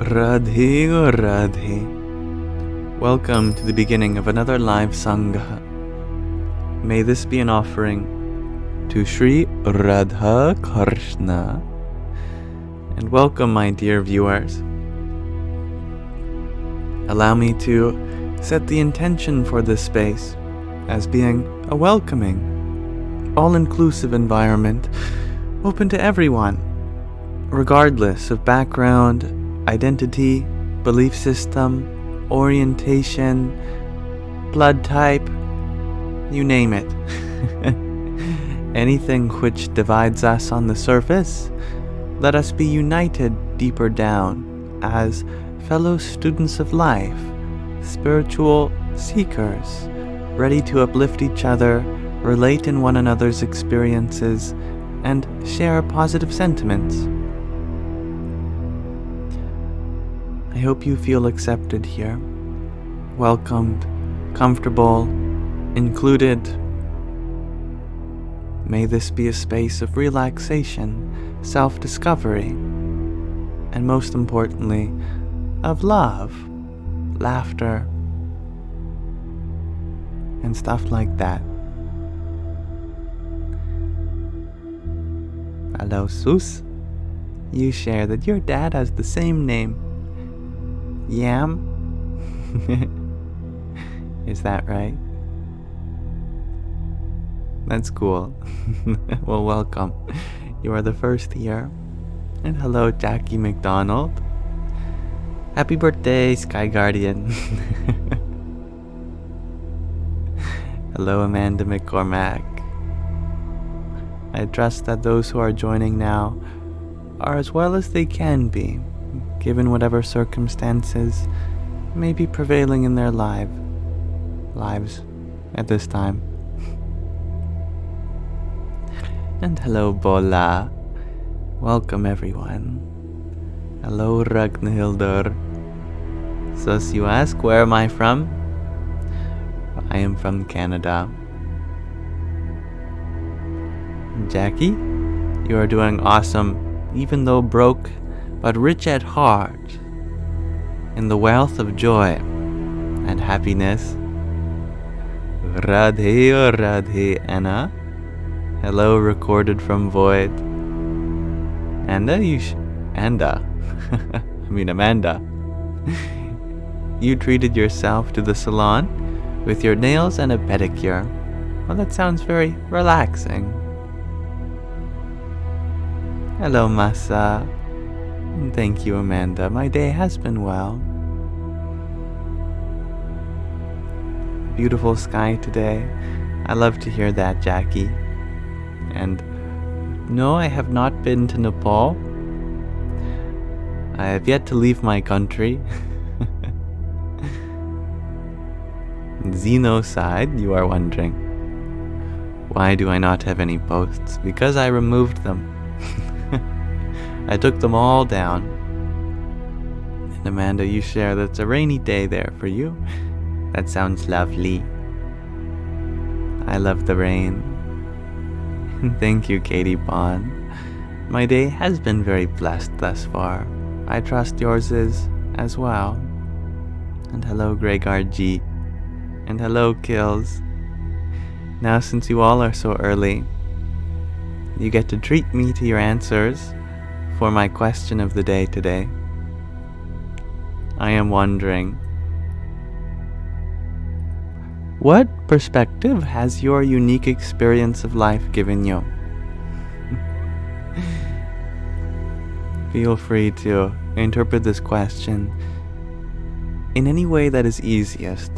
Radhe Radhe. Welcome to the beginning of another live Sangha. May this be an offering to Sri Radha Krishna. And welcome, my dear viewers. Allow me to set the intention for this space as being a welcoming, all-inclusive environment open to everyone, regardless of background, identity, belief system, orientation, blood type, you name it. Anything which divides us on the surface, let us be united deeper down as fellow students of life, spiritual seekers, ready to uplift each other, relate in one another's experiences, and share positive sentiments. I hope you feel accepted here, welcomed, comfortable, included. May this be a space of relaxation, self-discovery, and most importantly, of love, laughter, and stuff like that. Hello, Sus. You share that your dad has the same name. Yam? Is that right? That's cool. Well, welcome. You are the first here. And hello, Jackie McDonald. Happy birthday, Sky Guardian. Hello, Amanda McCormack. I trust that those who are joining now are as well as they can be, given whatever circumstances may be prevailing in their lives at this time. And hello, Bola. Welcome, everyone. Hello, Ragnhildur. So you ask, where am I from? I am from Canada. Jackie, you are doing awesome, even though broke, but rich at heart, in the wealth of joy and happiness. Radhe Radhe Anna. Hello, recorded from Void. Amanda. You treated yourself to the salon with your nails and a pedicure. Well, that sounds very relaxing. Hello, Masa. And thank you, Amanda. My day has been well. Beautiful sky today. I love to hear that, Jackie. And no, I have not been to Nepal. I have yet to leave my country. Xeno side, you are wondering. Why do I not have any posts? Because I removed them. I took them all down. And Amanda, you share that it's a rainy day there for you. That sounds lovely. I love the rain. Thank you, Katie Bond. My day has been very blessed thus far. I trust yours is as well. And hello, Greg RG. And hello, Kills. Now, since you all are so early, you get to treat me to your answers for my question of the day today. I am wondering, what perspective has your unique experience of life given you? Feel free to interpret this question in any way that is easiest,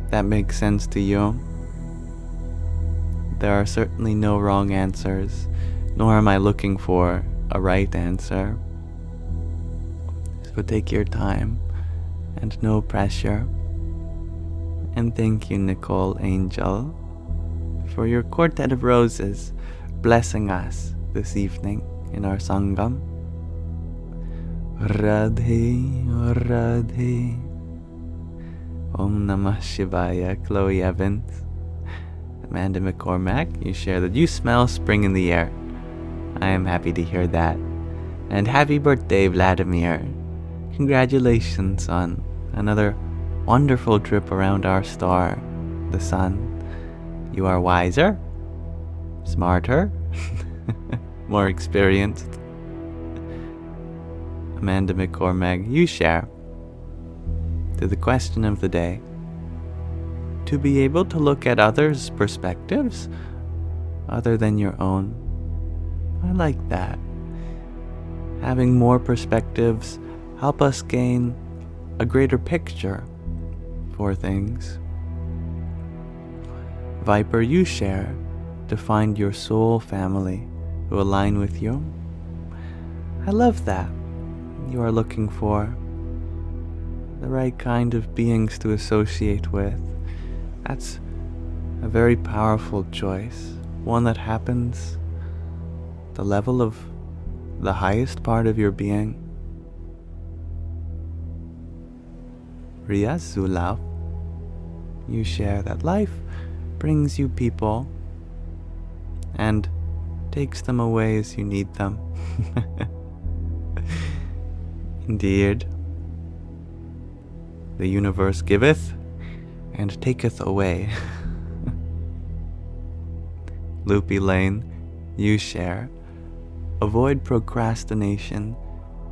that makes sense to you. There are certainly no wrong answers, nor am I looking for a right answer. So take your time and no pressure. And thank you, Nicole Angel, for your quartet of roses blessing us this evening in our Sangam. Radhe Radhe. Om Namah Shivaya. Chloe Evans. Amanda McCormack, you share that you smell spring in the air. I am happy to hear that. And happy birthday, Vladimir. congratulations on another wonderful trip around our star, the sun. You are wiser, smarter, more experienced. Amanda McCormack, you share. To the question of the day, to be able to look at others' perspectives other than your own. I like that. Having more perspectives help us gain a greater picture for things. Viper, you share to find your soul family who align with you. I love that. You are looking for the right kind of beings to associate with. That's a very powerful choice, one that happens at the level of the highest part of your being. Ria Zulav, you share that life brings you people and takes them away as you need them. Indeed, the universe giveth and taketh away. Loopy Lane, you share. Avoid procrastination.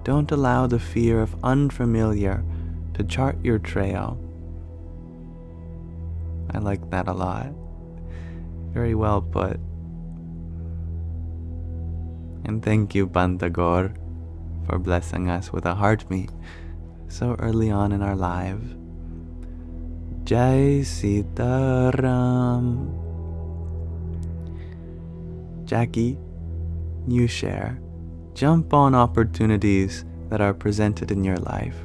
Don't allow the fear of unfamiliar to chart your trail. I like that a lot. Very well put. And thank you, Bandagor, for blessing us with a heart meet so early on in our life. Jai Sitaram. Jackie, you share. Jump on opportunities that are presented in your life.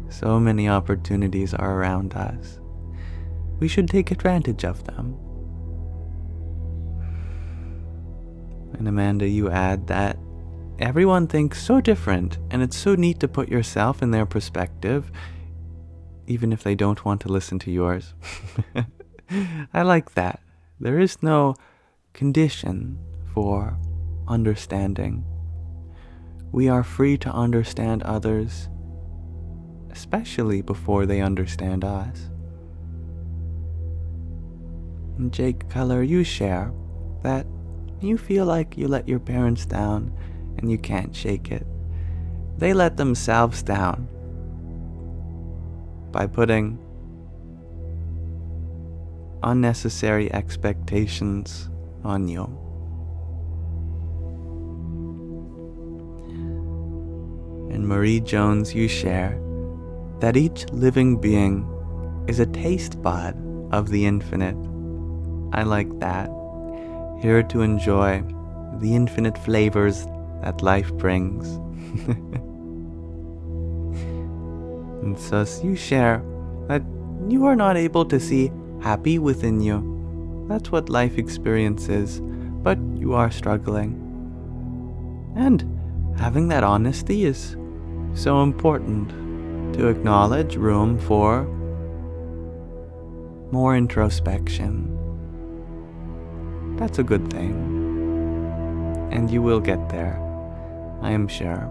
So many opportunities are around us. We should take advantage of them. And Amanda, you add that everyone thinks so different, and it's so neat to put yourself in their perspective, even if they don't want to listen to yours. I like that. There is no condition for understanding. We are free to understand others, especially before they understand us. And Jake Color, you share that you feel like you let your parents down and you can't shake it. They let themselves down by putting unnecessary expectations on you. And Marie Jones, you share that each living being is a taste bud of the infinite. I like that. Here to enjoy the infinite flavors that life brings. And so you share that you are not able to see happy within you. That's what life experience is, but you are struggling. And having that honesty is so important, to acknowledge room for more introspection. That's a good thing. And you will get there, I am sure.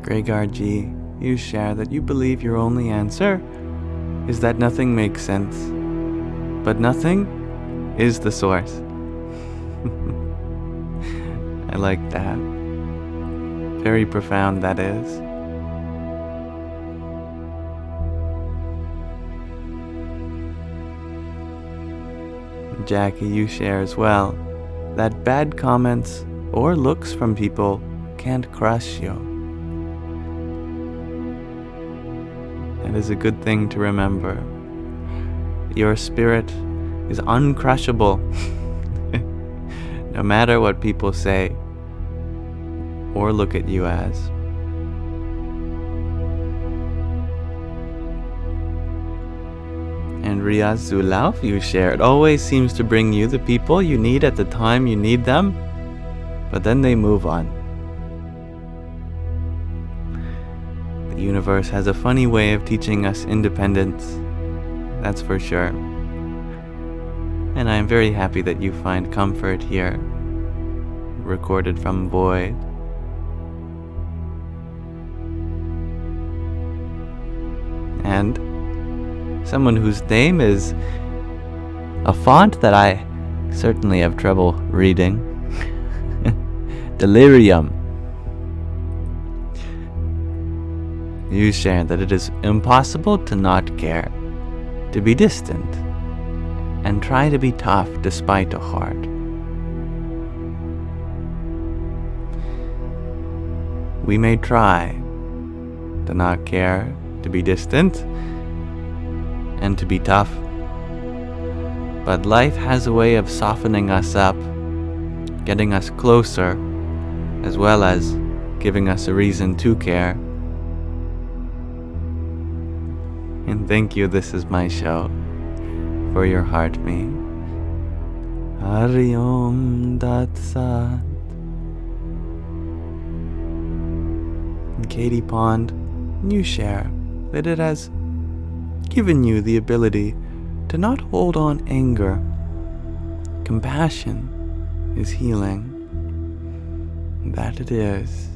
Gregor G, you share that you believe your only answer is that nothing makes sense, but nothing is the source. I like that. Very profound that is. Jackie, you share as well that bad comments or looks from people can't crush you. That is a good thing to remember. Your spirit is uncrushable, no matter what people say or look at you as. And Riaz Zulauf, you share, it always seems to bring you the people you need at the time you need them, but then they move on. The The universe has a funny way of teaching us independence, that's for sure. And I am very happy that you find comfort here, recorded from void. And someone whose name is a font that I certainly have trouble reading. Delirium. You share that it is impossible to not care, to be distant, and try to be tough despite a heart. We may try to not care, to be distant, and to be tough, but life has a way of softening us up, getting us closer, as well as giving us a reason to care. And thank you, this is my show, for your heart me. Hari Om Tat Sat. Katie Pond, you share that it has given you the ability to not hold on anger. Compassion is healing. That it is.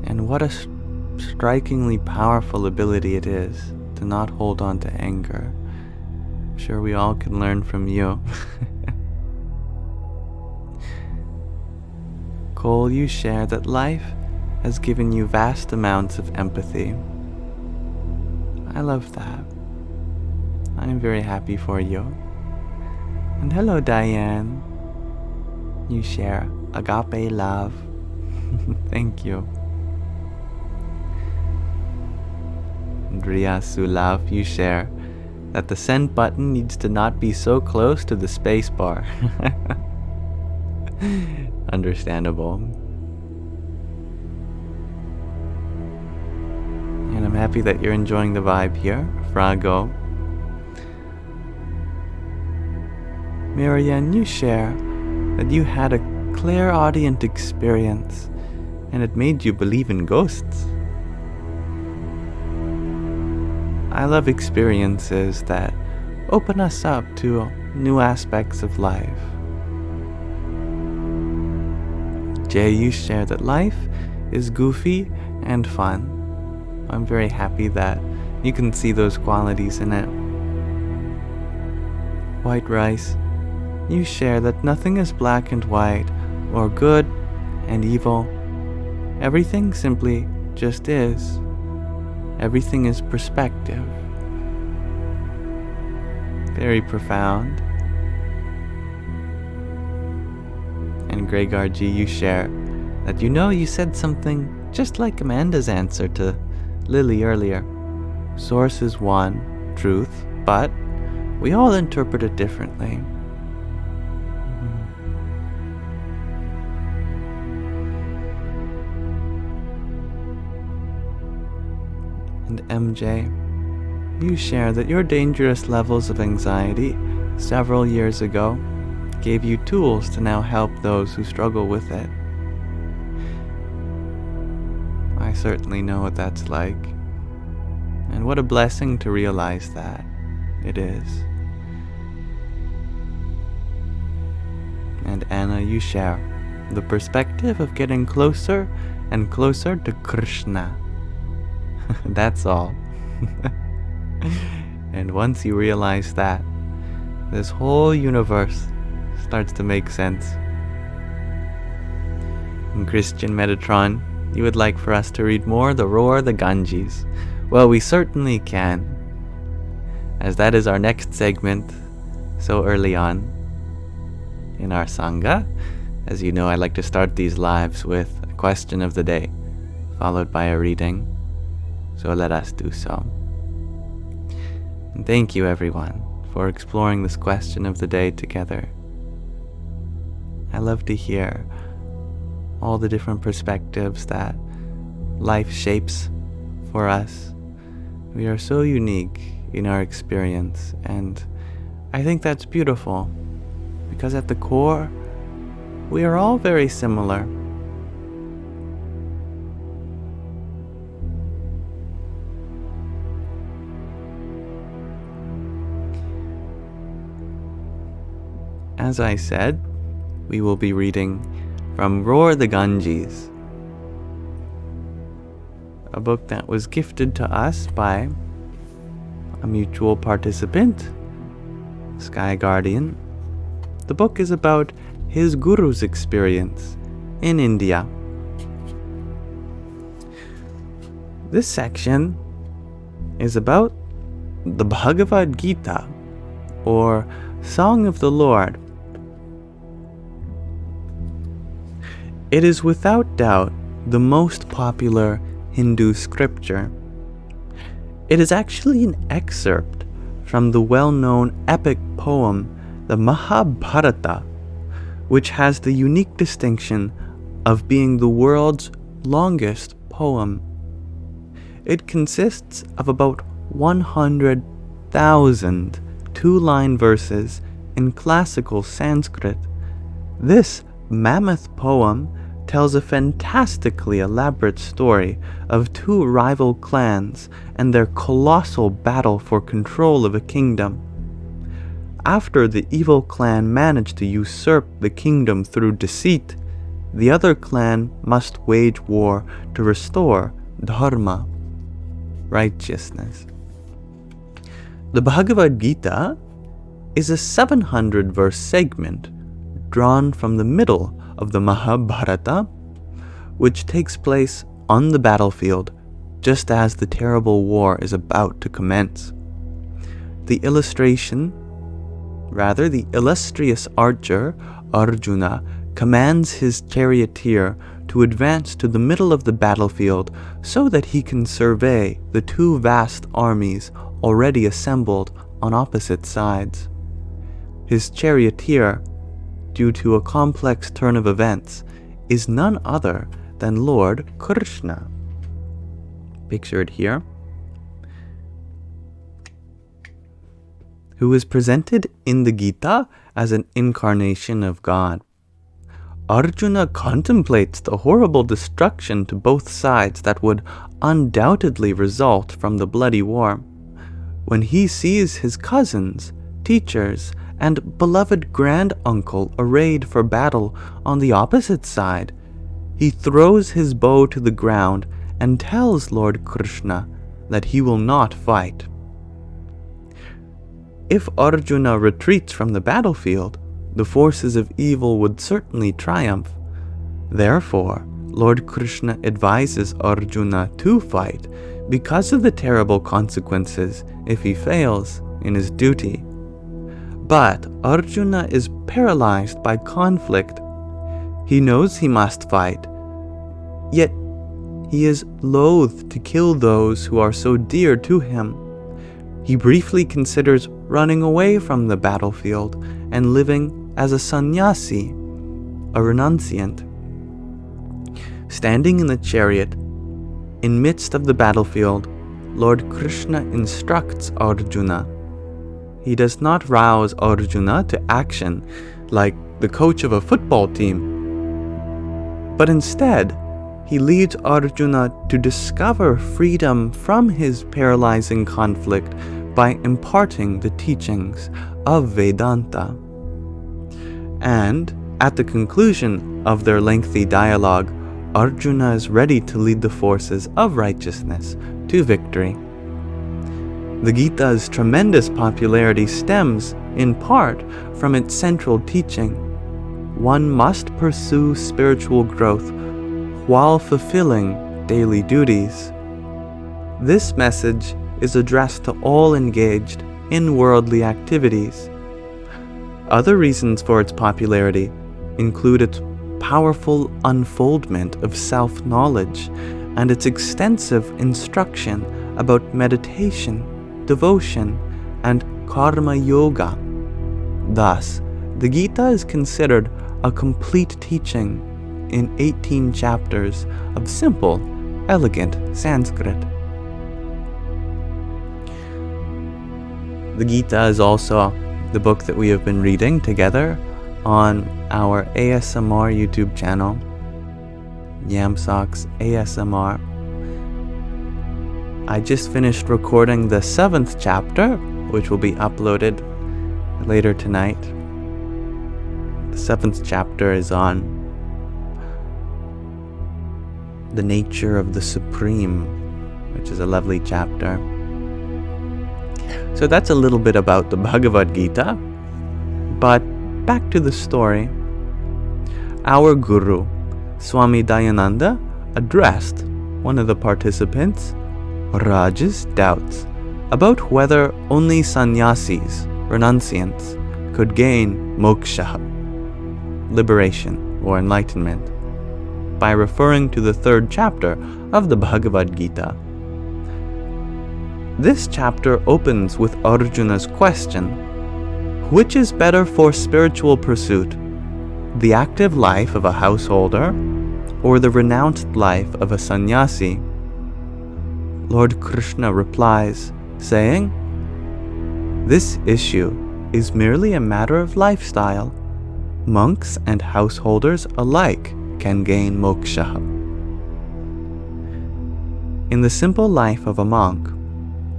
And what a strikingly powerful ability it is to not hold on to anger. I'm sure we all can learn from you. Cole, you share that life has given you vast amounts of empathy. I love that. I am very happy for you. And hello, Diane. You share agape love. Thank you. Andrea Sulav, you share that the send button needs to not be so close to the space bar. Understandable. And I'm happy that you're enjoying the vibe here, Frago. Marianne, you share that you had a clairaudient experience and it made you believe in ghosts. I love experiences that open us up to new aspects of life. Jay, you share that life is goofy and fun. I'm very happy that you can see those qualities in it. White Rice, you share that nothing is black and white or good and evil. Everything simply just is. Everything is perspective. Very profound. And Gregor G, you share that you said something just like Amanda's answer to Lily earlier. Source is one, truth, but we all interpret it differently. And MJ, you share that your dangerous levels of anxiety several years ago gave you tools to now help those who struggle with it. I certainly know what that's like, and what a blessing to realize that it is. And Anna, you share the perspective of getting closer and closer to Krishna. That's all. And once you realize that, this whole universe starts to make sense. And Christian Metatron, you would like for us to read more The Roar of the Ganges. Well, we certainly can, as that is our next segment so early on in our Sangha. As you know, I like to start these lives with a question of the day, followed by a reading. So let us do so. And thank you, everyone, for exploring this question of the day together. I love to hear all the different perspectives that life shapes for us. We are so unique in our experience, and I think that's beautiful, because at the core, we are all very similar. as I said, we will be reading from Roar the Ganges, a book that was gifted to us by a mutual participant, Sky Guardian. The book is about his guru's experience in India. This section is about the Bhagavad Gita, or Song of the Lord. It is without doubt the most popular Hindu scripture. It is actually an excerpt from the well-known epic poem, the Mahabharata, which has the unique distinction of being the world's longest poem. It consists of about 100,000 two-line verses in classical Sanskrit. This mammoth poem tells a fantastically elaborate story of two rival clans and their colossal battle for control of a kingdom. After the evil clan managed to usurp the kingdom through deceit, the other clan must wage war to restore dharma, righteousness. The Bhagavad Gita is a 700-verse segment drawn from the middle of the Mahabharata, which takes place on the battlefield just as the terrible war is about to commence. The illustrious archer Arjuna commands his charioteer to advance to the middle of the battlefield so that he can survey the two vast armies already assembled on opposite sides. His charioteer, due to a complex turn of events, is none other than Lord Krishna, pictured here, who is presented in the Gita as an incarnation of God. Arjuna contemplates the horrible destruction to both sides that would undoubtedly result from the bloody war. When he sees his cousins, teachers, and beloved granduncle arrayed for battle on the opposite side, he throws his bow to the ground and tells Lord Krishna that he will not fight. If Arjuna retreats from the battlefield, the forces of evil would certainly triumph. Therefore, Lord Krishna advises Arjuna to fight because of the terrible consequences if he fails in his duty. But Arjuna is paralyzed by conflict. He knows he must fight, yet he is loath to kill those who are so dear to him. He briefly considers running away from the battlefield and living as a sannyasi, a renunciant. Standing in the chariot, in midst of the battlefield, Lord Krishna instructs Arjuna. He does not rouse Arjuna to action like the coach of a football team, but instead, he leads Arjuna to discover freedom from his paralyzing conflict by imparting the teachings of Vedanta. And at the conclusion of their lengthy dialogue, Arjuna is ready to lead the forces of righteousness to victory. The Gita's tremendous popularity stems, in part, from its central teaching. One must pursue spiritual growth while fulfilling daily duties. This message is addressed to all engaged in worldly activities. Other reasons for its popularity include its powerful unfoldment of self-knowledge and its extensive instruction about meditation, devotion, and karma yoga. Thus, the Gita is considered a complete teaching in 18 chapters of simple, elegant Sanskrit. The Gita is also the book that we have been reading together on our ASMR YouTube channel, Yamsox ASMR. I just finished recording the 7th chapter, which will be uploaded later tonight. The 7th chapter is on the nature of the Supreme, which is a lovely chapter. So that's a little bit about the Bhagavad Gita. But back to the story. Our Guru, Swami Dayananda, addressed one of the participants, Raj's doubts about whether only sannyasis, renunciants, could gain moksha, liberation or enlightenment, by referring to the 3rd chapter of the Bhagavad Gita. This chapter opens with Arjuna's question, which is better for spiritual pursuit, the active life of a householder or the renounced life of a sannyasi? Lord Krishna replies, saying, this issue is merely a matter of lifestyle. Monks and householders alike can gain moksha. In the simple life of a monk,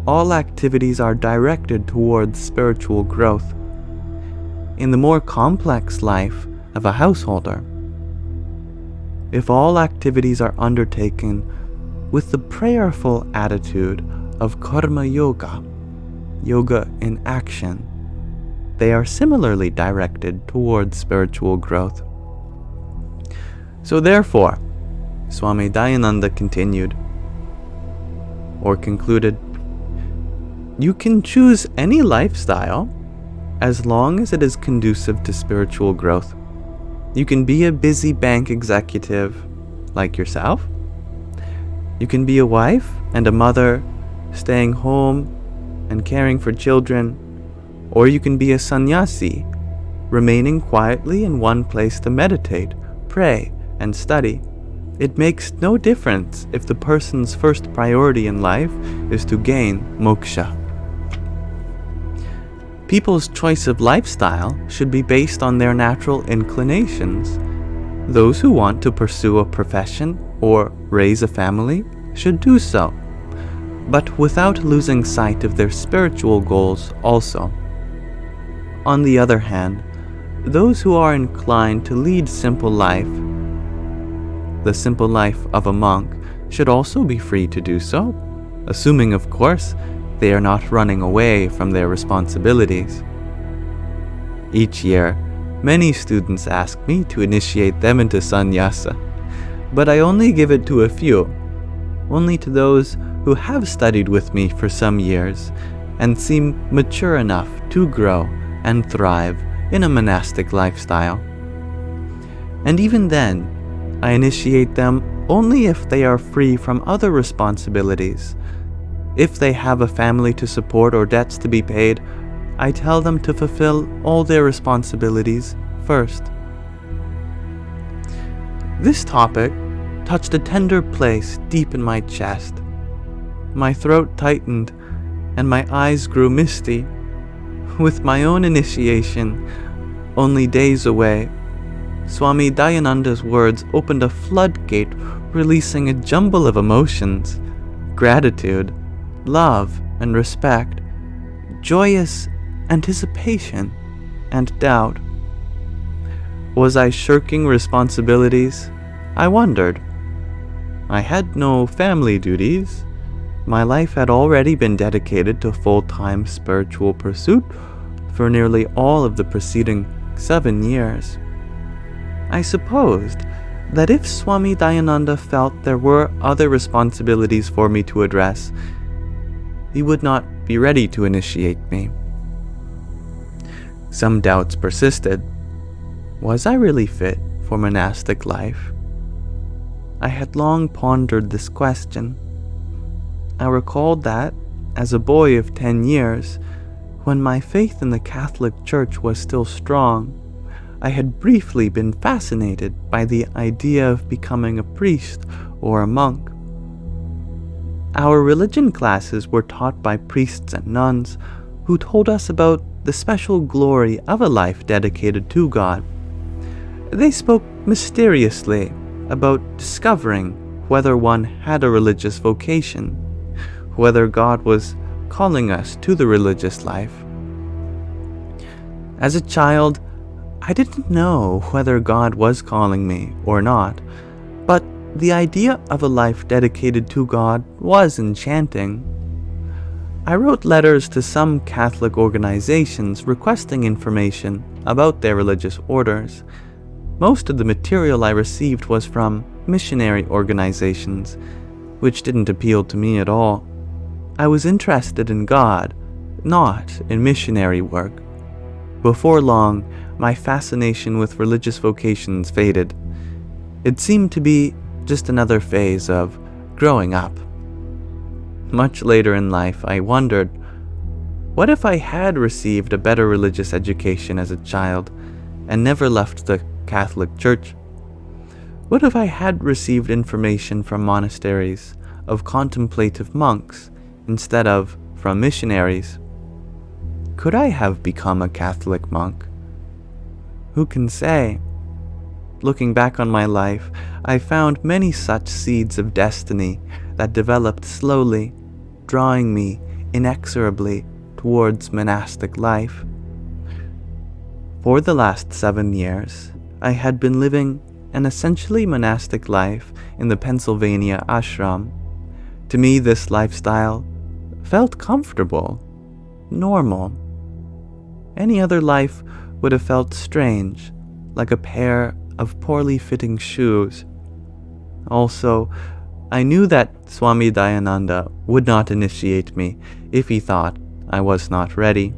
all activities are directed towards spiritual growth. In the more complex life of a householder, if all activities are undertaken with the prayerful attitude of karma yoga, yoga in action, they are similarly directed towards spiritual growth. So therefore, Swami Dayananda continued, or concluded, you can choose any lifestyle as long as it is conducive to spiritual growth. You can be a busy bank executive like yourself. You can be a wife and a mother, staying home and caring for children. Or you can be a sannyasi, remaining quietly in one place to meditate, pray, and study. It makes no difference if the person's first priority in life is to gain moksha. People's choice of lifestyle should be based on their natural inclinations. Those who want to pursue a profession or raise a family should do so, but without losing sight of their spiritual goals also. On the other hand, those who are inclined to lead simple life, the simple life of a monk, should also be free to do so, assuming, of course, they are not running away from their responsibilities. Each year, many students ask me to initiate them into sannyasa, but I only give it to a few, only to those who have studied with me for some years and seem mature enough to grow and thrive in a monastic lifestyle. And even then, I initiate them only if they are free from other responsibilities. If they have a family to support or debts to be paid, I tell them to fulfill all their responsibilities first. This topic touched a tender place deep in my chest. My throat tightened and my eyes grew misty. With my own initiation only days away, Swami Dayananda's words opened a floodgate, releasing a jumble of emotions: gratitude, love and respect, joyous anticipation and doubt. Was I shirking responsibilities? I wondered. I had no family duties. My life had already been dedicated to full-time spiritual pursuit for nearly all of the preceding 7 years. I supposed that if Swami Dayananda felt there were other responsibilities for me to address, he would not be ready to initiate me. Some doubts persisted. Was I really fit for monastic life? I had long pondered this question. I recalled that, as a boy of 10 years, when my faith in the Catholic Church was still strong, I had briefly been fascinated by the idea of becoming a priest or a monk. Our religion classes were taught by priests and nuns who told us about the special glory of a life dedicated to God. They spoke mysteriously about discovering whether one had a religious vocation, whether God was calling us to the religious life. As a child, I didn't know whether God was calling me or not, but the idea of a life dedicated to God was enchanting. I wrote letters to some Catholic organizations requesting information about their religious orders. Most of the material I received was from missionary organizations, which didn't appeal to me at all. I was interested in God, not in missionary work. Before long, my fascination with religious vocations faded. It seemed to be just another phase of growing up. Much later in life, I wondered, what if I had received a better religious education as a child and never left the Catholic Church? What if I had received information from monasteries of contemplative monks instead of from missionaries? Could I have become a Catholic monk? Who can say? Looking back on my life, I found many such seeds of destiny that developed slowly, drawing me inexorably towards monastic life. For the last 7 years, I had been living an essentially monastic life in the Pennsylvania ashram. To me, this lifestyle felt comfortable, normal. Any other life would have felt strange, like a pair of poorly fitting shoes. Also, I knew that Swami Dayananda would not initiate me if he thought I was not ready.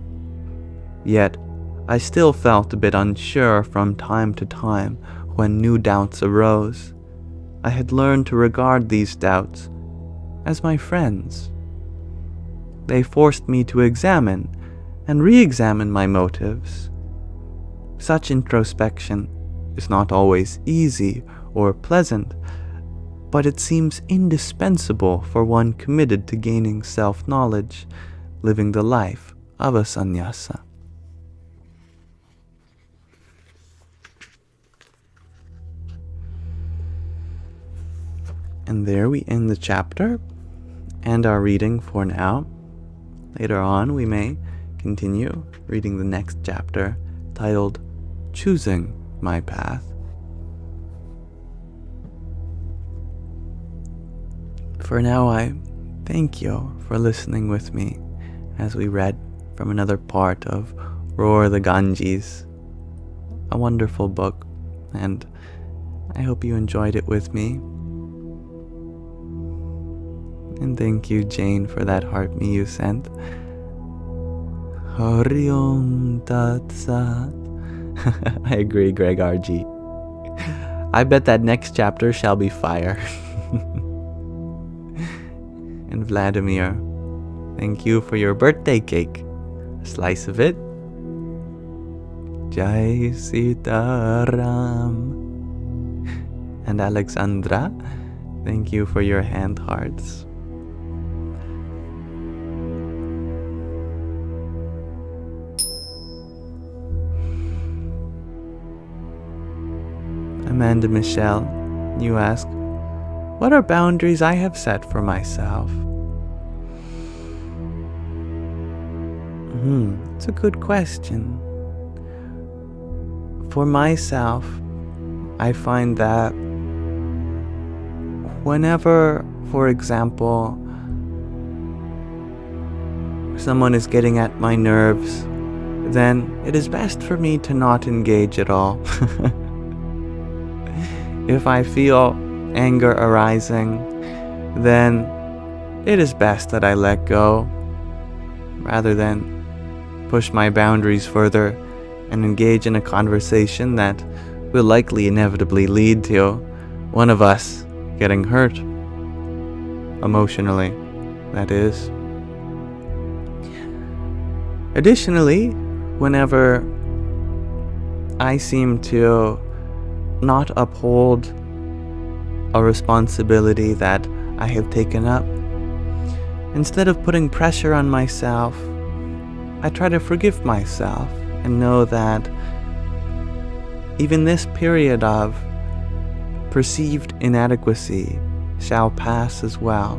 Yet, I still felt a bit unsure from time to time when new doubts arose. I had learned to regard these doubts as my friends. They forced me to examine and re-examine my motives. Such introspection is not always easy or pleasant, but it seems indispensable for one committed to gaining self-knowledge, living the life of a sannyasa. And there we end the chapter and our reading for now. Later on we may continue reading the next chapter titled Choosing My Path. For now, I thank you for listening with me as we read from another part of Roar the Ganges, a wonderful book, and I hope you enjoyed it with me. And thank you, Jane, for that heart me you sent. Hari Om Tat Sat. I agree, Greg RG. I bet that next chapter shall be fire. And Vladimir, thank you for your birthday cake. A slice of it. Jai Sitaram. And Alexandra, thank you for your hand hearts. Amanda Michelle, you ask, what are boundaries I have set for myself? It's a good question. For myself, I find that whenever, for example, someone is getting at my nerves, then it is best for me to not engage at all. If I feel anger arising, then it is best that I let go, rather than push my boundaries further and engage in a conversation that will likely inevitably lead to one of us getting hurt. Emotionally, that is. Additionally, whenever I seem to not uphold a responsibility that I have taken up, instead of putting pressure on myself, I try to forgive myself and know that even this period of perceived inadequacy shall pass as well.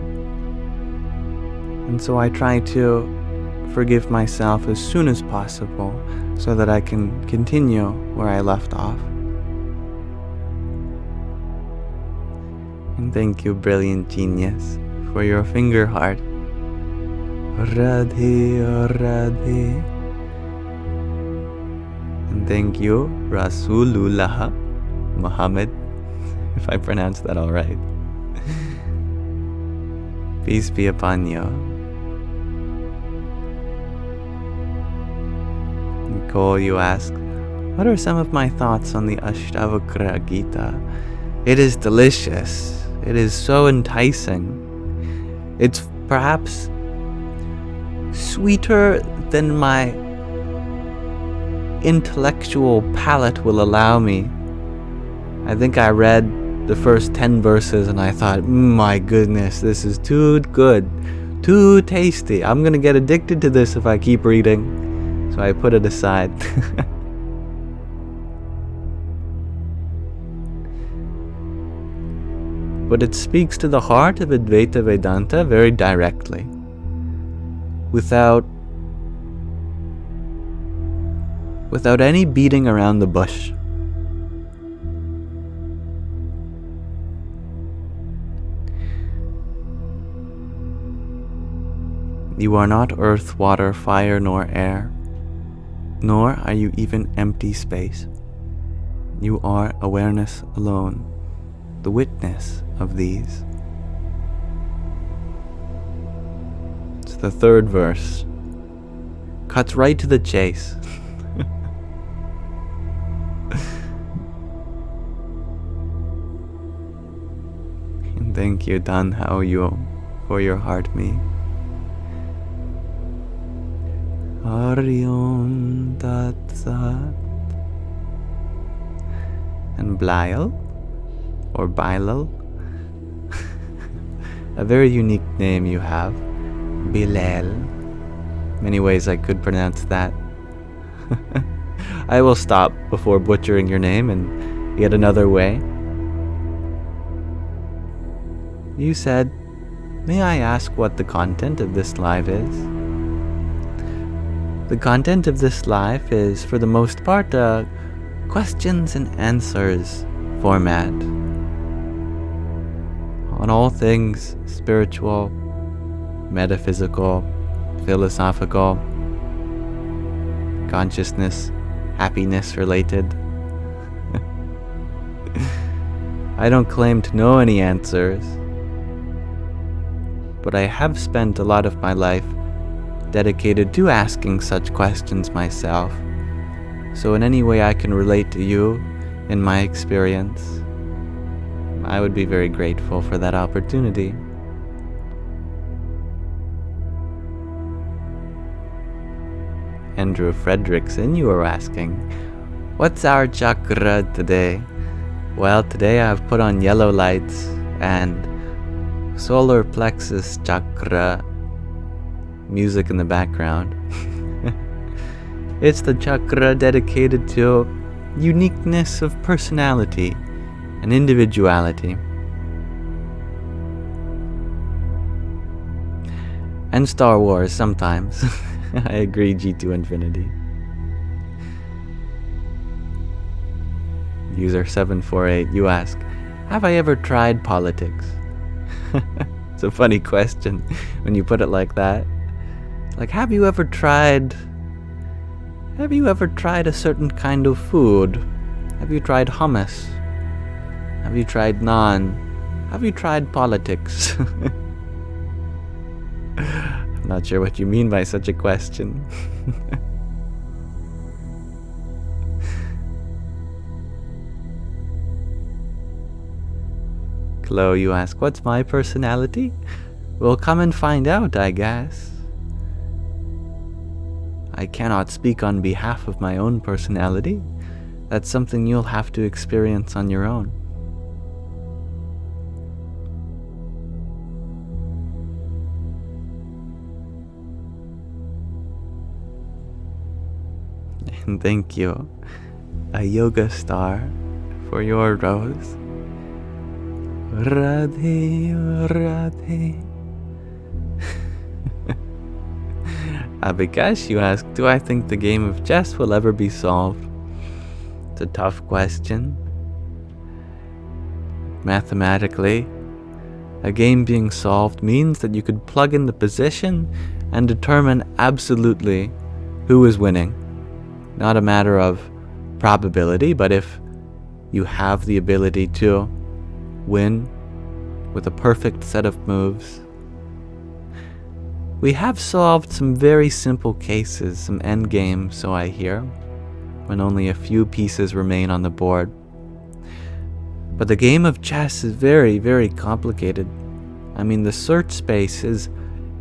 And so I try to forgive myself as soon as possible, so that I can continue where I left off. And thank you, brilliant genius, for your finger heart. Radhe, Radhe. And thank you, Rasulullah Muhammad, if I pronounced that all right. Peace be upon you. Nicole, you ask, what are some of my thoughts on the Ashtavakra Gita? It is delicious. It is so enticing. It's perhaps sweeter than my intellectual palate will allow me. I think I read the first 10 verses and I thought, my goodness, this is too good, too tasty. I'm going to get addicted to this if I keep reading. So I put it aside. But it speaks to the heart of Advaita Vedanta very directly, without any beating around the bush. You are not earth, water, fire, nor air, nor are you even empty space. You are awareness alone, the witness of these. It's the third verse. Cuts right to the chase. And thank you, Dan Hao Yu, for your heart me. Arion Tat Sat. And Blyle, or Bilal, a very unique name you have, Bilal. Many ways I could pronounce that. I will stop before butchering your name in yet another way. You said, may I ask what the content of this life is? The content of this life is, for the most part, a questions and answers format on all things spiritual, metaphysical, philosophical, consciousness, happiness related. I don't claim to know any answers, but I have spent a lot of my life dedicated to asking such questions myself. So in any way I can relate to you in my experience, I would be very grateful for that opportunity. Andrew Fredrickson, you are asking, what's our chakra today? Well, today I've put on yellow lights and solar plexus chakra music in the background. It's the chakra dedicated to uniqueness of personality and individuality. And Star Wars sometimes. I agree, G2 Infinity. User 748, you ask, have I ever tried politics? It's a funny question when you put it like that. Like, have you ever tried a certain kind of food? Have you tried hummus? Have you tried naan? Have you tried politics? I'm not sure what you mean by such a question. Chloe, you ask, what's my personality? We'll come and find out, I guess. I cannot speak on behalf of my own personality. That's something you'll have to experience on your own. And thank you, a yoga star, for your rose. Radhe, Radhe. Abhikash, you ask, do I think the game of chess will ever be solved? It's a tough question. Mathematically, a game being solved means that you could plug in the position and determine absolutely who is winning. Not a matter of probability, but if you have the ability to win with a perfect set of moves. We have solved some very simple cases, some endgames, so I hear, when only a few pieces remain on the board. But the game of chess is very, very complicated. I mean, the search space is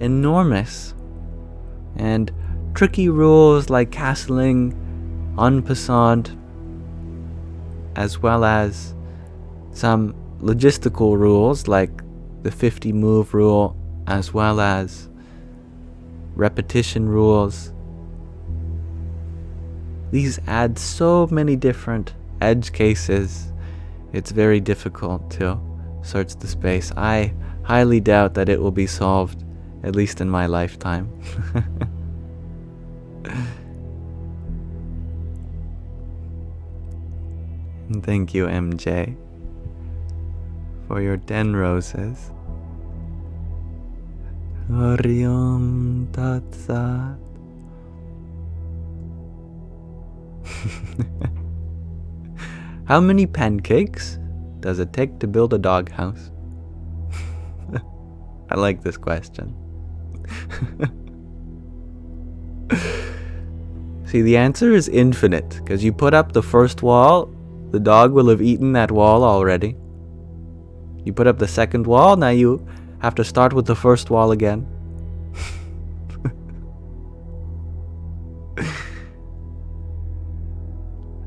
enormous, and tricky rules like castling en passant, as well as some logistical rules like the 50 move rule, as well as repetition rules. These add so many different edge cases. It's very difficult to search the space. I highly doubt that it will be solved, at least in my lifetime. And thank you, MJ, for your 10 roses. Hariom Tat Sat. How many pancakes does it take to build a doghouse? I like this question. See, the answer is infinite, because you put up the first wall, the dog will have eaten that wall already. You put up the second wall, now you have to start with the first wall again.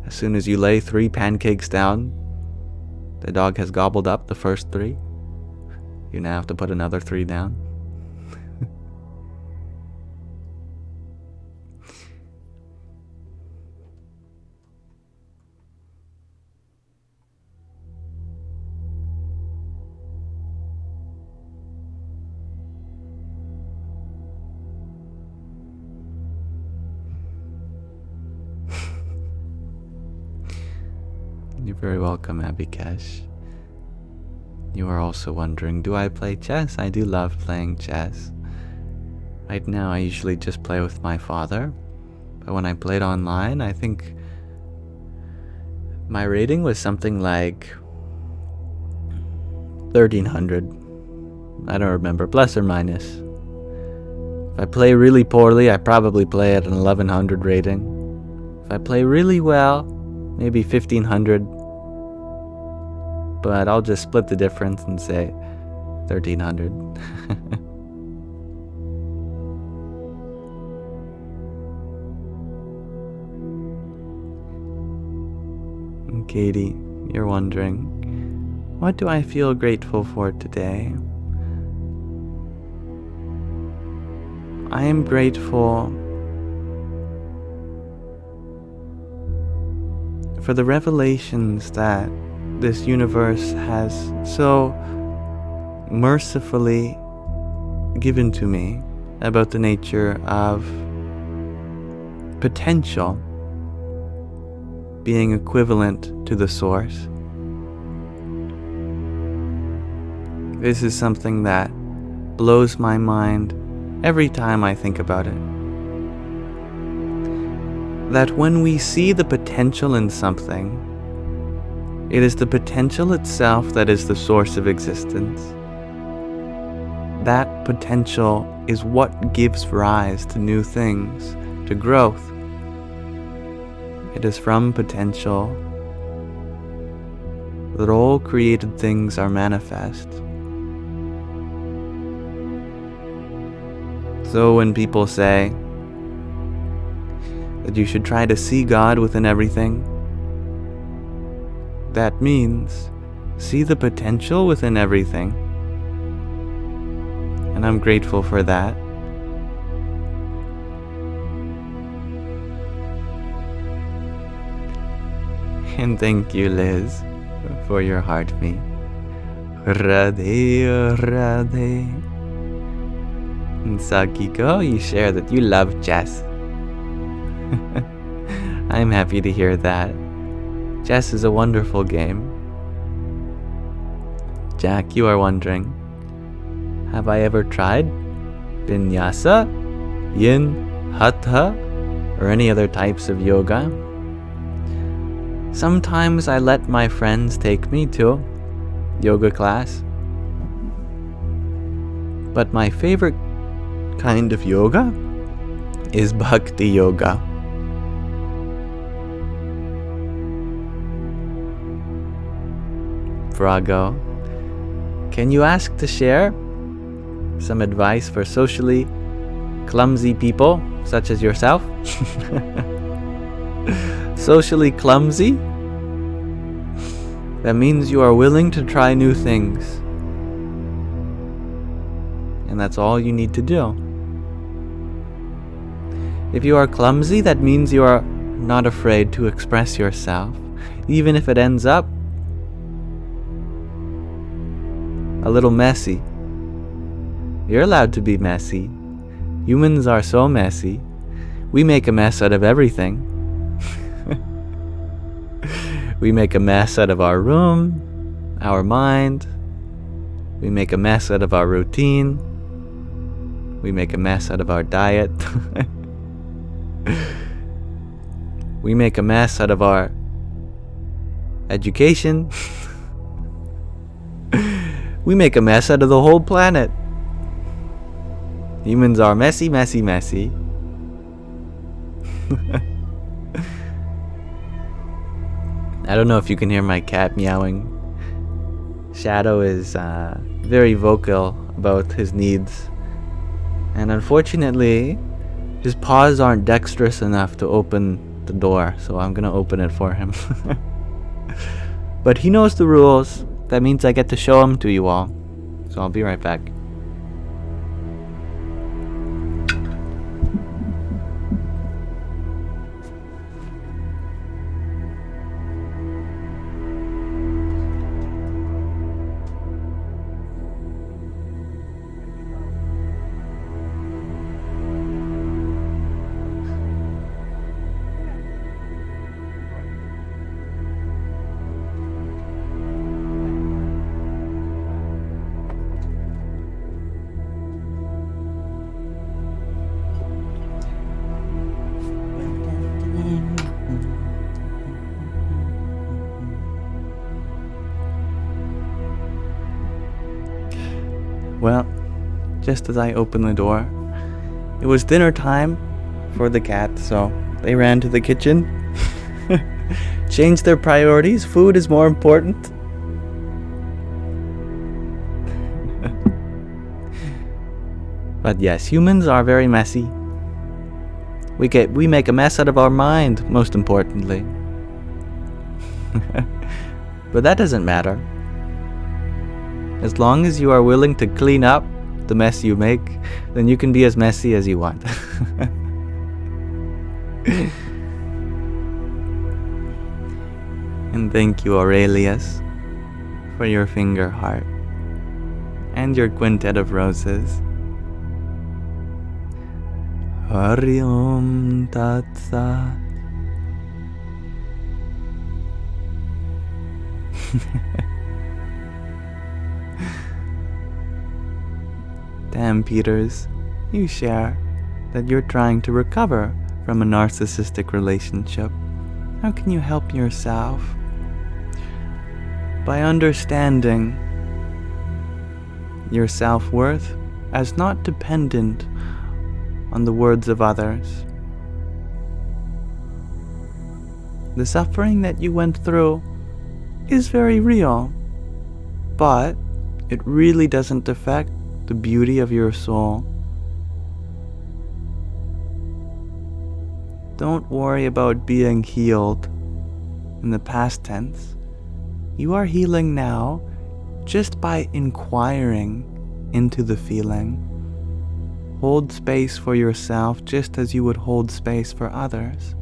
As soon as you lay 3 pancakes down, the dog has gobbled up the first 3. You now have to put another 3 down. You're very welcome, Abhikash. You are also wondering, do I play chess? I do love playing chess. Right now I usually just play with my father, but when I played online, I think my rating was something like 1300. I don't remember, plus or minus. If I play really poorly, I probably play at an 1100 rating. If I play really well, maybe 1500. But I'll just split the difference and say 1300. And Katie, you're wondering, what do I feel grateful for today? I am grateful for the revelations that this universe has so mercifully given to me about the nature of potential being equivalent to the source. This is something that blows my mind every time I think about it. That when we see the potential in something, it is the potential itself that is the source of existence. That potential is what gives rise to new things, to growth. It is from potential that all created things are manifest. So when people say that you should try to see God within everything, that means see the potential within everything. And I'm grateful for that. And thank you, Liz, for your heartbeat. Radhe, Radhe. And Sakiko, you share that you love chess. I'm happy to hear that. Chess is a wonderful game. Jack, you are wondering, have I ever tried Vinyasa, Yin, Hatha, or any other types of yoga? Sometimes I let my friends take me to yoga class. But my favorite kind of yoga is Bhakti yoga. Vrago, can you ask to share some advice for socially clumsy people such as yourself? Socially clumsy? That means you are willing to try new things. And that's all you need to do. If you are clumsy, that means you are not afraid to express yourself, even if it ends up a little messy. You're allowed to be messy. Humans are so messy. We make a mess out of everything. We make a mess out of our room, our mind. We make a mess out of our routine. We make a mess out of our diet. We make a mess out of our education. We make a mess out of the whole planet. Humans are messy, messy, messy. I don't know if you can hear my cat meowing. Shadow is very vocal about his needs. And unfortunately, his paws aren't dexterous enough to open the door, so I'm gonna open it for him. But he knows the rules. That means I get to show them to you all. So I'll be right back. Well, just as I opened the door, it was dinner time for the cat, so they ran to the kitchen. Changed their priorities. Food is more important. But yes, humans are very messy. We make a mess out of our mind, most importantly. But that doesn't matter. As long as you are willing to clean up the mess you make, then you can be as messy as you want. And thank you, Aurelius, for your finger heart and your quintet of roses. Hari Om Tat Sat. Damn, Peters, you share that you're trying to recover from a narcissistic relationship. How can you help yourself? By understanding your self-worth as not dependent on the words of others. The suffering that you went through is very real, but it really doesn't affect the beauty of your soul. Don't worry about being healed in the past tense. You are healing now just by inquiring into the feeling. Hold space for yourself just as you would hold space for others.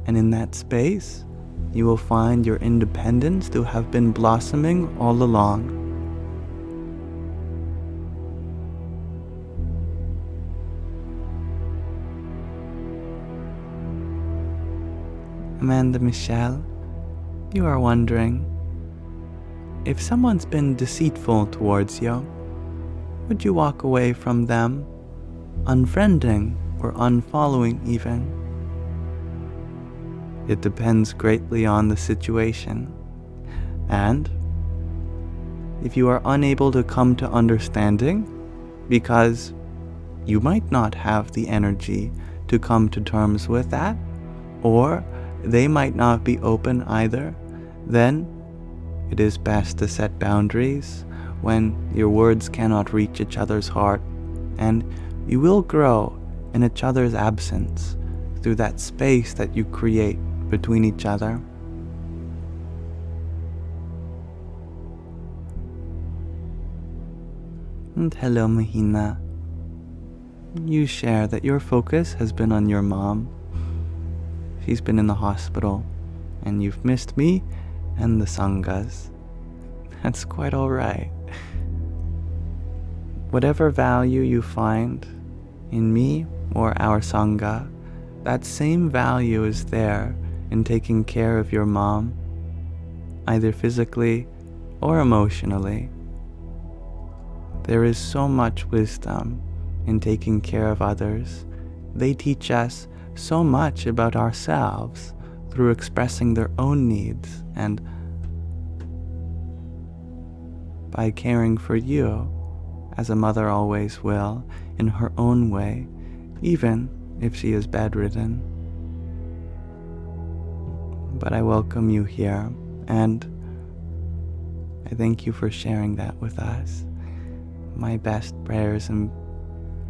And in that space, you will find your independence to have been blossoming all along. Amanda Michelle, you are wondering, if someone's been deceitful towards you, would you walk away from them, unfriending or unfollowing even? It depends greatly on the situation. And if you are unable to come to understanding because you might not have the energy to come to terms with that, or they might not be open either, then it is best to set boundaries when your words cannot reach each other's heart, and you will grow in each other's absence through that space that you create between each other. And hello, Mahina. You share that your focus has been on your mom. She's been in the hospital, and you've missed me and the Sanghas. That's quite alright. Whatever value you find in me or our Sangha, that same value is there in taking care of your mom, either physically or emotionally. There is so much wisdom in taking care of others. They teach us so much about ourselves through expressing their own needs and by caring for you, as a mother always will, in her own way, even if she is bedridden. But I welcome you here, and I thank you for sharing that with us. My best prayers and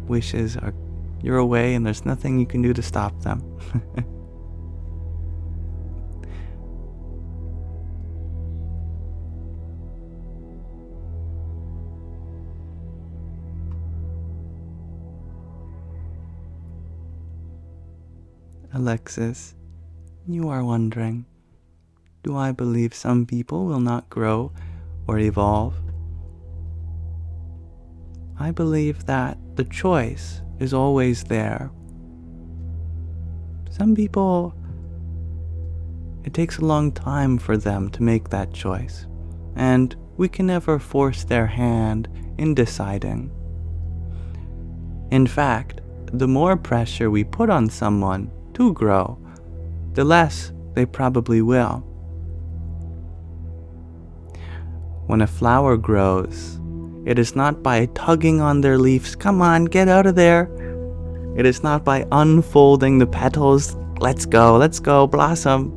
wishes are your way, and there's nothing you can do to stop them. Alexis, you are wondering, do I believe some people will not grow or evolve? I believe that the choice is always there. Some people, it takes a long time for them to make that choice, and we can never force their hand in deciding. In fact, the more pressure we put on someone to grow, the less they probably will. When a flower grows, it is not by tugging on their leaves, come on, get out of there. It is not by unfolding the petals, let's go, blossom.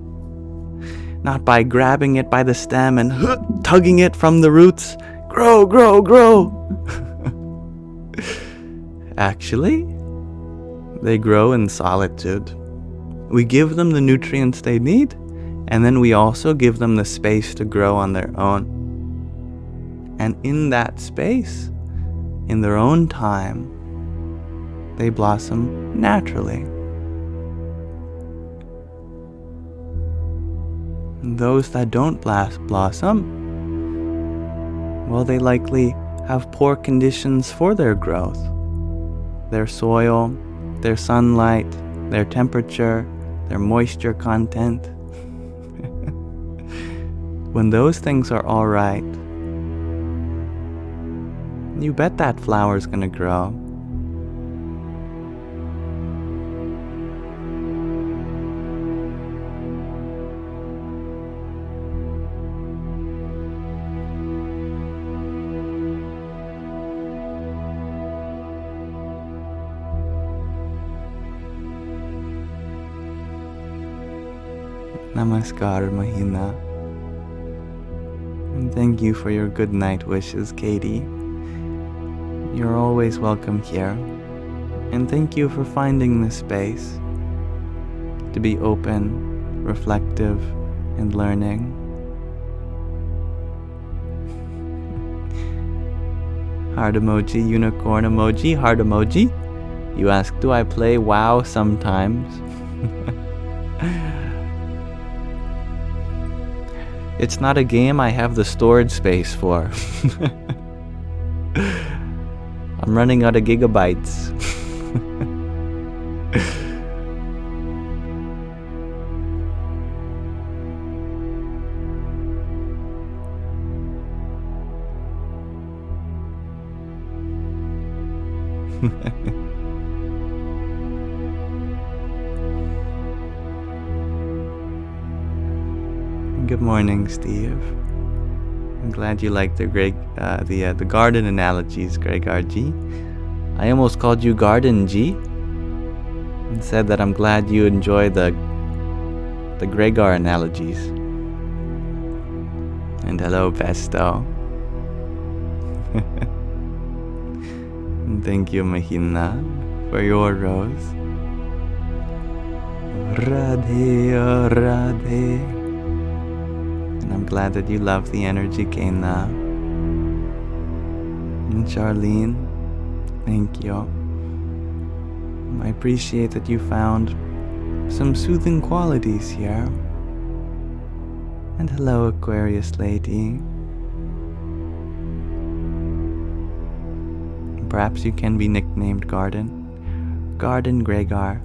Not by grabbing it by the stem and tugging it from the roots, grow. Actually, they grow in solitude. We give them the nutrients they need, and then we also give them the space to grow on their own. And in that space, in their own time, they blossom naturally. And those that don't blossom, well, they likely have poor conditions for their growth. Their soil, their sunlight, their temperature, their moisture content. When those things are all right, you bet that flower's gonna grow. Namaskar, Mahina. And thank you for your good night wishes, Katie. You're always welcome here. And thank you for finding this space to be open, reflective, and learning. Heart emoji, unicorn emoji, heart emoji. You ask, do I play WoW sometimes? It's not a game I have the storage space for. I'm running out of gigabytes. Good morning, Steve. I'm glad you liked the garden analogies, Gregor G. I almost called you Garden G and said that I'm glad you enjoy the Gregor analogies. And hello, Pesto. And thank you, Mahina, for your rose. Radhe, oh Radhe. And I'm glad that you love the energy, Kena. And Charlene, thank you. I appreciate that you found some soothing qualities here. And hello, Aquarius lady. Perhaps you can be nicknamed Garden. Garden Gregor.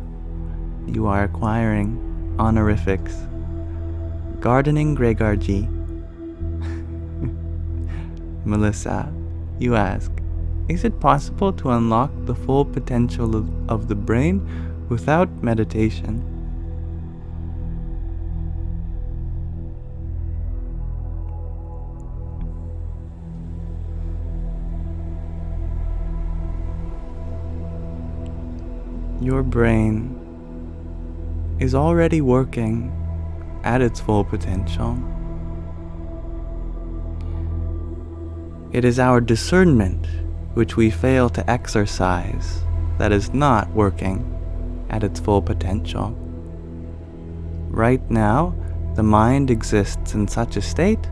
You are acquiring honorifics. Gardening Gregor G. Melissa, you ask, is it possible to unlock the full potential of the brain without meditation? Your brain is already working at its full potential. It is our discernment which we fail to exercise that is not working at its full potential. Right now, the mind exists in such a state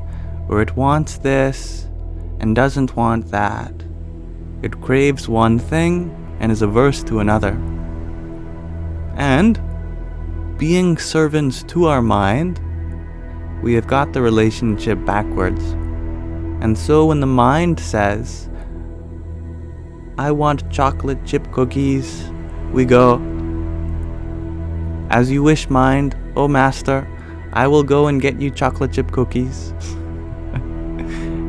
where it wants this and doesn't want that. It craves one thing and is averse to another. And being servants to our mind, we have got the relationship backwards. And so when the mind says, I want chocolate chip cookies, we go, as you wish, mind, oh master, I will go and get you chocolate chip cookies.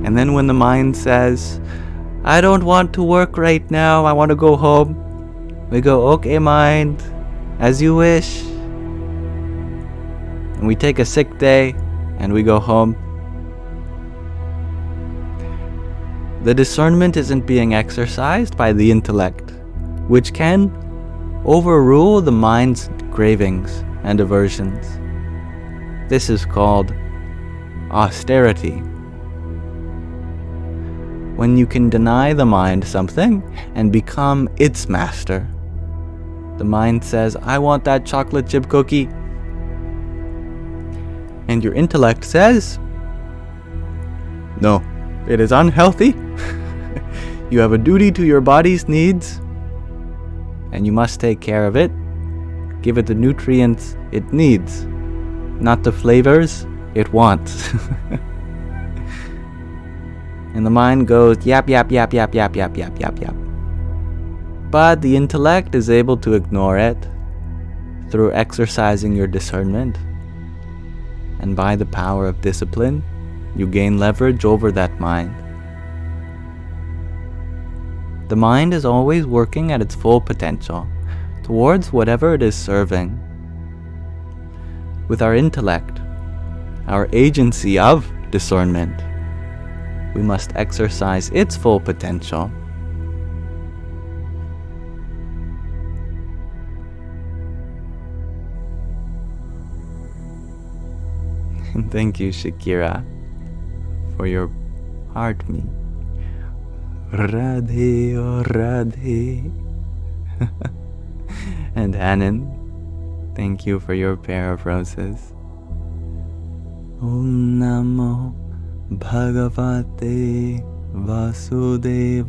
And then when the mind says, I don't want to work right now, I want to go home, we go, okay mind, as you wish. And we take a sick day and we go home. The discernment isn't being exercised by the intellect, which can overrule the mind's cravings and aversions. This is called austerity. When you can deny the mind something and become its master. The mind says, I want that chocolate chip cookie. And your intellect says, no, it is unhealthy. You have a duty to your body's needs, and you must take care of it. Give it the nutrients it needs, not the flavors it wants. And the mind goes, yap, yap, yap, yap, yap, yap, yap, yap, yap. But the intellect is able to ignore it through exercising your discernment. And by the power of discipline, you gain leverage over that mind. The mind is always working at its full potential towards whatever it is serving. With our intellect, our agency of discernment, we must exercise its full potential. And thank you, Shakira, for your heart me. Radhe, oh Radhe. And Hanan, thank you for your pair of roses. Om Namo Bhagavate Vasudevaya.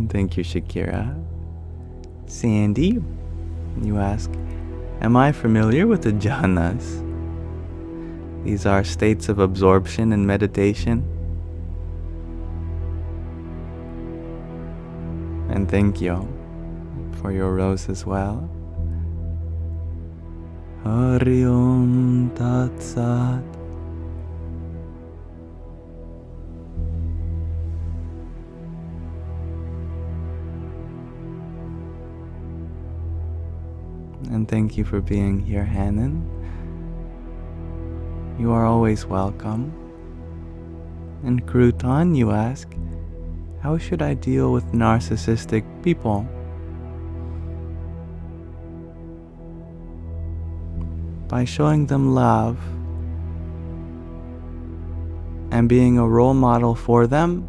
Thank you, Shakira. Sandy, you ask, am I familiar with the jhanas? These are states of absorption and meditation. And thank you for your rose as well. Hari Om Tat Sat. And thank you for being here, Hannon. You are always welcome. And Crouton, you ask, how should I deal with narcissistic people? By showing them love and being a role model for them,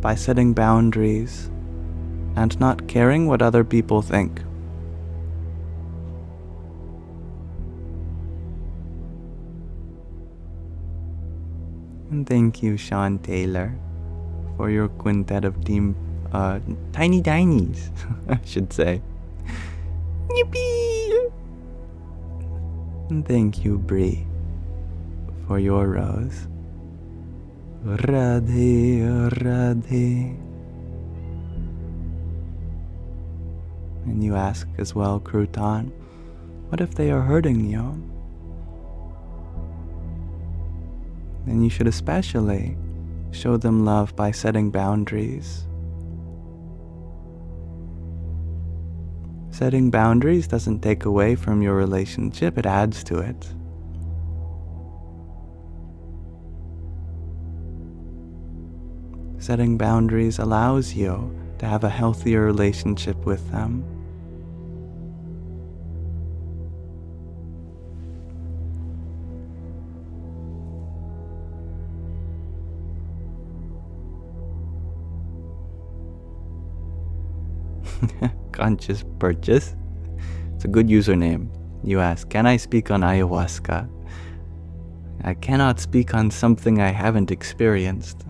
by setting boundaries and not caring what other people think. And thank you, Sean Taylor, for your quintet of team tiny tinies, I should say. Yippee! And thank you, Bree, for your rose. Radhe, Radhe. And you ask as well, Crouton, what if they are hurting you? Then you should especially show them love by setting boundaries. Setting boundaries doesn't take away from your relationship, it adds to it. Setting boundaries allows you to have a healthier relationship with them. Conscious Purchase. It's a good username. You ask, can I speak on ayahuasca? I cannot speak on something I haven't experienced.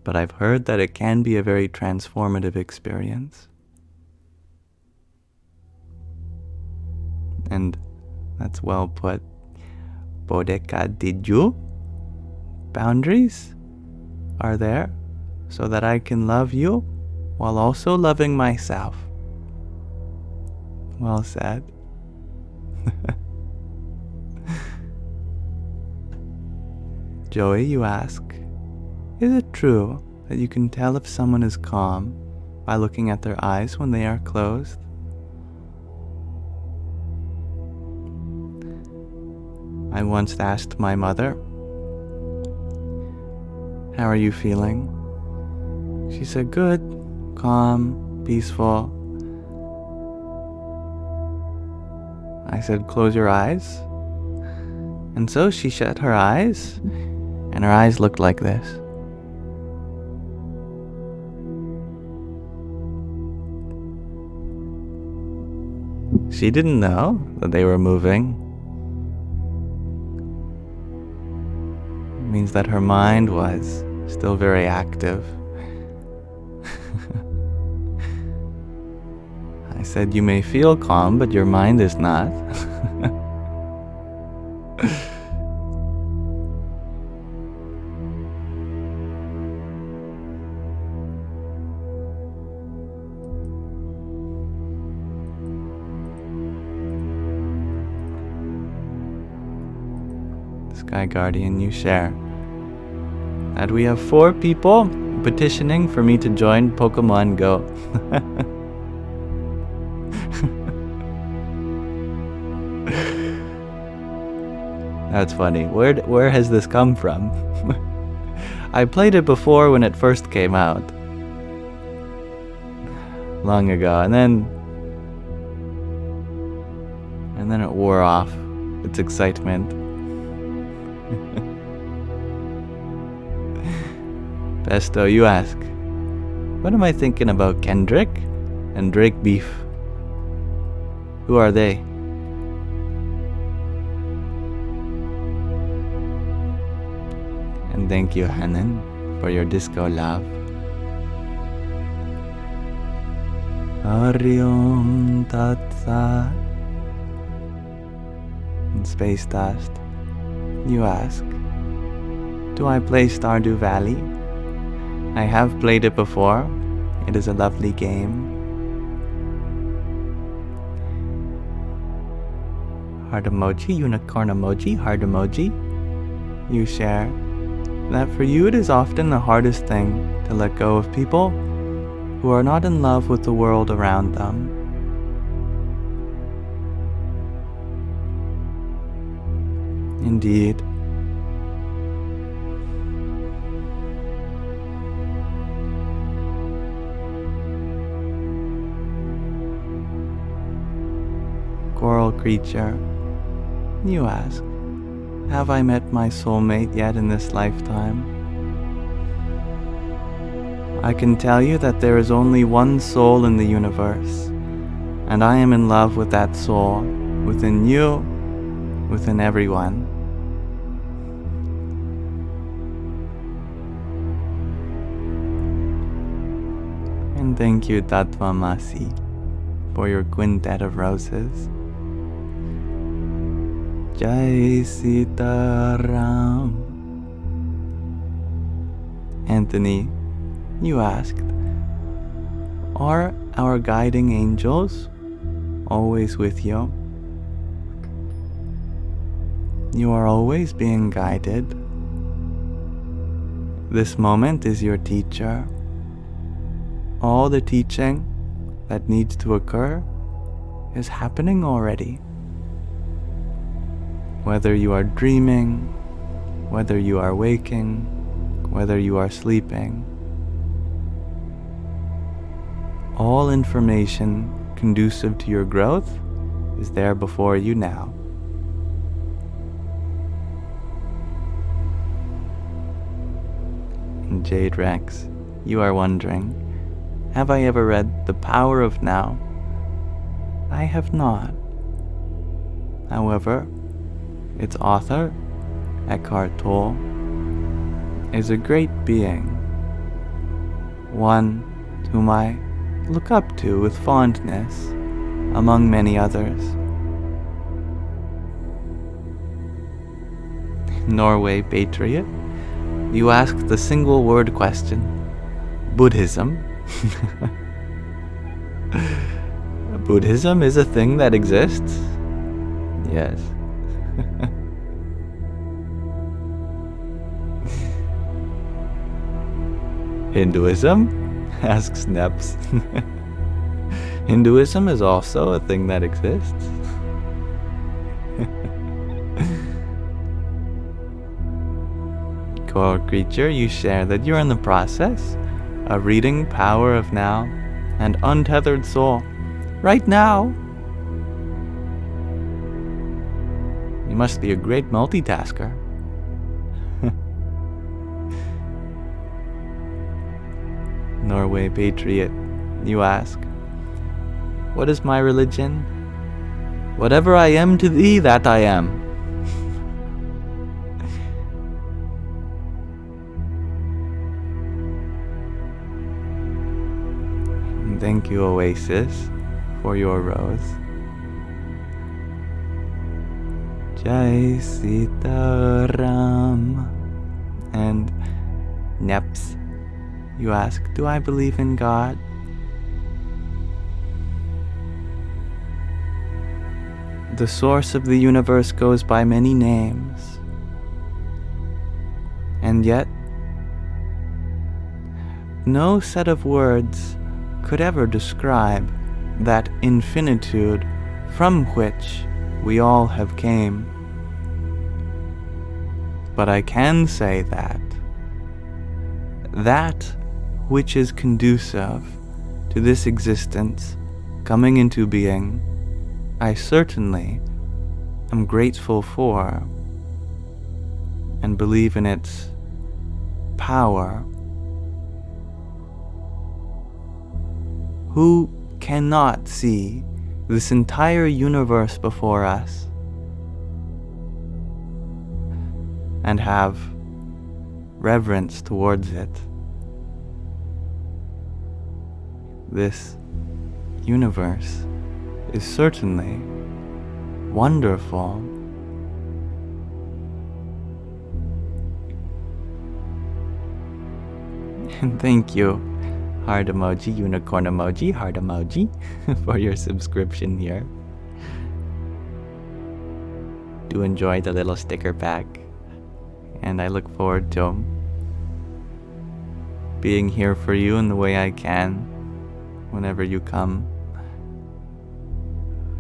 But I've heard that it can be a very transformative experience. And that's well put. Bodeka Diju. Boundaries are there so that I can love you while also loving myself. Well said. Joey, you ask, is it true that you can tell if someone is calm by looking at their eyes when they are closed? I once asked my mother, how are you feeling? She said, good, calm, peaceful. I said, close your eyes. And so she shut her eyes, and her eyes looked like this. She didn't know that they were moving. It means that her mind was still very active. I said, you may feel calm, but your mind is not. Sky Guardian, you share that we have 4 people petitioning for me to join Pokemon Go. That's funny. Where has this come from? I played it before when it first came out. Long ago. And then it wore off. Its excitement. Pesto, you ask, what am I thinking about Kendrick and Drake Beef? Who are they? And thank you, Hanan, for your disco love. Hariom Tat Sat. And Space Dust, you ask, do I play Stardew Valley? I have played it before. It is a lovely game. Heart emoji, unicorn emoji, heart emoji. You share that for you it is often the hardest thing to let go of people who are not in love with the world around them. Indeed. Coral creature, you ask, have I met my soulmate yet in this lifetime? I can tell you that there is only one soul in the universe, and I am in love with that soul, within you, within everyone. And thank you, Tattvamasi, for your quintet of roses. Jai Sitaram. Anthony, you asked, are our guiding angels always with you? You are always being guided. This moment is your teacher. All the teaching that needs to occur is happening already. Whether you are dreaming, whether you are waking, whether you are sleeping, all information conducive to your growth is there before you now. And Jade Rex, you are wondering, have I ever read The Power of Now? I have not. However, its author, Eckhart Tolle, is a great being, one whom I look up to with fondness, among many others. Norway Patriot, you ask the single word question, Buddhism? Buddhism is a thing that exists? Yes. Hinduism? Asks Neps. Hinduism is also a thing that exists. Coral creature, you share that you're in the process of reading Power of Now and Untethered Soul right now. You must be a great multitasker. Norway Patriot, you ask, what is my religion? Whatever I am to thee, that I am. And thank you, Oasis, for your rose. Jai Sitaram. And Neps, you ask, do I believe in God? The source of the universe goes by many names, and yet no set of words could ever describe that infinitude from which we all have came. But I can say that which is conducive to this existence coming into being, I certainly am grateful for and believe in its power. Who cannot see this entire universe before us and have reverence towards it? This universe is certainly wonderful. And thank you, heart emoji, unicorn emoji, heart emoji, for your subscription here. Do enjoy the little sticker pack, and I look forward to being here for you in the way I can whenever you come.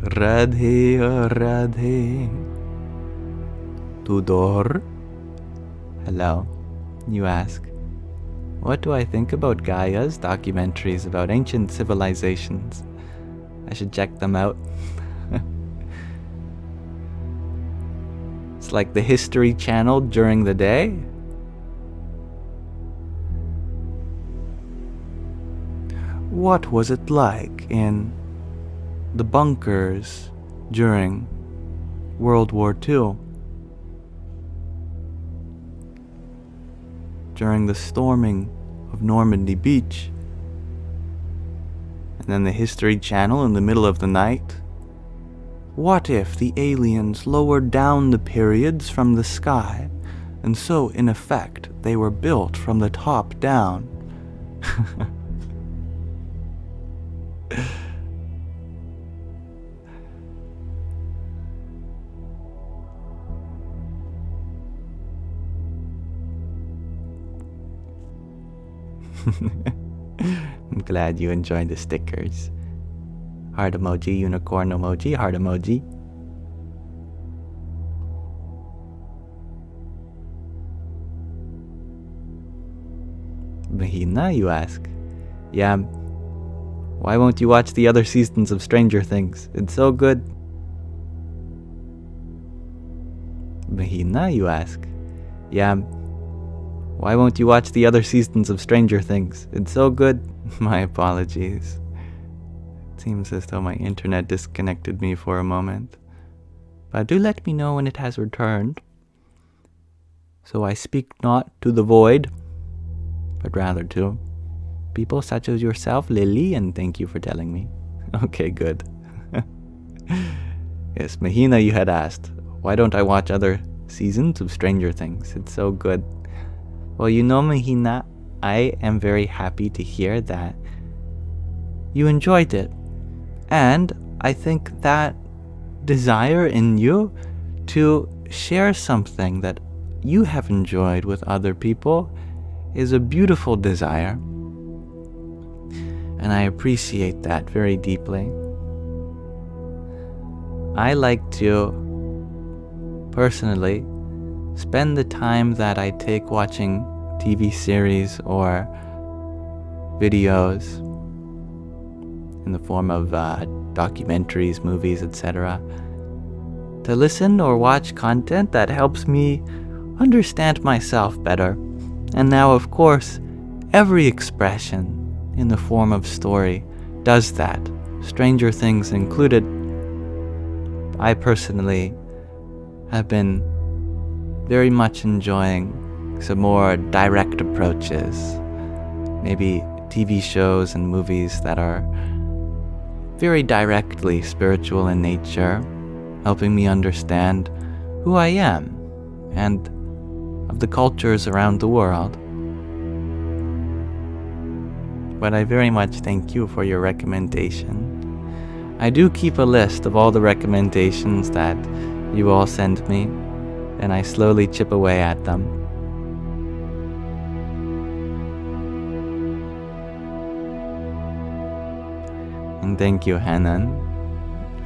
Radhe, Radhe. Tudor. Hello, you ask. What do I think about Gaia's documentaries about ancient civilizations? I should check them out. It's like the History Channel during the day. What was it like in the bunkers during World War II? During the storming of Normandy Beach? And then the History Channel in the middle of the night? What if the aliens lowered down the periods from the sky, and so, in effect, they were built from the top down? I'm glad you enjoyed the stickers. Heart emoji, unicorn emoji, heart emoji. Mahina, you ask? Yeah. Why won't you watch the other seasons of Stranger Things? It's so good. Mahina, you ask? Yeah. Why won't you watch the other seasons of Stranger Things? It's so good. My apologies. It seems as though my internet disconnected me for a moment. But do let me know when it has returned. So I speak not to the void, but rather to people such as yourself, Lily, and thank you for telling me. Okay, good. Yes, Mahina, you had asked, why don't I watch other seasons of Stranger Things? It's so good. Well, you know, Mahina, I am very happy to hear that you enjoyed it. And I think that desire in you to share something that you have enjoyed with other people is a beautiful desire. And I appreciate that very deeply. I like to, personally, spend the time that I take watching TV series or videos in the form of documentaries, movies, etc., to listen or watch content that helps me understand myself better. And now, of course, every expression in the form of story does that, Stranger Things included. I personally have been very much enjoying some more direct approaches, maybe TV shows and movies that are very directly spiritual in nature, helping me understand who I am and of the cultures around the world. But I very much thank you for your recommendation. I do keep a list of all the recommendations that you all send me, and I slowly chip away at them. And thank you, Hanan,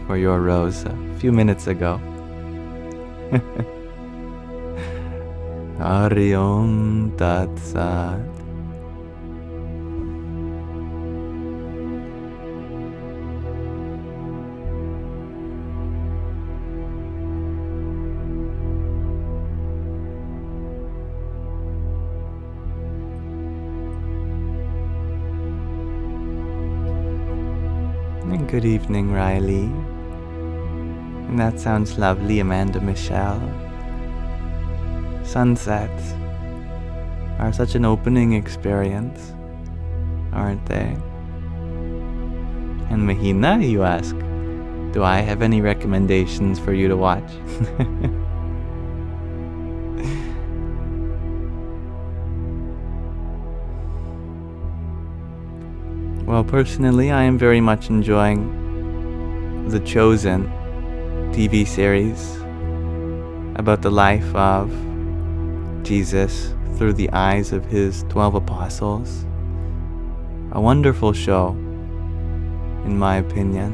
for your rose a few minutes ago. Hari Om Tat Sat. And good evening, Riley. And that sounds lovely, Amanda Michelle. Sunsets are such an opening experience, aren't they? And Mahina, you ask, do I have any recommendations for you to watch? Well, personally, I am very much enjoying The Chosen TV series about the life of Jesus through the eyes of his 12 apostles. A wonderful show, in my opinion.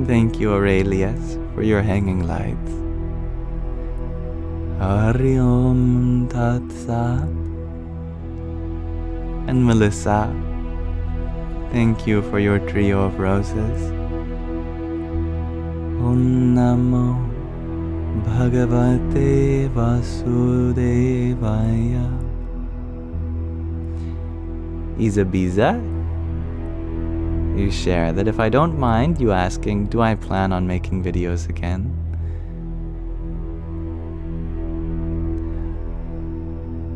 Thank you, Aurelius, for your hanging lights. Hari Om Tat Sat. And Melissa, thank you for your trio of roses. Om Namo Bhagavate Vasudevaya. Isabiza, you share that if I don't mind you asking, do I plan on making videos again?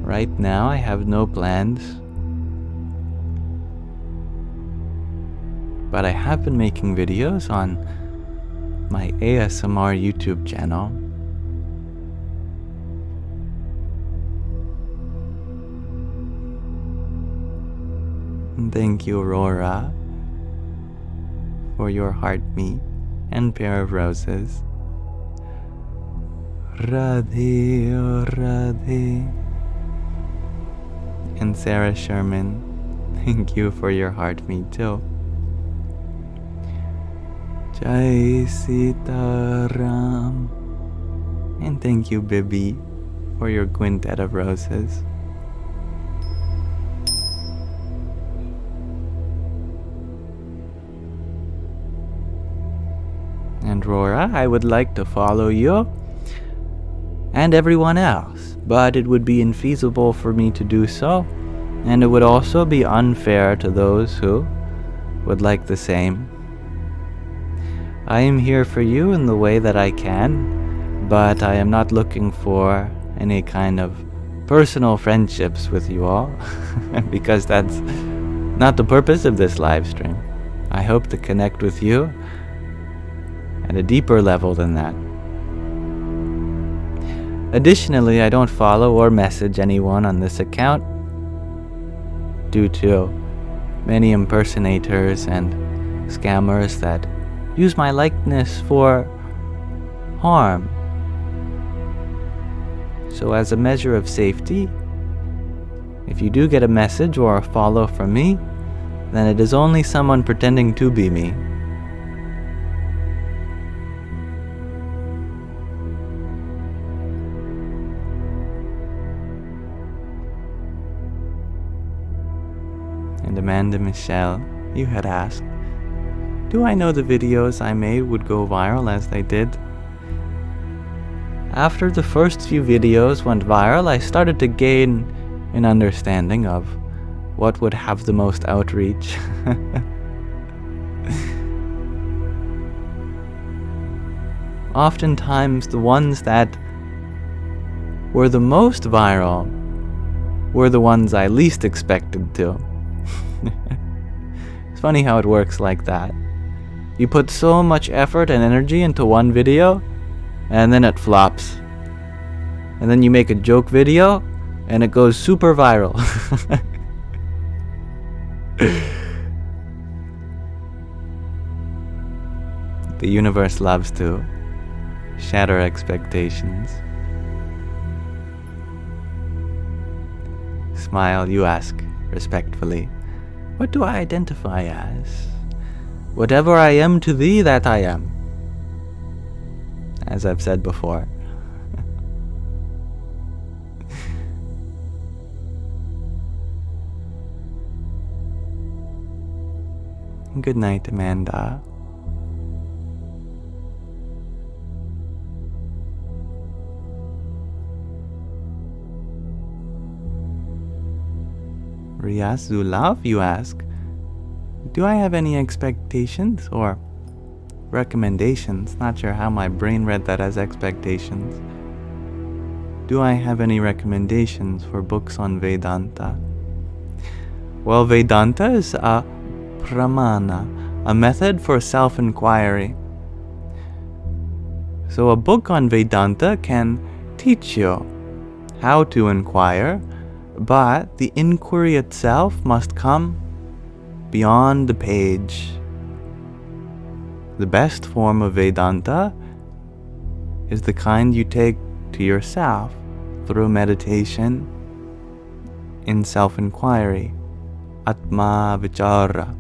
Right now I have no plans, but I have been making videos on my ASMR YouTube channel. And thank you, Aurora, for your heartmeat and pair of roses. Radhe, oh Radhe. And Sarah Sherman, thank you for your heartmeat too. Jai Sitaram. And thank you, Bibi, for your quintet of roses. And Rora, I would like to follow you and everyone else, but it would be infeasible for me to do so, and it would also be unfair to those who would like the same. I am here for you in the way that I can, but I am not looking for any kind of personal friendships with you all, because that's not the purpose of this live stream. I hope to connect with you at a deeper level than that. Additionally, I don't follow or message anyone on this account due to many impersonators and scammers that use my likeness for harm. So as a measure of safety, if you do get a message or a follow from me, then it is only someone pretending to be me. And Amanda Michelle, you had asked, do I know the videos I made would go viral as they did? After the first few videos went viral, I started to gain an understanding of what would have the most outreach. Oftentimes, the ones that were the most viral were the ones I least expected to. It's funny how it works like that. You put so much effort and energy into one video, and then it flops. And then you make a joke video, and it goes super viral. The universe loves to shatter expectations. Smile, you ask respectfully, what do I identify as? Whatever I am to thee, that I am. As I've said before. Good night, Amanda. Riaz Zulav, you ask, do I have any expectations or recommendations? Not sure how my brain read that as expectations. Do I have any recommendations for books on Vedanta? Well, Vedanta is a pramana, a method for self-inquiry. So a book on Vedanta can teach you how to inquire, but the inquiry itself must come beyond the page. The best form of Vedanta is the kind you take to yourself through meditation in self-inquiry, Atma Vichara.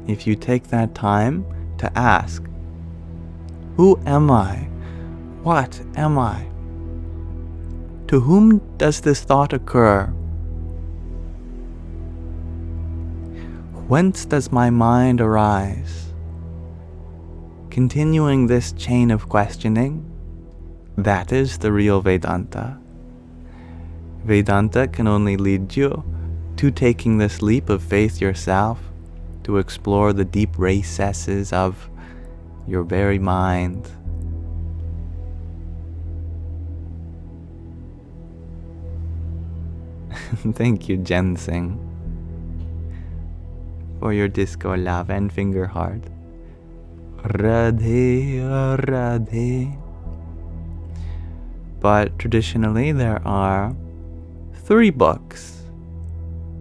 if you take that time to ask, who am I? What am I? To whom does this thought occur? Whence does my mind arise? Continuing this chain of questioning, that is the real Vedanta. Vedanta can only lead you to taking this leap of faith yourself, to explore the deep recesses of your very mind. Thank you, Jensing, for your disco love and finger heart. Radhe, Radhe. But traditionally there are 3 books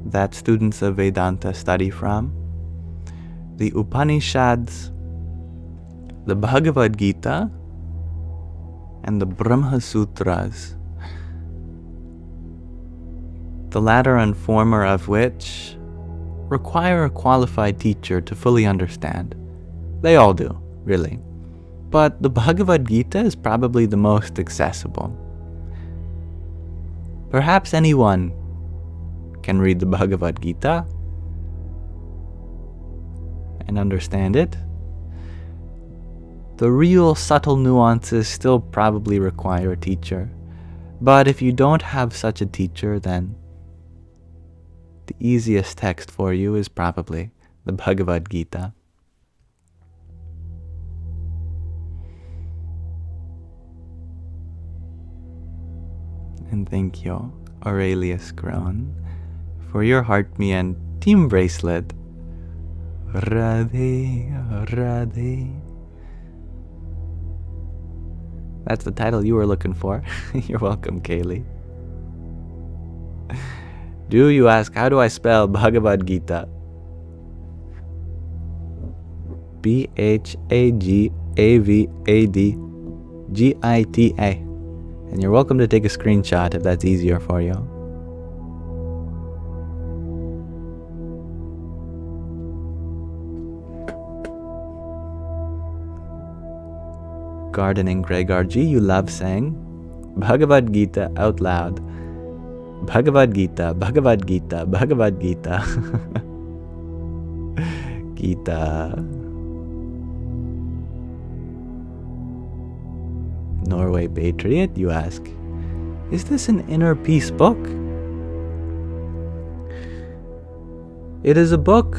that students of Vedanta study from: the Upanishads, the Bhagavad Gita, and the Brahma Sutras. The latter and former of which require a qualified teacher to fully understand. They all do, really. But the Bhagavad Gita is probably the most accessible. Perhaps anyone can read the Bhagavad Gita and understand it. The real subtle nuances still probably require a teacher. But if you don't have such a teacher, then the easiest text for you is probably the Bhagavad Gita. And thank you, Aurelius Grown, for your heart me and team bracelet. Radhe, Radhe. That's the title you were looking for. You're welcome, Kaylee. Do you ask, how do I spell Bhagavad Gita? BHAGAVADGITA. And you're welcome to take a screenshot if that's easier for you. Gardening Gregor G, you love saying Bhagavad Gita out loud. Bhagavad Gita, Bhagavad Gita, Bhagavad Gita. Gita. Norway Patriot, you ask, is this an inner peace book? It is a book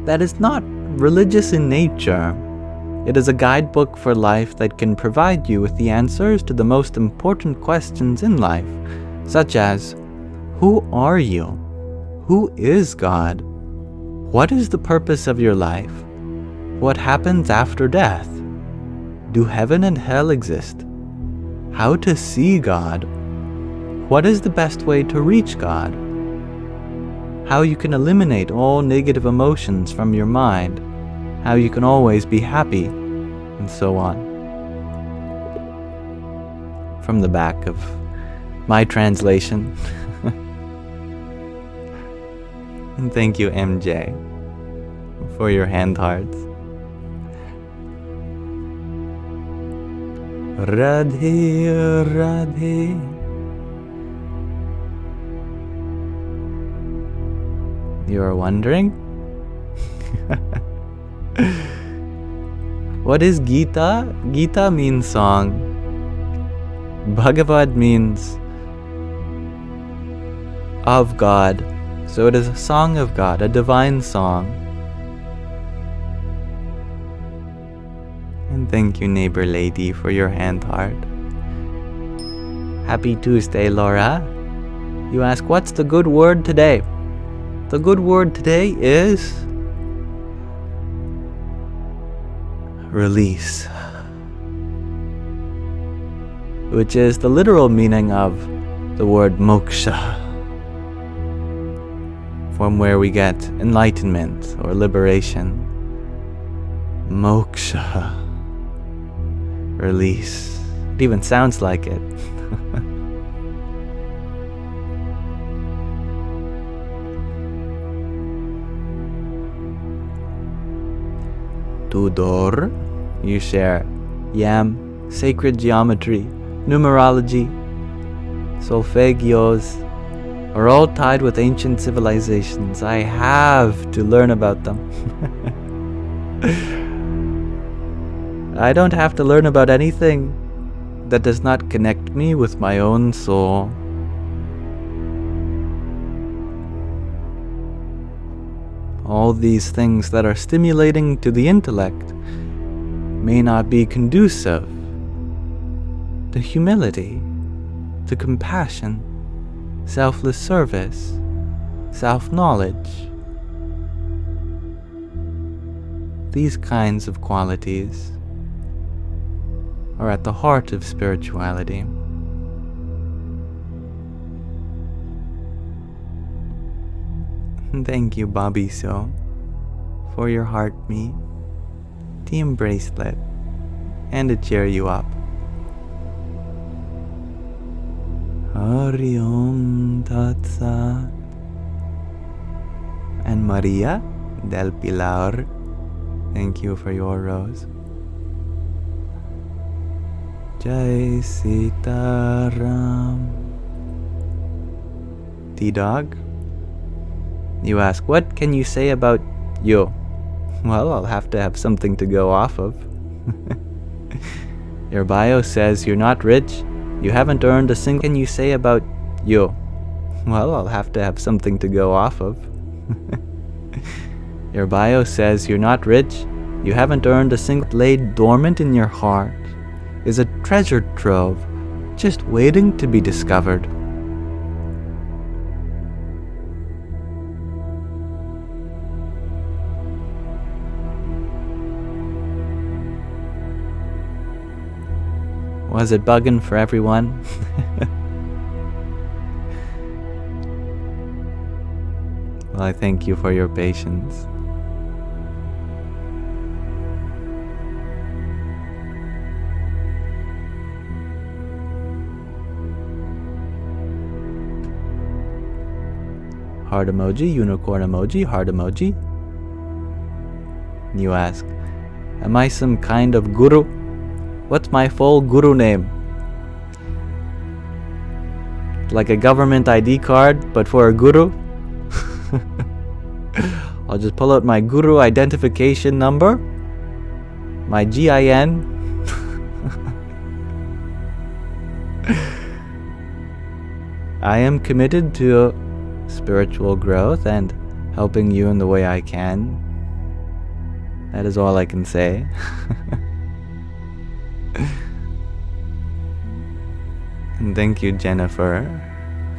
that is not religious in nature. It is a guidebook for life that can provide you with the answers to the most important questions in life, such as, who are you? Who is God? What is the purpose of your life? What happens after death? Do heaven and hell exist? How to see God? What is the best way to reach God? How you can eliminate all negative emotions from your mind? How you can always be happy, and so on. From the back of my translation. And thank you, MJ, for your hand hearts. Radhe, Radhe. You are wondering? What is Gita? Gita means song. Bhagavad means of God. So it is a song of God, a divine song. And thank you, neighbor lady, for your hand heart. Happy Tuesday, Laura. You ask, what's the good word today? The good word today is release, which is the literal meaning of the word moksha, from where we get enlightenment or liberation. Moksha. Release. It even sounds like it. Tudor, you share. Yam, sacred geometry, numerology, solfeggios are all tied with ancient civilizations. I have to learn about them. I don't have to learn about anything that does not connect me with my own soul. All these things that are stimulating to the intellect may not be conducive to humility, to compassion, selfless service, self-knowledge. These kinds of qualities are at the heart of spirituality. Thank you, Bobby So, for your heartmeet, team bracelet, and to cheer you up. Hari Om Tat Sat. And Maria del Pilar, thank you for your rose. Jai Sitaram. T-Dog, you ask, what can you say about you? Well, I'll have to have something to go off of. Your bio says you're not rich, you haven't earned a single. What can you say about you? Well, I'll have to have something to go off of. Your bio says you're not rich, you haven't earned a single. Laid dormant in your heart is a treasure trove just waiting to be discovered. Was it bugging for everyone? Well, I thank you for your patience. Heart emoji, unicorn emoji, heart emoji. You ask, am I some kind of guru? What's my full guru name? Like a government ID card, but for a guru? I'll just pull out my guru identification number, my GIN. I am committed to spiritual growth and helping you in the way I can. That is all I can say. And thank you, Jennifer,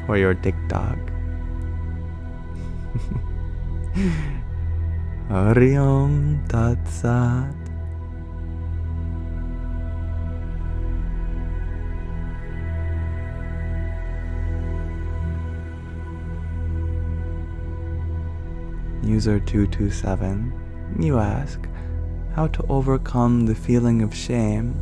for your TikTok. Hari Om Tat Sat. User 227, you ask how to overcome the feeling of shame.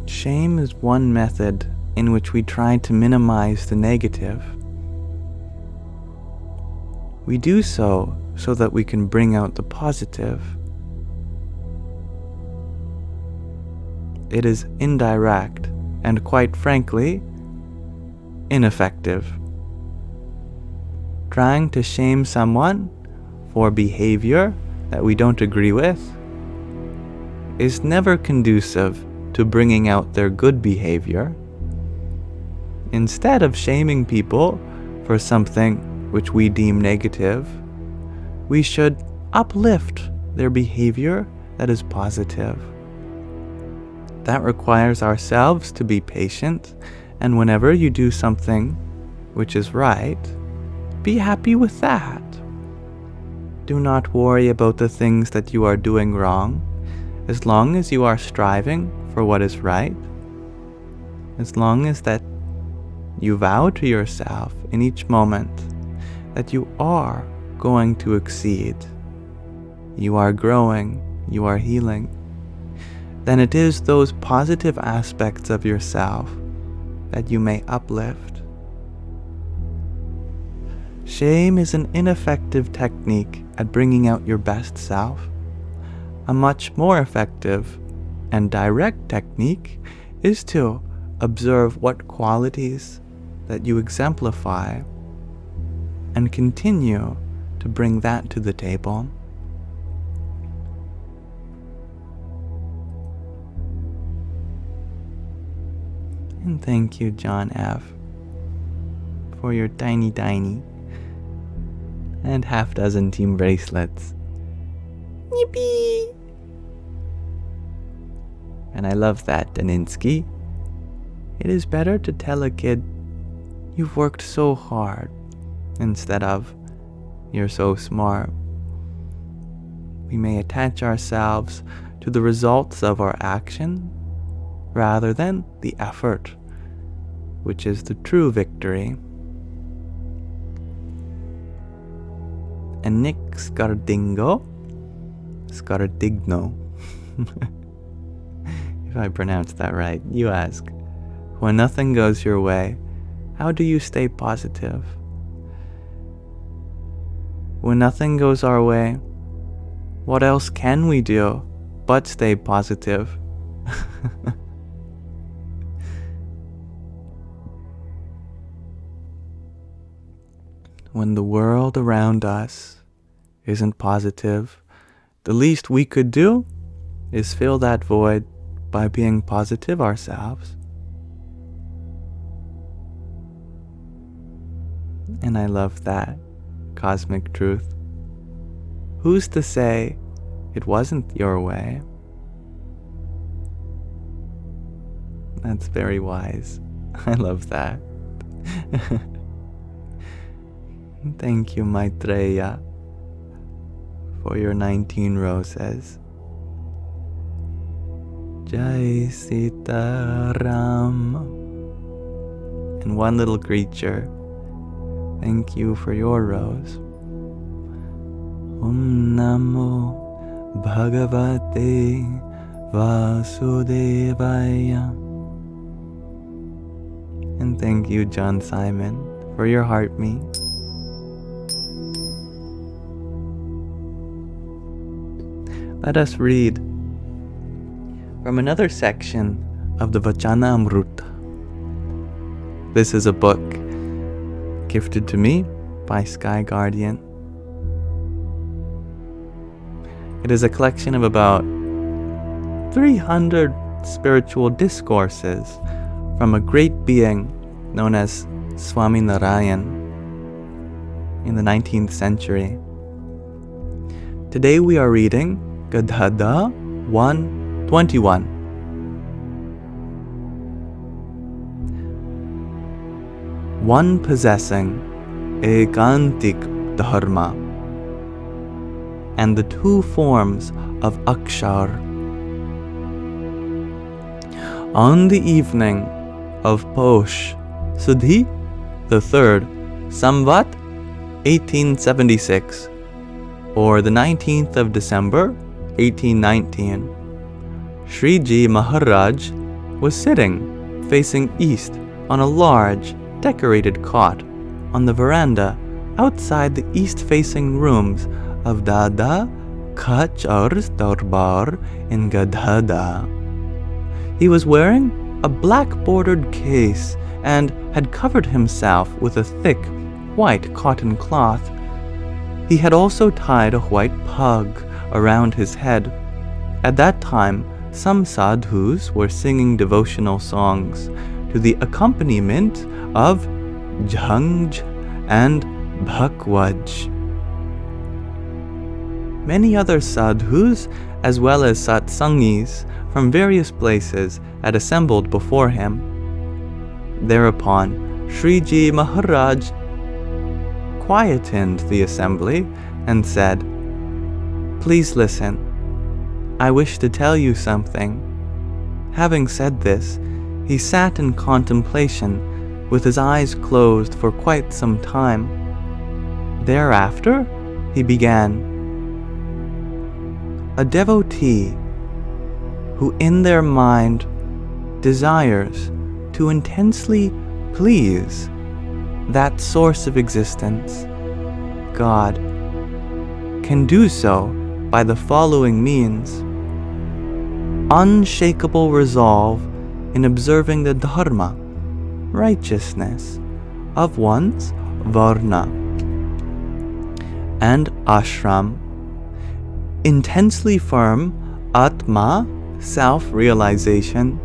Shame is one method in which we try to minimize the negative. We do so that we can bring out the positive. It is indirect and, quite frankly, ineffective. Trying to shame someone for behavior that we don't agree with is never conducive to bringing out their good behavior. Instead of shaming people for something which we deem negative, we should uplift their behavior that is positive. That requires ourselves to be patient, and whenever you do something which is right, be happy with that. Do not worry about the things that you are doing wrong, as long as you are striving for what is right, as long as that you vow to yourself in each moment that you are going to exceed, you are growing, you are healing, then it is those positive aspects of yourself that you may uplift. Shame is an ineffective technique at bringing out your best self. A much more effective and direct technique is to observe what qualities that you exemplify and continue to bring that to the table. And thank you, John F., for your tiny and half-dozen team bracelets. Yippee! And I love that, Daninsky. It is better to tell a kid, you've worked so hard, instead of, you're so smart. We may attach ourselves to the results of our action rather than the effort, which is the true victory. And Nick Scardigno, if I pronounced that right, you ask, when nothing goes your way, how do you stay positive? When nothing goes our way, what else can we do but stay positive? When the world around us isn't positive, the least we could do is fill that void by being positive ourselves. And I love that cosmic truth. Who's to say it wasn't your way? That's very wise. I love that. Thank you, Maitreya, for your 19 roses. Jai Sitaram. And one little creature, thank you for your rose. Namo Bhagavate Vasudevaya. And thank you, John Simon, for your heart meat. Let us read from another section of the Vachanamrut. This is a book gifted to me by Sky Guardian. It is a collection of about 300 spiritual discourses from a great being known as Swami Narayan in the 19th century. Today we are reading Gadhada 121. One possessing Akantik Dharma and the two forms of Akshar. On the evening of Posh Sudhi the 3rd, Samvat 1876, or the 19th of December 1819, Shriji Maharaj was sitting facing east on a large, decorated cot on the veranda outside the east-facing rooms of Dada Kachar's Darbar in Gadhada. He was wearing a black-bordered case and had covered himself with a thick, white cotton cloth. He had also tied a white pug around his head. At that time, some sadhus were singing devotional songs to the accompaniment of jhanj and bhakvaj. Many other sadhus, as well as satsangis from various places, had assembled before him. Thereupon, Shriji Maharaj quietened the assembly and said, "Please listen. I wish to tell you something." Having said this, he sat in contemplation with his eyes closed for quite some time. Thereafter, he began, "A devotee who in their mind desires to intensely please that source of existence God can do so by the following means: unshakable resolve in observing the dharma, righteousness, of one's varna and ashram, intensely firm atma, self-realization,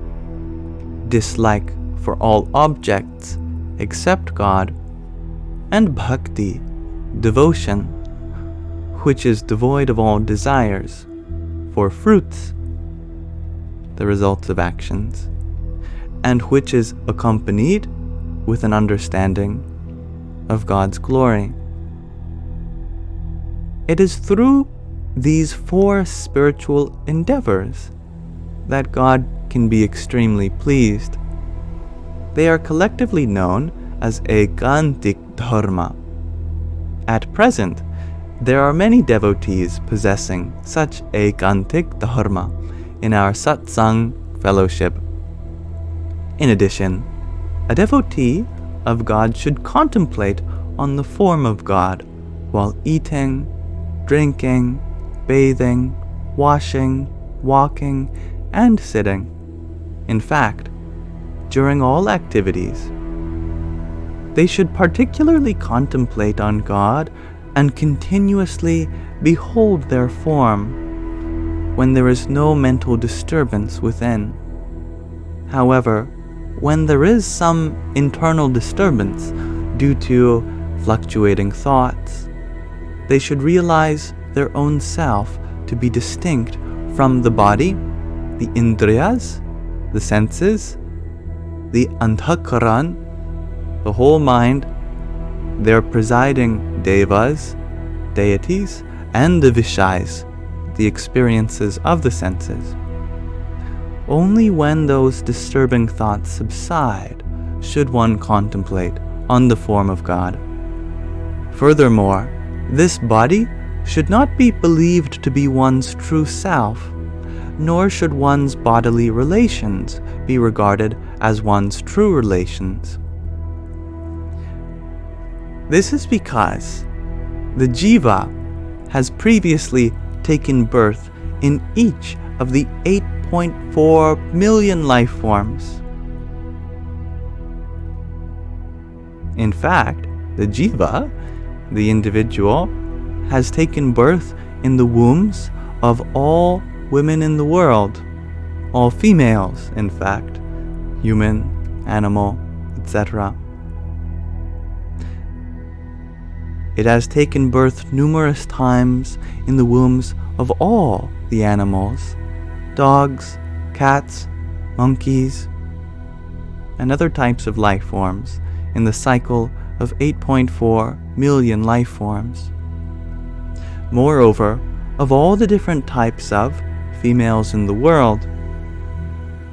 dislike for all objects except God, and bhakti, devotion, which is devoid of all desires for fruits, the results of actions, and which is accompanied with an understanding of God's glory. It is through these 4 spiritual endeavors that God can be extremely pleased. They are collectively known as Akantik Dharma. At present, there are many devotees possessing such Akantik Dharma in our satsang fellowship. In addition, a devotee of God should contemplate on the form of God while eating, drinking, bathing, washing, walking, and sitting. In fact, during all activities, they should particularly contemplate on God and continuously behold their form when there is no mental disturbance within. However, when there is some internal disturbance due to fluctuating thoughts, they should realize their own self to be distinct from the body, the indriyas, the senses, the antakaran, the whole mind, their presiding devas, deities, and the vishais, the experiences of the senses. Only when those disturbing thoughts subside should one contemplate on the form of God. Furthermore, this body should not be believed to be one's true self, nor should one's bodily relations be regarded as one's true relations. This is because the jiva has previously taken birth in each of the 8.4 million life forms. In fact, the jiva, the individual, has taken birth in the wombs of all women in the world, all females, in fact, human, animal, etc. It has taken birth numerous times in the wombs of all the animals, dogs, cats, monkeys, and other types of life forms in the cycle of 8.4 million life forms. Moreover, of all the different types of females in the world,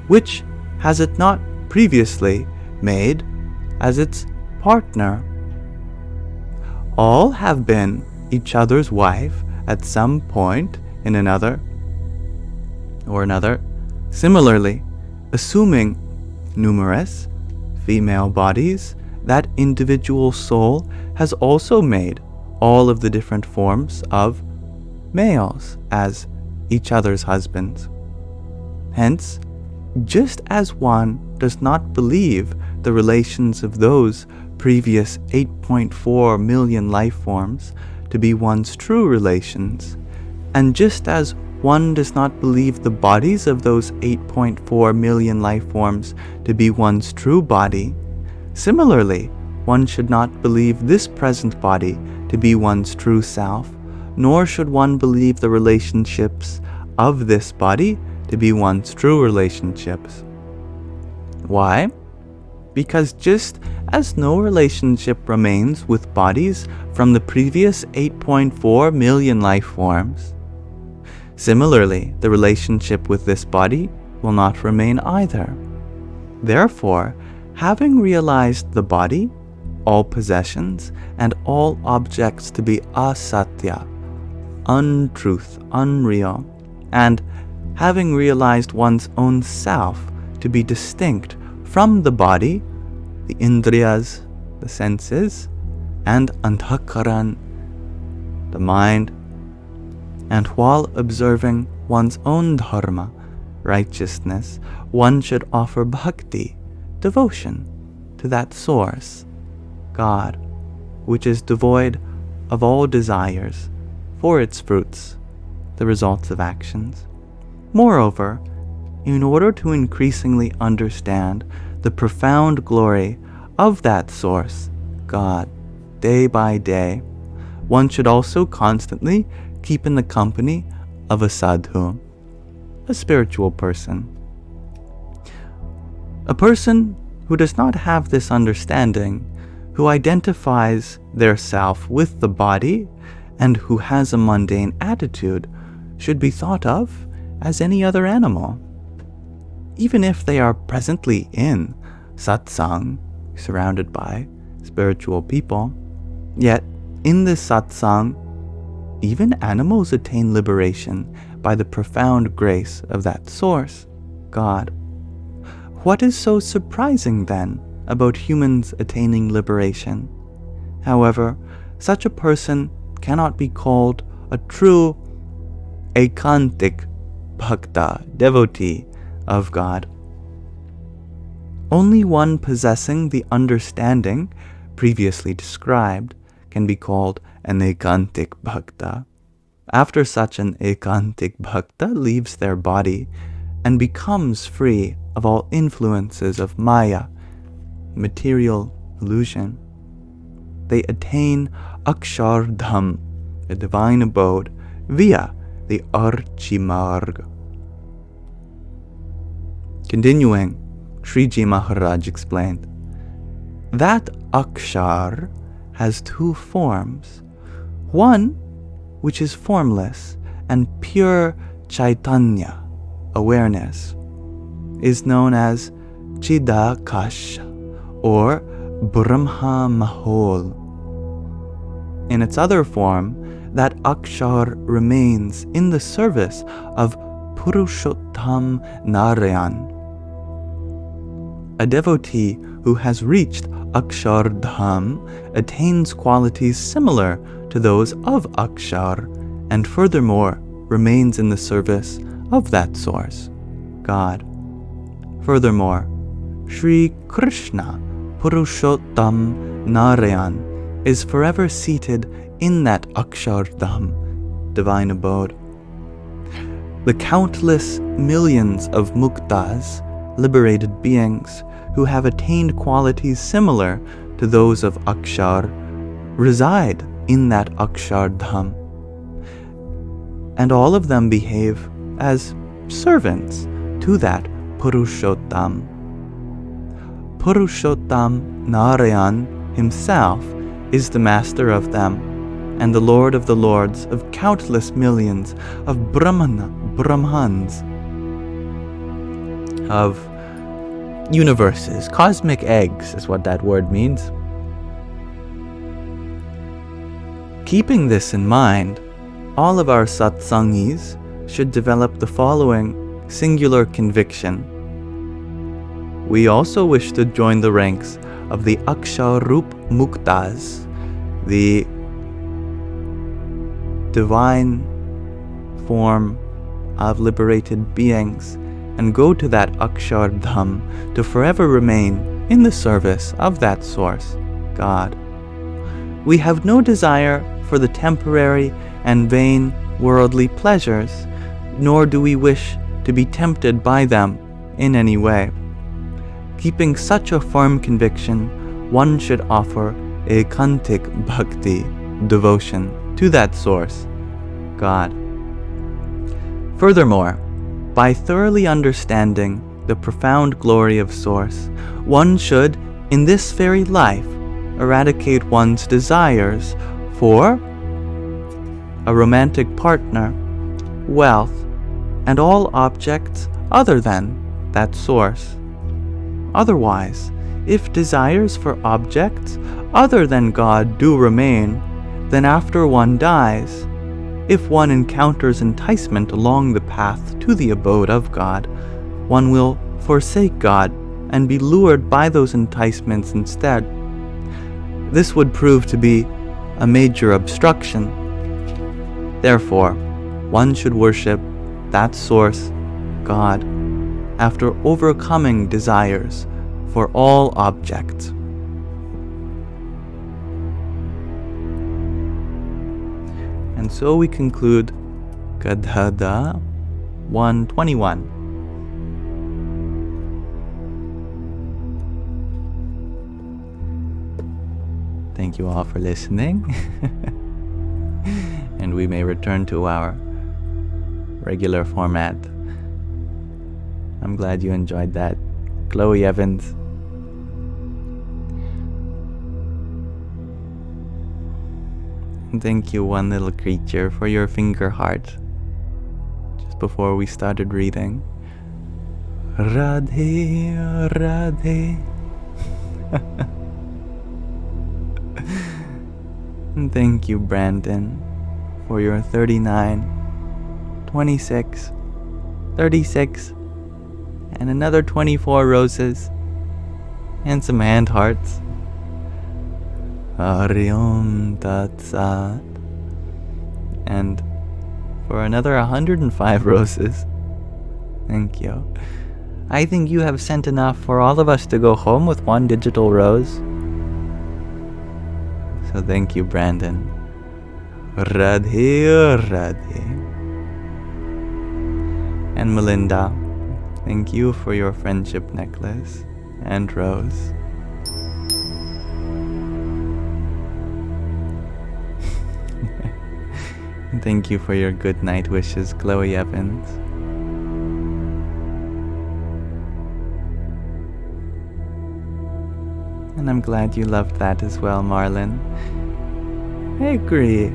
which has it not previously made as its partner? All have been each other's wife at some point in another. Similarly, assuming numerous female bodies, that individual soul has also made all of the different forms of males as each other's husbands. Hence, just as one does not believe the relations of those previous 8.4 million life forms to be one's true relations, and just as one does not believe the bodies of those 8.4 million life forms to be one's true body, similarly, one should not believe this present body to be one's true self, nor should one believe the relationships of this body to be one's true relationships. Why? Because just as no relationship remains with bodies from the previous 8.4 million life forms, similarly, the relationship with this body will not remain either. Therefore, having realized the body, all possessions, and all objects to be asatya, untruth, unreal, and having realized one's own self to be distinct from the body, the indriyas, the senses, and antakaran, the mind, and while observing one's own dharma, righteousness, one should offer bhakti, devotion, to that source, God, which is devoid of all desires for its fruits, the results of actions. Moreover, in order to increasingly understand the profound glory of that source, God, day by day, one should also constantly keep in the company of a sadhu, a spiritual person. A person who does not have this understanding, who identifies their self with the body, and who has a mundane attitude, should be thought of as any other animal. Even if they are presently in satsang, surrounded by spiritual people, yet in this satsang, even animals attain liberation by the profound grace of that source, God. What is so surprising then about humans attaining liberation? However, such a person cannot be called a true Akantik bhakta, devotee of God. Only one possessing the understanding previously described can be called an Akantik bhakta. After such an Akantik bhakta leaves their body and becomes free of all influences of Maya, material illusion, they attain Akshardham, the divine abode, via the Archimarg. Continuing, Shriji Maharaj explained, that Akshar has two forms. One, which is formless and pure Chaitanya, awareness, is known as Chidakash or Brahma Mahol. In its other form, that Akshar remains in the service of Purushottam Narayan. A devotee who has reached Akshardham attains qualities similar to those of Akshar, and furthermore remains in the service of that source, God. Furthermore, Sri Krishna, Purushottam Narayan, is forever seated in that Akshardham, divine abode. The countless millions of muktas, liberated beings, who have attained qualities similar to those of Akshar, reside in that Akshardham, and all of them behave as servants to that Purushottam. Purushottam Narayan himself is the master of them, and the Lord of the Lords of countless millions of Brahmans, of universes. Cosmic eggs is what that word means. Keeping this in mind, all of our satsangis should develop the following singular conviction. We also wish to join the ranks of the Aksharup Muktas, the divine form of liberated beings, and go to that Akshardham to forever remain in the service of that source, God. We have no desire for the temporary and vain worldly pleasures, nor do we wish to be tempted by them in any way. Keeping such a firm conviction, one should offer Akantik bhakti, devotion, to that source, God. Furthermore, by thoroughly understanding the profound glory of Source, one should, in this very life, eradicate one's desires for a romantic partner, wealth, and all objects other than that source. Otherwise, if desires for objects other than God do remain, then after one dies, if one encounters enticement along the path to the abode of God, one will forsake God and be lured by those enticements instead. This would prove to be a major obstruction, Therefore, one should worship that source, God, after overcoming desires for all objects. And so we conclude Gadhada 121. Thank you all for listening. And we may return to our regular format. I'm glad you enjoyed that. Chloe Evans. And thank you, one little creature, for your finger heart just before we started reading. Radhe, Radhe. And thank you, Brandon, for your 39, 26, 36, and another 24 roses, and some hand hearts. Hariom Tat Sat. And for another 105 roses. Thank you. I think you have sent enough for all of us to go home with one digital rose. So thank you, Brandon. Radhe, Radhe. And Melinda, thank you for your friendship necklace and rose. Thank you for your good night wishes, Chloe Evans. And I'm glad you loved that as well, Marlon. I agree.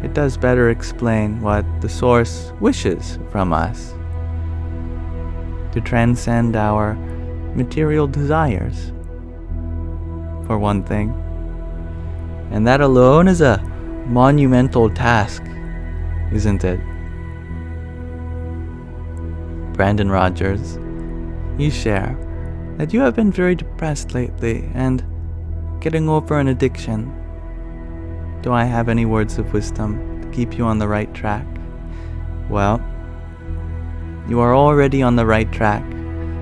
It does better explain what the Source wishes from us. To transcend our material desires, for one thing. And that alone is a monumental task, isn't it? Brandon Rogers, you share that you have been very depressed lately and getting over an addiction. Do I have any words of wisdom to keep you on the right track? Well, you are already on the right track,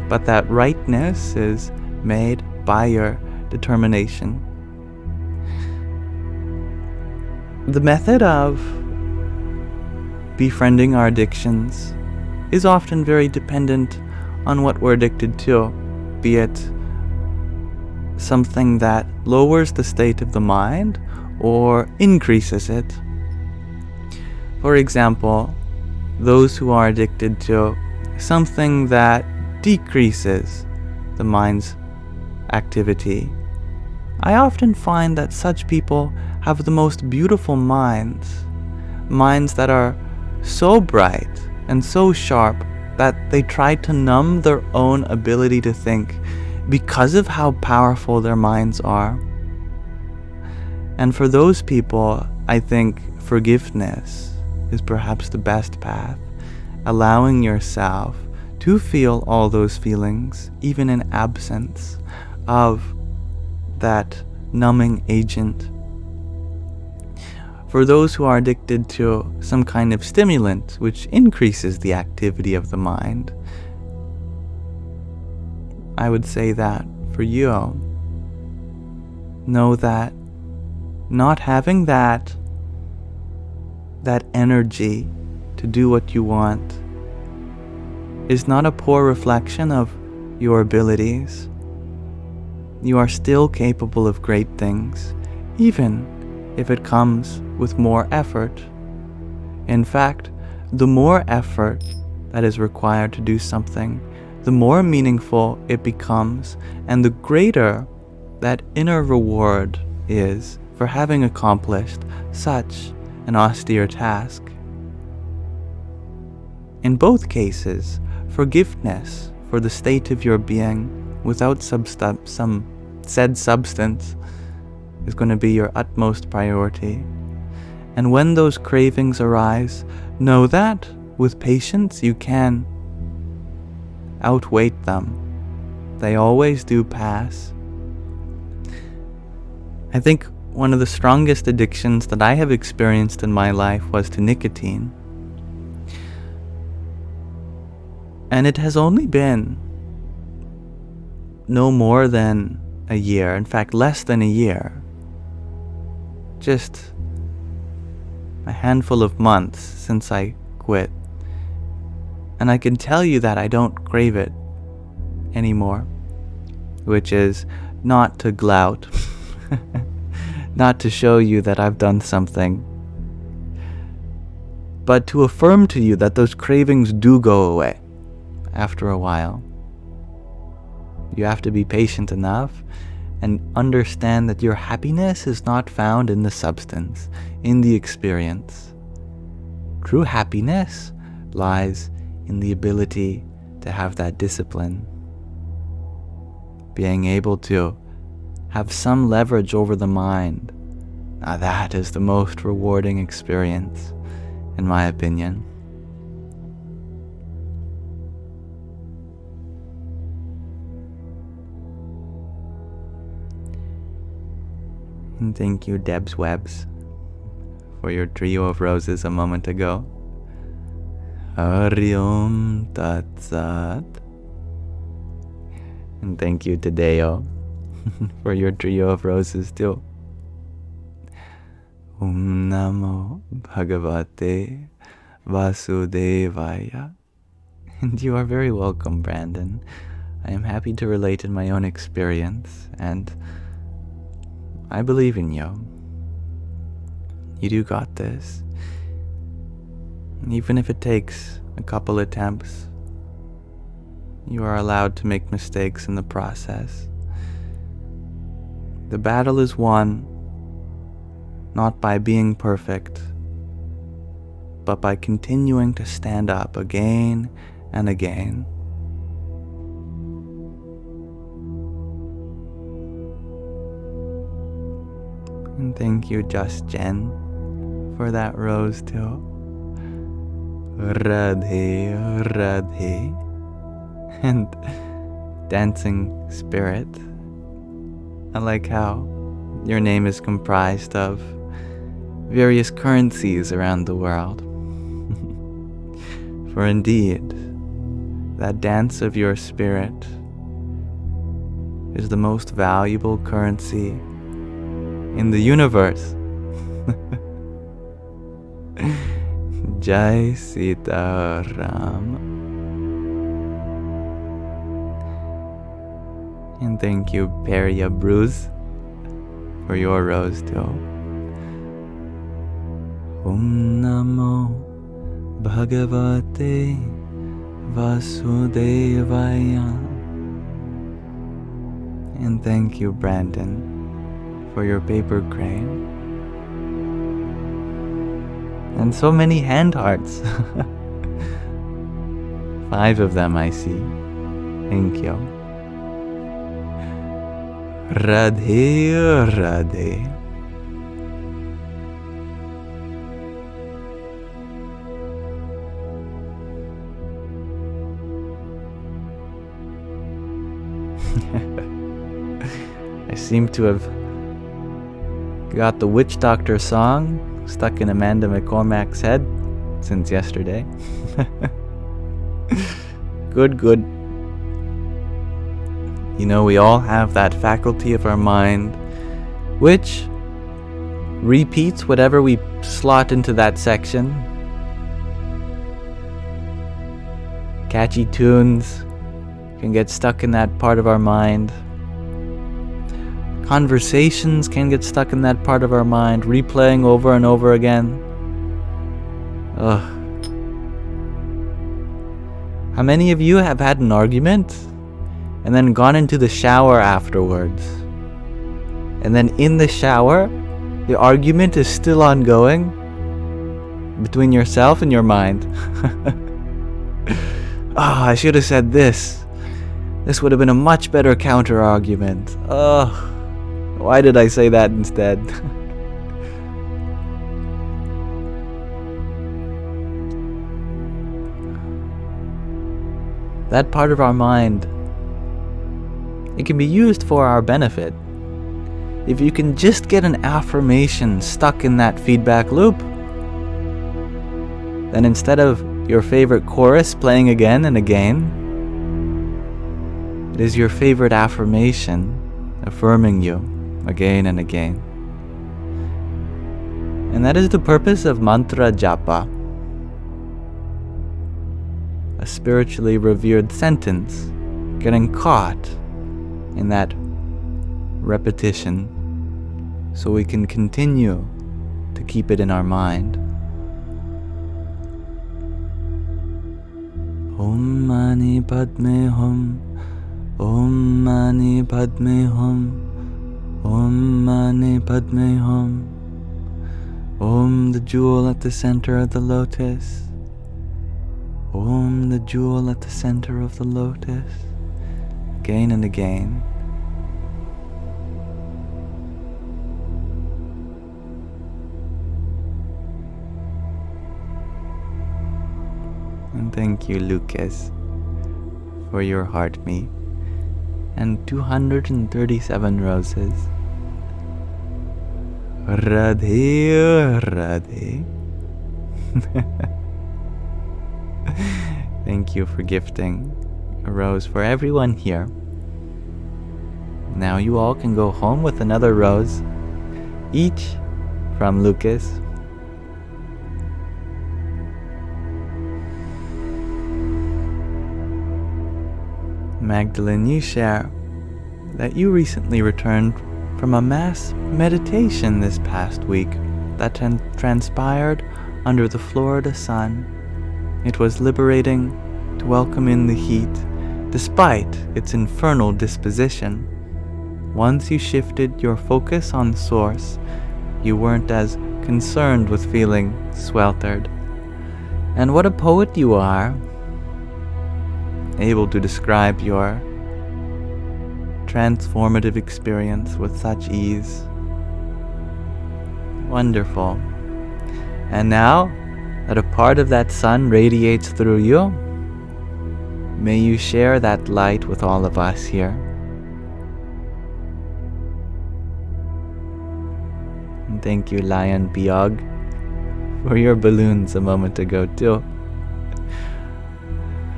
but that rightness is made by your determination. The method of befriending our addictions is often very dependent on what we're addicted to, be it something that lowers the state of the mind or increases it. For example, those who are addicted to something that decreases the mind's activity. I often find that such people have the most beautiful minds that are so bright and so sharp that they try to numb their own ability to think because of how powerful their minds are. And for those people, I think forgiveness is perhaps the best path, allowing yourself to feel all those feelings, even in absence of that numbing agent. For those who are addicted to some kind of stimulant which increases the activity of the mind, I would say that for you, know that not having that energy to do what you want is not a poor reflection of your abilities. You are still capable of great things, even if it comes with more effort. In fact, the more effort that is required to do something, the more meaningful it becomes, and the greater that inner reward is for having accomplished such an austere task. In both cases, forgiveness for the state of your being without some said substance is going to be your utmost priority. And when those cravings arise, know that with patience you can outwait them. They always do pass. I think one of the strongest addictions that I have experienced in my life was to nicotine. And it has only been no more than a year, in fact less than a year, just a handful of months since I quit. And I can tell you that I don't crave it anymore, which is not to glout, not to show you that I've done something, but to affirm to you that those cravings do go away after a while. You have to be patient enough and understand that your happiness is not found in the substance, in the experience. True happiness lies in the ability to have that discipline, being able to have some leverage over the mind. Now that is the most rewarding experience, in my opinion. And thank you, Deb's Webs, for your trio of roses a moment ago. Hari Om Tat Sat. And thank you to Deo for your trio of roses too. Namo Bhagavate Vasudevaya. And you are very welcome, Brandon. I am happy to relate in my own experience, and I believe in you. You do got this. Even if it takes a couple attempts, you are allowed to make mistakes in the process. The battle is won not by being perfect, but by continuing to stand up again and again. And thank you, Just Jen, for that rose too. Radhe, Radhe. And Dancing Spirit. I like how your name is comprised of various currencies around the world. For indeed, that dance of your spirit is the most valuable currency in the universe. Jai Sita Ram. And thank you, Peria Bruce, for your rose too. Om Namo Bhagavate Vasudevaya. And thank you, Brandon, for your paper crane. And so many hand hearts. 5 of them I see. Thank you. Radhe, Radhe. I seem to have got the Witch Doctor song stuck in Amanda McCormack's head since yesterday. Good. You know, we all have that faculty of our mind which repeats whatever we slot into that section. Catchy tunes can get stuck in that part of our mind. Conversations can get stuck in that part of our mind, replaying over and over again. Ugh. How many of you have had an argument and then gone into the shower afterwards? And then in the shower, the argument is still ongoing between yourself and your mind. I should have said this. This would have been a much better counter argument. Why did I say that instead? That part of our mind, it can be used for our benefit. if you can just get an affirmation stuck in that feedback loop, then instead of your favorite chorus playing again and again, it is your favorite affirmation affirming you again and again. And that is the purpose of mantra japa, a spiritually revered sentence, getting caught in that repetition so we can continue to keep it in our mind. Om Mani Padme Hum, Om Mani Padme Hum, Om Mani Padme Hum. Om, the jewel at the center of the lotus. Om, the jewel at the center of the lotus. Again and again. And thank you, Lucas, for your heartmeet and 237 roses. Radhe, Radhe. Thank you for gifting a rose for everyone here. Now you all can go home with another rose, each from Lucas. Magdalene, you share that you recently returned from a mass meditation this past week that transpired under the Florida sun. It was liberating to welcome in the heat, despite its infernal disposition. Once you shifted your focus on Source, you weren't as concerned with feeling sweltered. And what a poet you are, able to describe your transformative experience with such ease. Wonderful. And now that a part of that sun radiates through you, may you share that light with all of us here. And thank you, Lion Piog, for your balloons a moment ago too.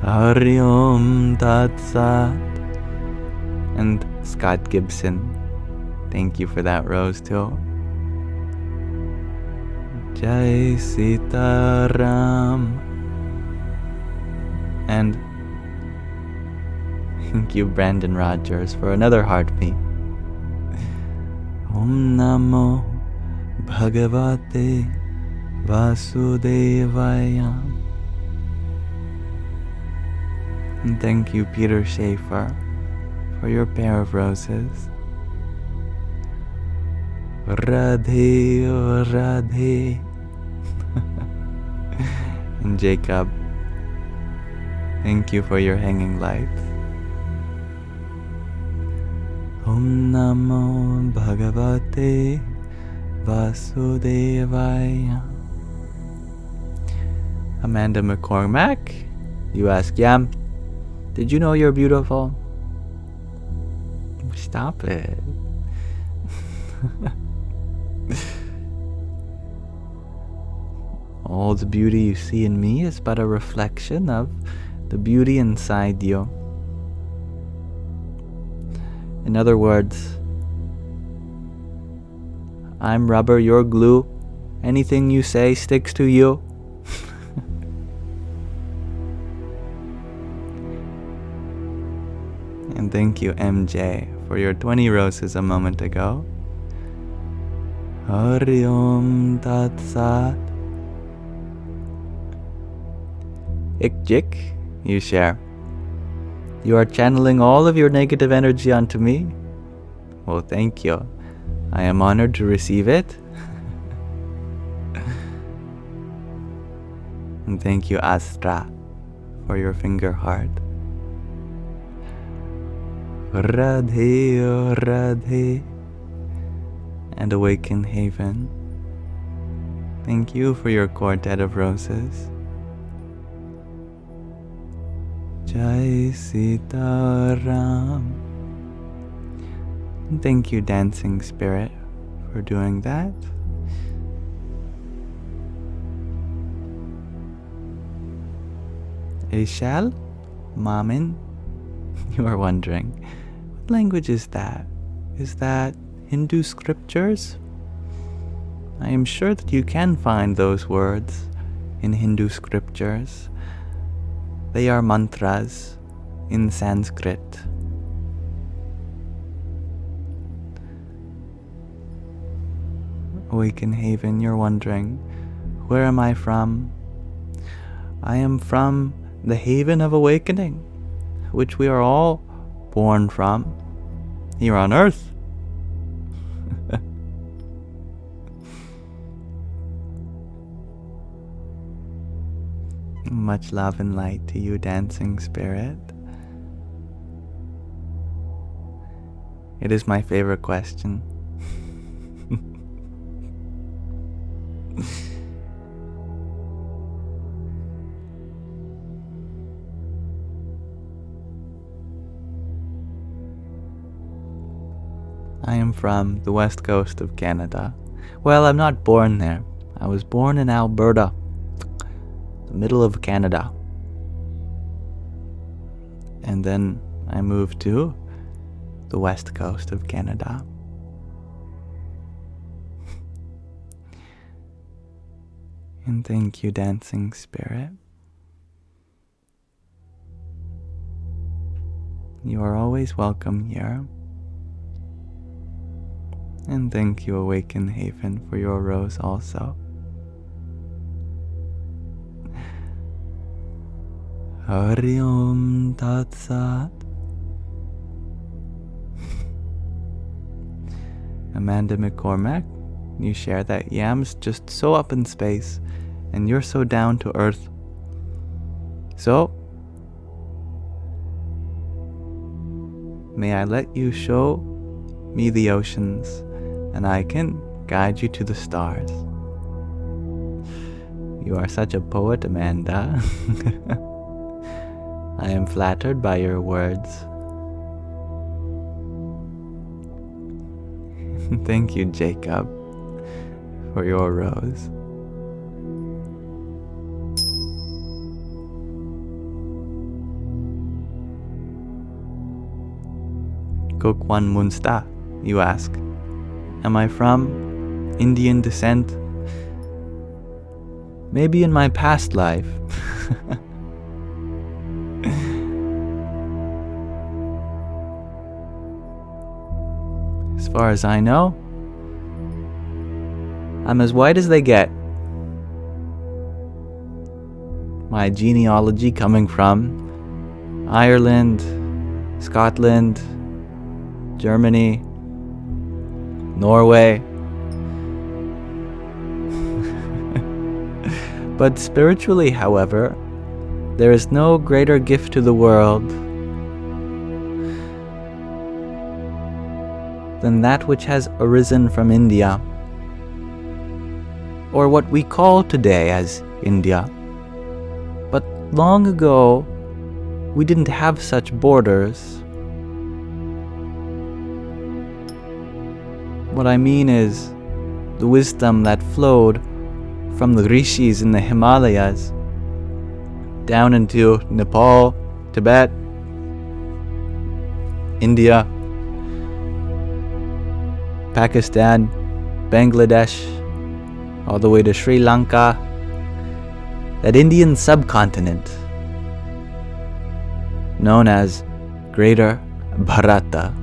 Hari Om Tat Sat. And Scott Gibson, thank you for that rose too. Jai Sita Ram. And thank you, Brandon Rogers, for another heartbeat. Om Namo Bhagavate Vasudevaya. And thank you, Peter Schaefer, for your pair of roses. Radhe, Radhe. And Jacob, thank you for your hanging lights. Om Namo Bhagavate Vasudevaya. Amanda McCormack, you ask, Yam, did you know you're beautiful? Stop it. All the beauty you see in me is but a reflection of the beauty inside you. In other words, I'm rubber, you're glue. Anything you say sticks to you. And thank you, MJ, for your 20 roses a moment ago. Hari Om Tat Sat. Ikjik, you share. You are channeling all of your negative energy onto me? Well, thank you. I am honored to receive it. And thank you, Astra, for your finger heart. Radhe, Radhe. And Awaken Haven, thank you for your quartet of roses. Jai Sita Ram. And thank you, dancing spirit, for doing that. Ishal, Mamin, you are wondering, what language is that? Is that Hindu scriptures? I am sure that you can find those words in Hindu scriptures. They are mantras in Sanskrit. Awaken Haven, you're wondering, where am I from? I am from the haven of awakening, which we are all born from, here on earth. Much love and light to you, dancing spirit. It is my favorite question. I am from the west coast of Canada. Well, I'm not born there. I was born in Alberta, the middle of Canada. And then I moved to the west coast of Canada. And thank you, dancing spirit. You are always welcome here. And thank you, Awaken Haven, for your rose also. Hari Om Tat Sat. Amanda McCormack, you share that Yam's just so up in space, and you're so down to earth. So, may I let you show me the oceans, and I can guide you to the stars. You are such a poet, Amanda. I am flattered by your words. Thank you, Jacob, for your rose. Kokwan Munsta, you ask. Am I from Indian descent? Maybe in my past life. As far as I know, I'm as white as they get. My genealogy coming from Ireland, Scotland, Germany, Norway. But spiritually, however, there is no greater gift to the world than that which has arisen from India, or what we call today as India. But long ago, we didn't have such borders. What I mean is the wisdom that flowed from the rishis in the Himalayas down into Nepal, Tibet, India, Pakistan, Bangladesh, all the way to Sri Lanka, that Indian subcontinent known as Greater Bharata.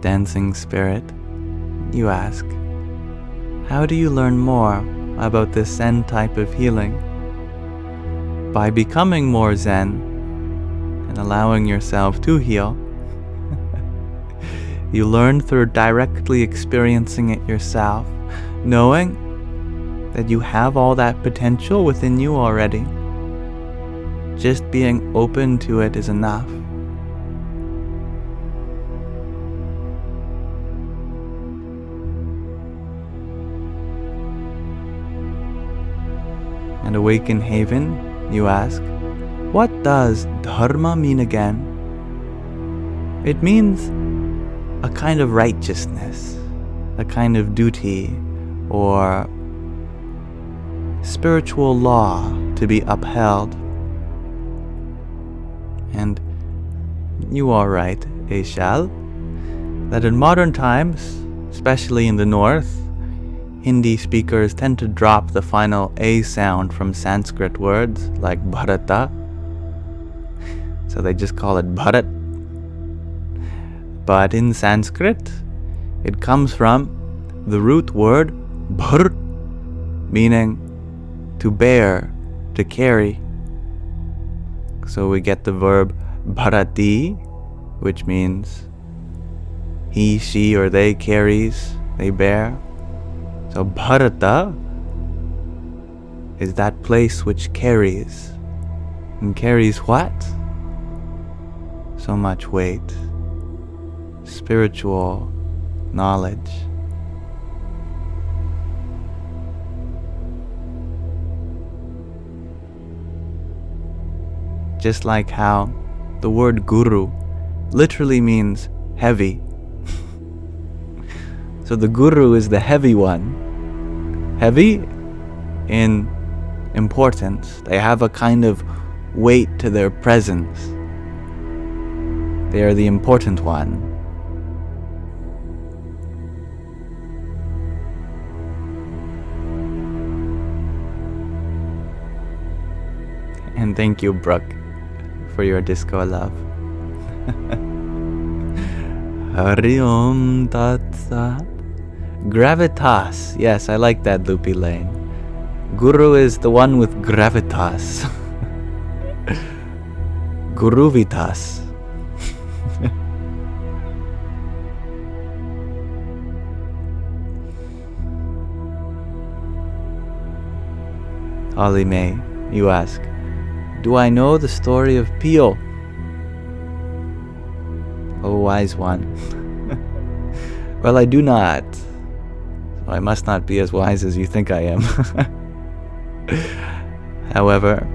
Dancing spirit, you ask, how do you learn more about this Zen type of healing? By becoming more Zen and allowing yourself to heal. You learn through directly experiencing it yourself, knowing that you have all that potential within you already. Just being open to it is enough. and awaken haven, you ask, what does dharma mean again? It means a kind of righteousness, a kind of duty, or spiritual law to be upheld. And you are right, Eshal, that in modern times, especially in the north, Hindi speakers tend to drop the final A sound from Sanskrit words like bharata, so they just call it bharat. But in Sanskrit, it comes from the root word bhar, meaning to bear, to carry. So we get the verb bharati, which means he, she, or they carries, they bear. So bharata is that place which carries. And carries what? So much weight. Spiritual knowledge. Just like how the word guru literally means heavy. So the guru is the heavy one. Heavy in importance. They have a kind of weight to their presence. They are the important one. And thank you, Brooke, for your disco love. Hari Om Tat Sat. Gravitas. Yes, I like that, Loopy Lane. Guru is the one with gravitas. Guruvitas. Ollie May, you ask, do I know the story of Pio? O wise one. Well, I do not. So I must not be as wise as you think I am. However,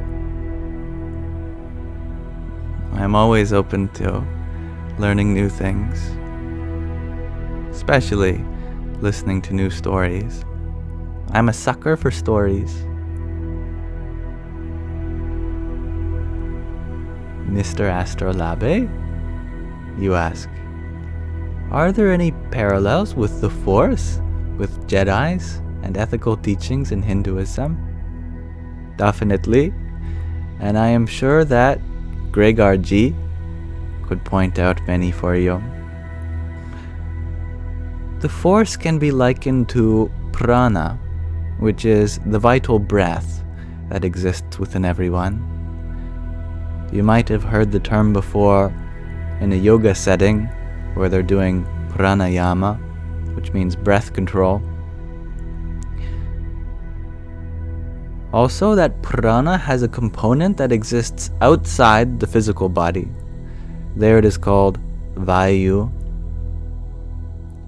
I'm always open to learning new things, especially listening to new stories. I'm a sucker for stories. Mr. Astrolabe, you ask, are there any parallels with the Force, with Jedis and ethical teachings in Hinduism? Definitely, and I am sure that Gregor G could point out many for you. The Force can be likened to prana, which is the vital breath that exists within everyone. You might have heard the term before in a yoga setting where they're doing pranayama, which means breath control. Also, that prana has a component that exists outside the physical body. There it is called vayu.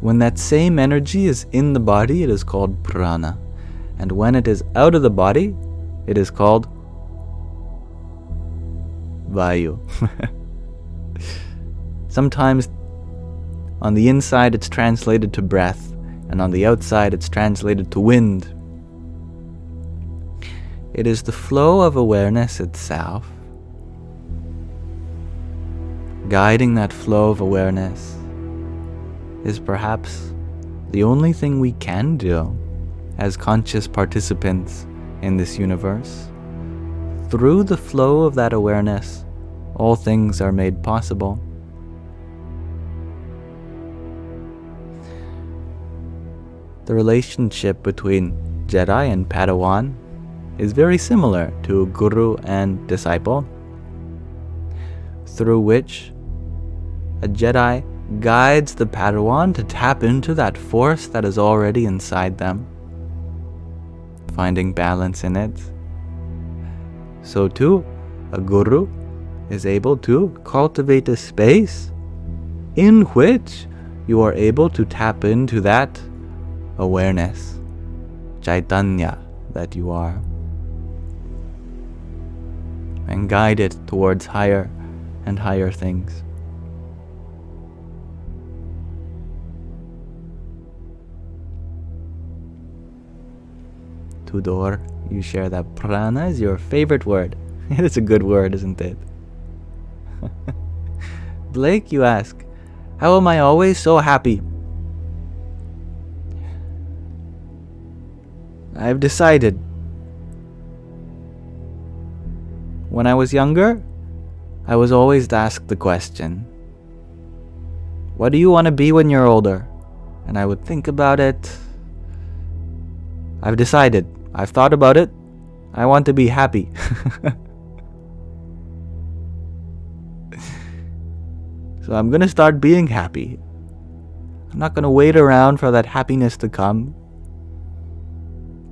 When that same energy is in the body, it is called prana. And when it is out of the body, it is called vayu. Sometimes on the inside it's translated to breath, and on the outside it's translated to wind. It is the flow of awareness itself. Guiding that flow of awareness is perhaps the only thing we can do as conscious participants in this universe. Through the flow of that awareness, all things are made possible. The relationship between Jedi and Padawan is very similar to Guru and disciple, through which a Jedi guides the Padawan to tap into that force that is already inside them, finding balance in it. So too, a Guru is able to cultivate a space in which you are able to tap into that awareness, Chaitanya that you are. and guide it towards higher and higher things. Tudor, you share that prana is your favorite word. It's a good word, isn't it? Blake, you ask, how am I always so happy? I've decided. When I was younger, I was always asked the question, what do you want to be when you're older? And I would think about it. I've decided. I've thought about it. I want to be happy. So I'm going to start being happy. I'm not going to wait around for that happiness to come.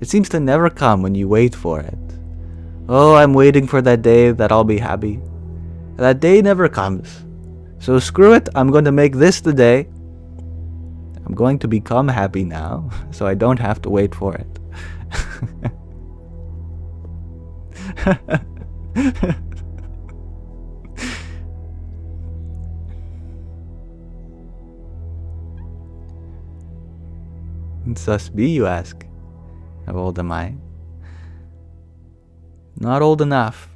It seems to never come when you wait for it. Oh, I'm waiting for that day that I'll be happy. That day never comes. So screw it, I'm going to make this the day. I'm going to become happy now, so I don't have to wait for it. And thus be, you ask, how old am I? Not old enough.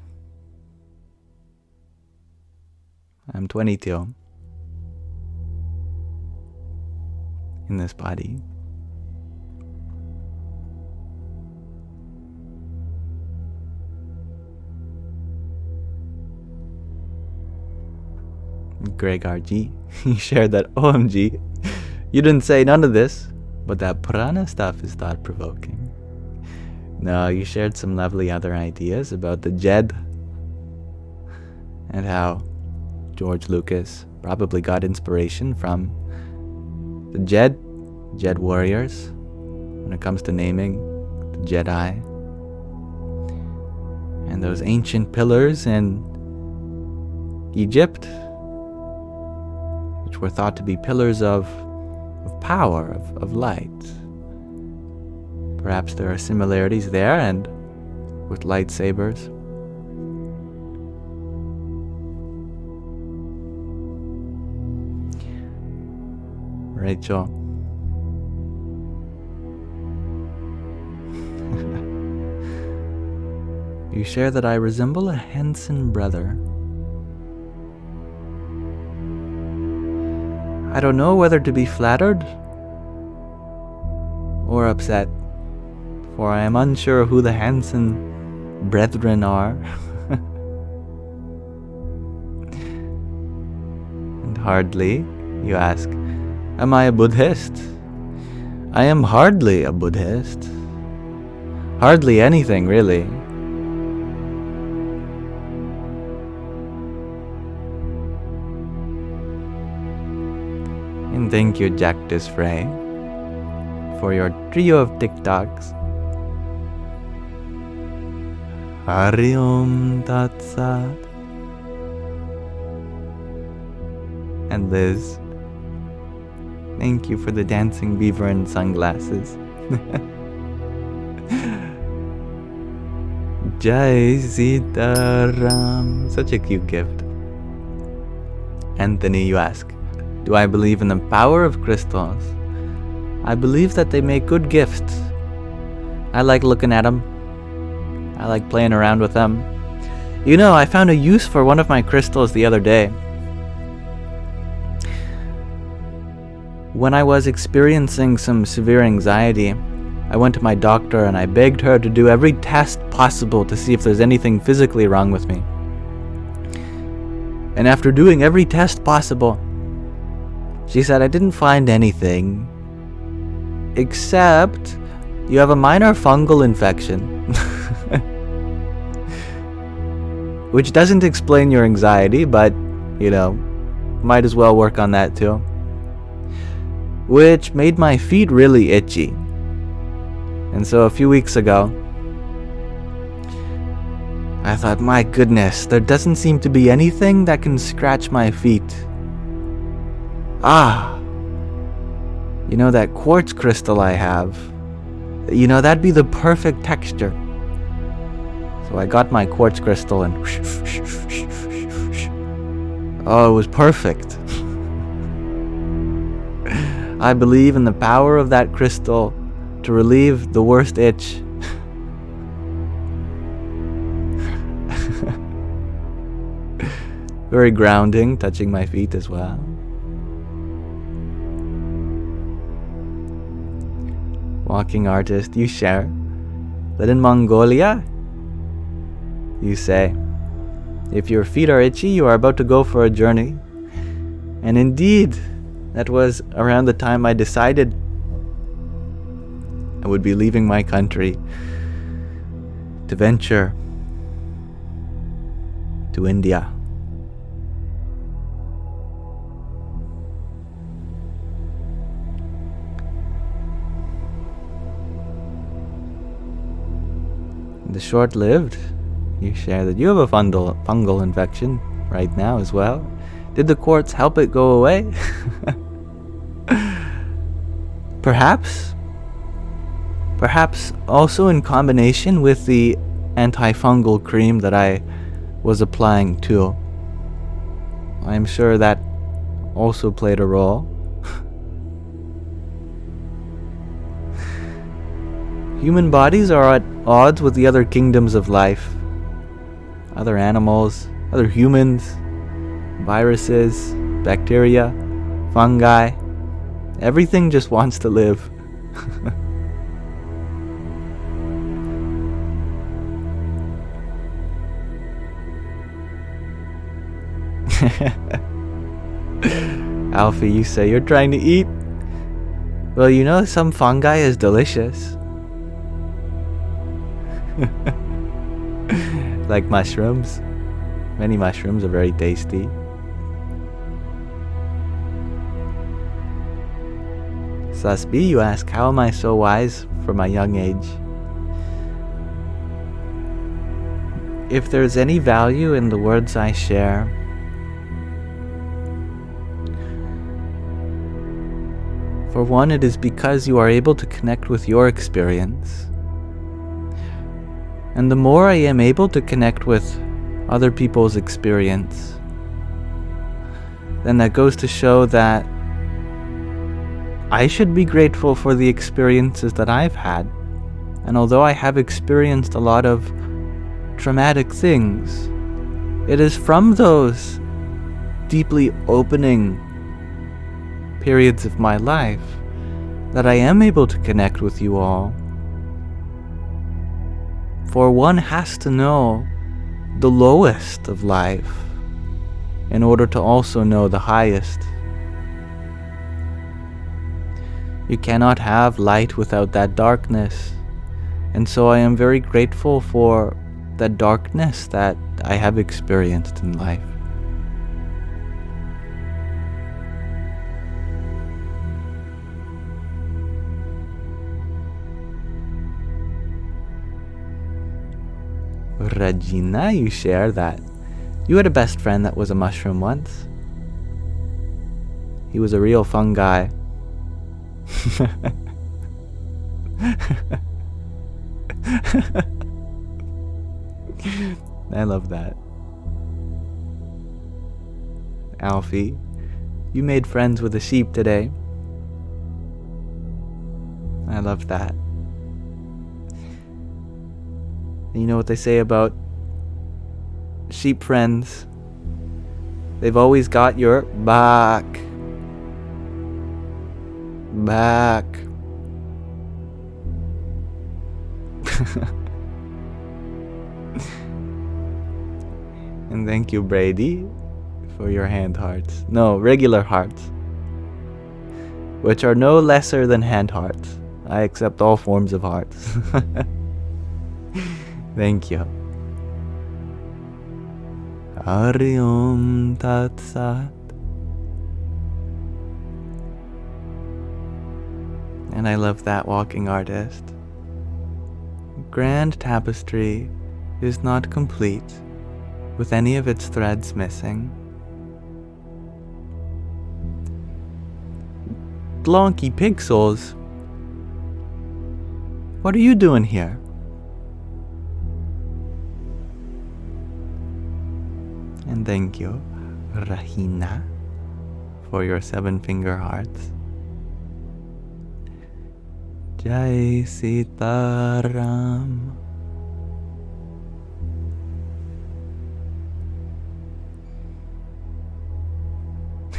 I'm 22. In this body. Greg RG, he shared that OMG. You didn't say none of this, but that prana stuff is thought-provoking. No, you shared some lovely other ideas about the Jed and how George Lucas probably got inspiration from the Jed warriors when it comes to naming the Jedi, and those ancient pillars in Egypt, which were thought to be pillars of power, of light. Perhaps there are similarities there, and with lightsabers. Rachel. You share that I resemble a Henson brother. I don't know whether to be flattered or upset, for I am unsure who the Hanson brethren are. And hardly, you ask, am I a Buddhist? I am hardly a Buddhist. Hardly anything, really. And thank you, Jactus Frey, for your trio of TikToks. Hari Om Tat Sat. And Liz, thank you for the dancing beaver and sunglasses. Jai Sitaram. Such a cute gift. Anthony, you ask, do I believe in the power of crystals? I believe that they make good gifts. I like looking at them. I like playing around with them. You know, I found a use for one of my crystals the other day. When I was experiencing some severe anxiety, I went to my doctor and I begged her to do every test possible to see if there's anything physically wrong with me. And after doing every test possible, she said, I didn't find anything, except you have a minor fungal infection. Which doesn't explain your anxiety, but, you know, might as well work on that too. Which made my feet really itchy. And so a few weeks ago, I thought, my goodness, there doesn't seem to be anything that can scratch my feet. You know, that quartz crystal I have, you know, that'd be the perfect texture. So So I got my quartz crystal and oh, it was perfect. I believe in the power of that crystal to relieve the worst itch. Very grounding, touching my feet as well. Walking artist, you share that in Mongolia, you say, if your feet are itchy, you are about to go for a journey. And indeed, that was around the time I decided I would be leaving my country to venture to India. The short-lived, you share that you have a fungal infection right now as well. Did the quartz help it go away? Perhaps also in combination with the antifungal cream that I was applying too. I'm sure that also played a role. Human bodies are at odds with the other kingdoms of life. Other animals, other humans, viruses, bacteria, fungi. Everything just wants to live. Alfie, you say you're trying to eat? Well, you know, some fungi is delicious. Like mushrooms. Many mushrooms are very tasty. Susby, you ask, how am I so wise for my young age? If there's any value in the words I share, for one, it is because you are able to connect with your experience. And the more I am able to connect with other people's experience, then that goes to show that I should be grateful for the experiences that I've had. And although I have experienced a lot of traumatic things, it is from those deeply opening periods of my life that I am able to connect with you all. For one has to know the lowest of life in order to also know the highest. You cannot have light without that darkness. And so I am very grateful for that darkness that I have experienced in life. Regina, you share that you had a best friend that was a mushroom once. He was a real fungi. I love that. Alfie, you made friends with a sheep today. I love that. And you know what they say about sheep friends? They've always got your back. Back. And thank you, Brady, for your hand hearts. No, regular hearts, which are no lesser than hand hearts. I accept all forms of hearts. Thank you. Hari Om Tat Sat. And I love that, walking artist. Grand tapestry is not complete with any of its threads missing. Glonky Pixels, what are you doing here? And thank you, Rahina, for your 7-finger hearts. Jai Sitaram.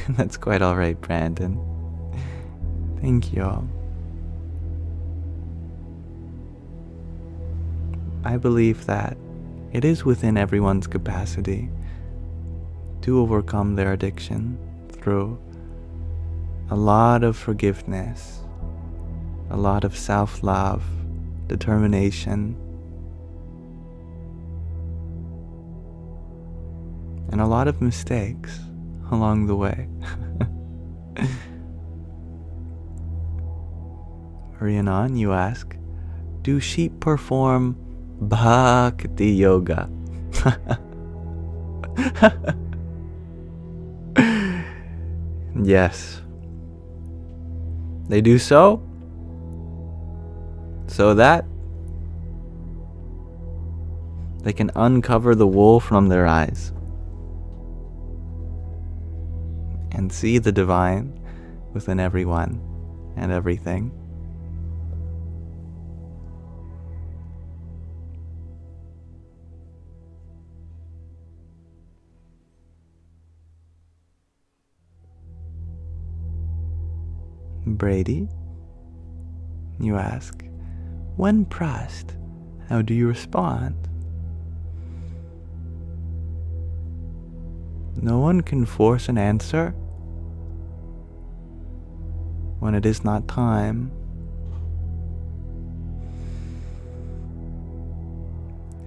That's quite alright, Brandon. Thank you. I believe that it is within everyone's capacity to overcome their addiction through a lot of forgiveness, a lot of self-love, determination, and a lot of mistakes along the way. Rianon, you ask, do sheep perform bhakti yoga? Yes. They do so that they can uncover the wool from their eyes and see the divine within everyone and everything. Brady, you ask, when pressed, how do you respond? No one can force an answer when it is not time.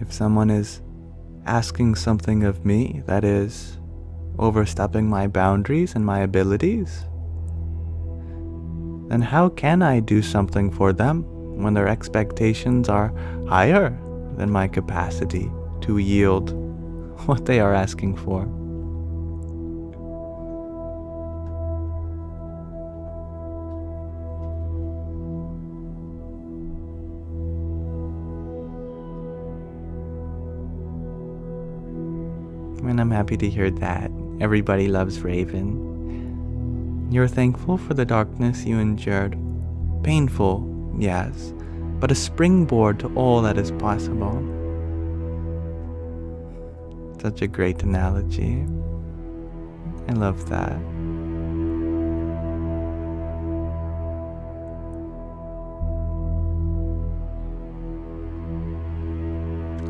If someone is asking something of me that is overstepping my boundaries and my abilities, then how can I do something for them when their expectations are higher than my capacity to yield what they are asking for? And I'm happy to hear that. Everybody loves Raven. You're thankful for the darkness you endured. Painful, yes, but a springboard to all that is possible. Such a great analogy. I love that.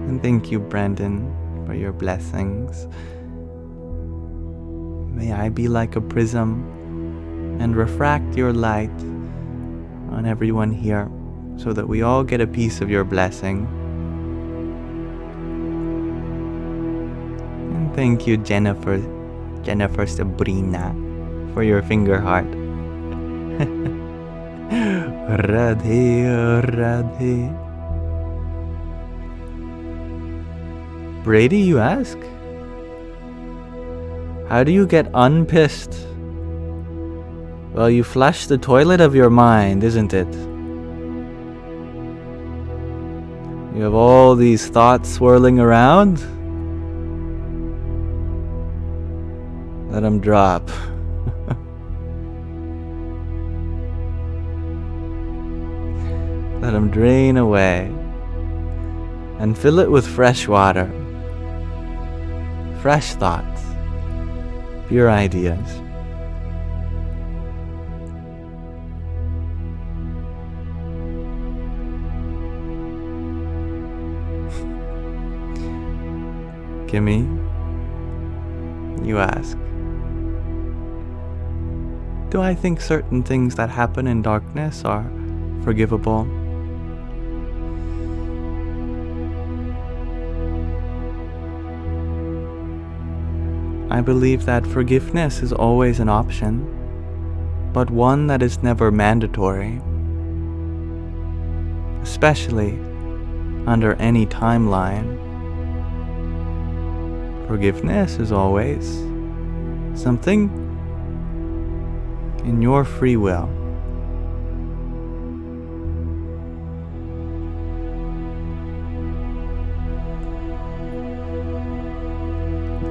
And thank you, Brandon, for your blessings. May I be like a prism and refract your light on everyone here so that we all get a piece of your blessing. And thank you, Jennifer Sabrina, for your finger heart. Radhe, Radhe. Brady, you ask? How do you get unpissed? Well, you flush the toilet of your mind, isn't it? You have all these thoughts swirling around. Let them drop. Let them drain away. And fill it with fresh water. Fresh thoughts. Pure ideas. Kimmy, you ask, do I think certain things that happen in darkness are forgivable? I believe that forgiveness is always an option, but one that is never mandatory, especially under any timeline. Forgiveness is always something in your free will.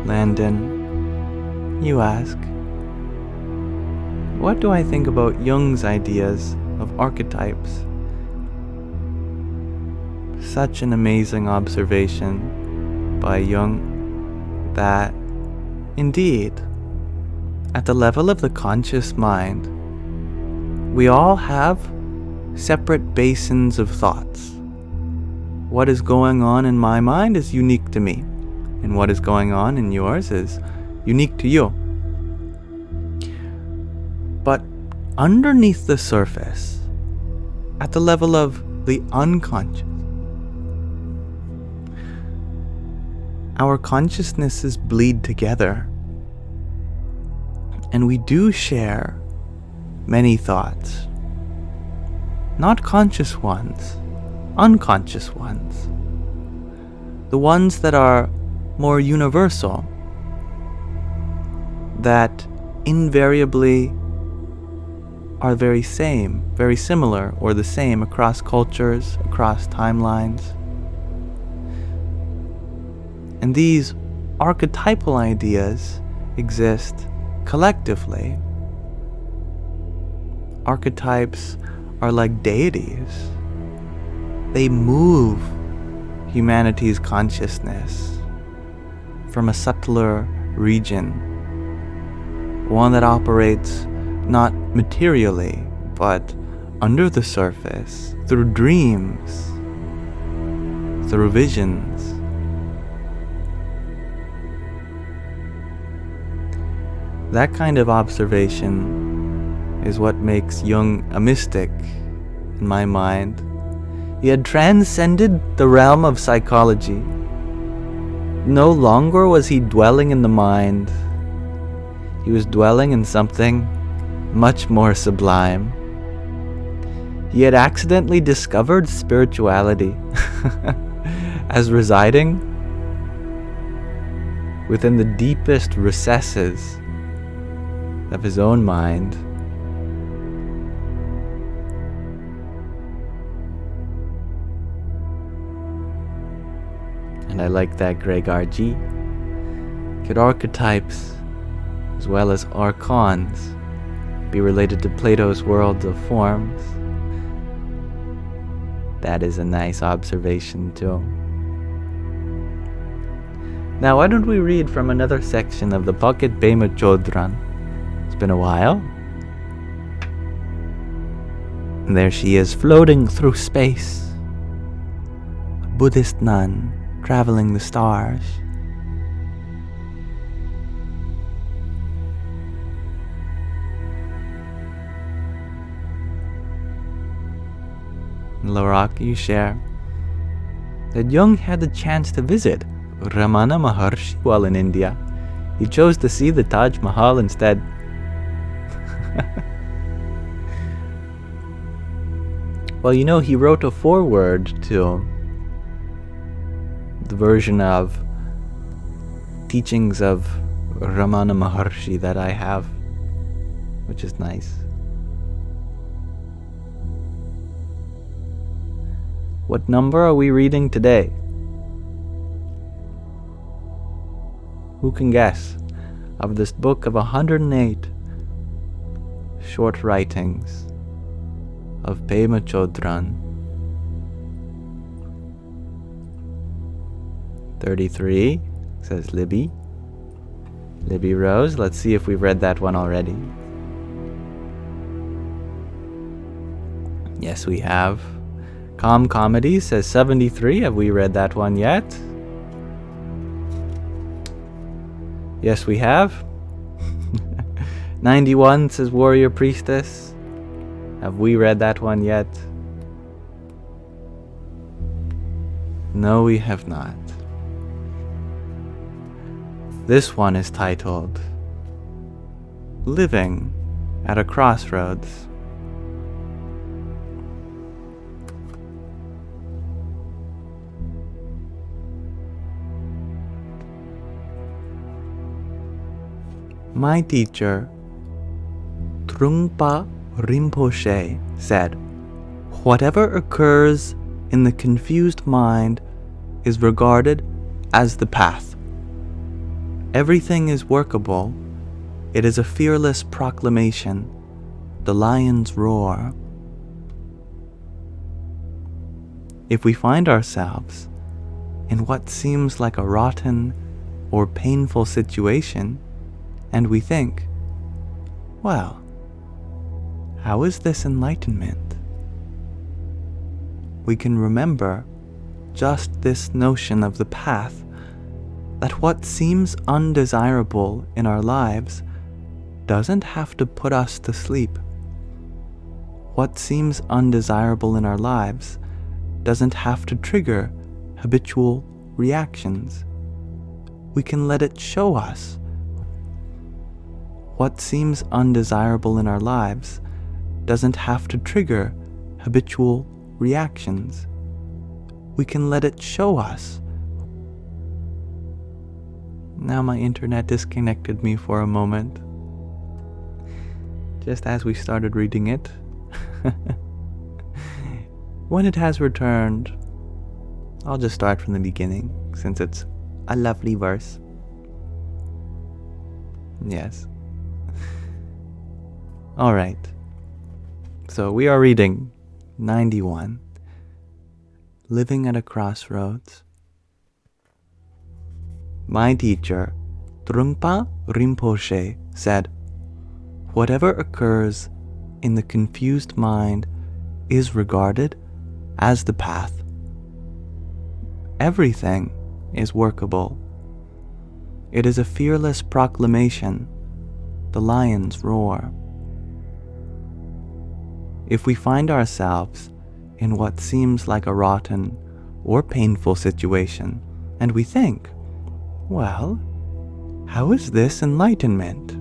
Landon, you ask, what do I think about Jung's ideas of archetypes? Such an amazing observation by Jung that, indeed, at the level of the conscious mind, we all have separate basins of thoughts. What is going on in my mind is unique to me, and what is going on in yours is unique to you. But underneath the surface, at the level of the unconscious, our consciousnesses bleed together, and we do share many thoughts. Not conscious ones, unconscious ones. The ones that are more universal, that invariably are very similar, or the same across cultures, across timelines. And these archetypal ideas exist collectively. Archetypes are like deities. They move humanity's consciousness from a subtler region, one that operates not materially, but under the surface, through dreams, through visions. That kind of observation is what makes Jung a mystic in my mind. He had transcended the realm of psychology. No longer was he dwelling in the mind. He was dwelling in something much more sublime. He had accidentally discovered spirituality as residing within the deepest recesses of his own mind. And I like that, Greg R.G. Could archetypes, as well as archons, be related to Plato's worlds of forms? That is a nice observation too. Now why don't we read from another section of the Pocket Pema Chodron? It's been a while. And there she is, floating through space. A Buddhist nun traveling the stars. Lorak, you share that Jung had the chance to visit Ramana Maharshi while in India. He chose to see the Taj Mahal instead. Well, you know, he wrote a foreword to the version of teachings of Ramana Maharshi that I have, which is nice. What number are we reading today? Who can guess? Of this book of 108 short writings of Pema Chodron. 33, says Libby. Libby Rose. Let's see if we've read that one already. Yes, we have. Calm Comedy says 73. Have we read that one yet? Yes, we have. 91 says Warrior Priestess. Have we read that one yet? No, we have not. This one is titled Living at a Crossroads. My teacher, Trungpa Rinpoche, said, "Whatever occurs in the confused mind is regarded as the path, Everything is workable. It is a fearless proclamation. The lions roar. If we find ourselves in what seems like a rotten or painful situation, and we think, well, how is this enlightenment? We can remember just this notion of the path, that what seems undesirable in our lives doesn't have to put us to sleep. What seems undesirable in our lives doesn't have to trigger habitual reactions. We can let it show us. What seems undesirable in our lives doesn't have to trigger habitual reactions. We can let it show us. Now my internet disconnected me for a moment, just as we started reading it. When it has returned, I'll just start from the beginning, since it's a lovely verse. Yes. Alright. So we are reading 91. Living at a Crossroads. My teacher, Trungpa Rinpoche, said, "Whatever occurs in the confused mind is regarded as the path. Everything is workable. It is a fearless proclamation. The lions roar." If we find ourselves in what seems like a rotten or painful situation, and we think, well, how is this enlightenment?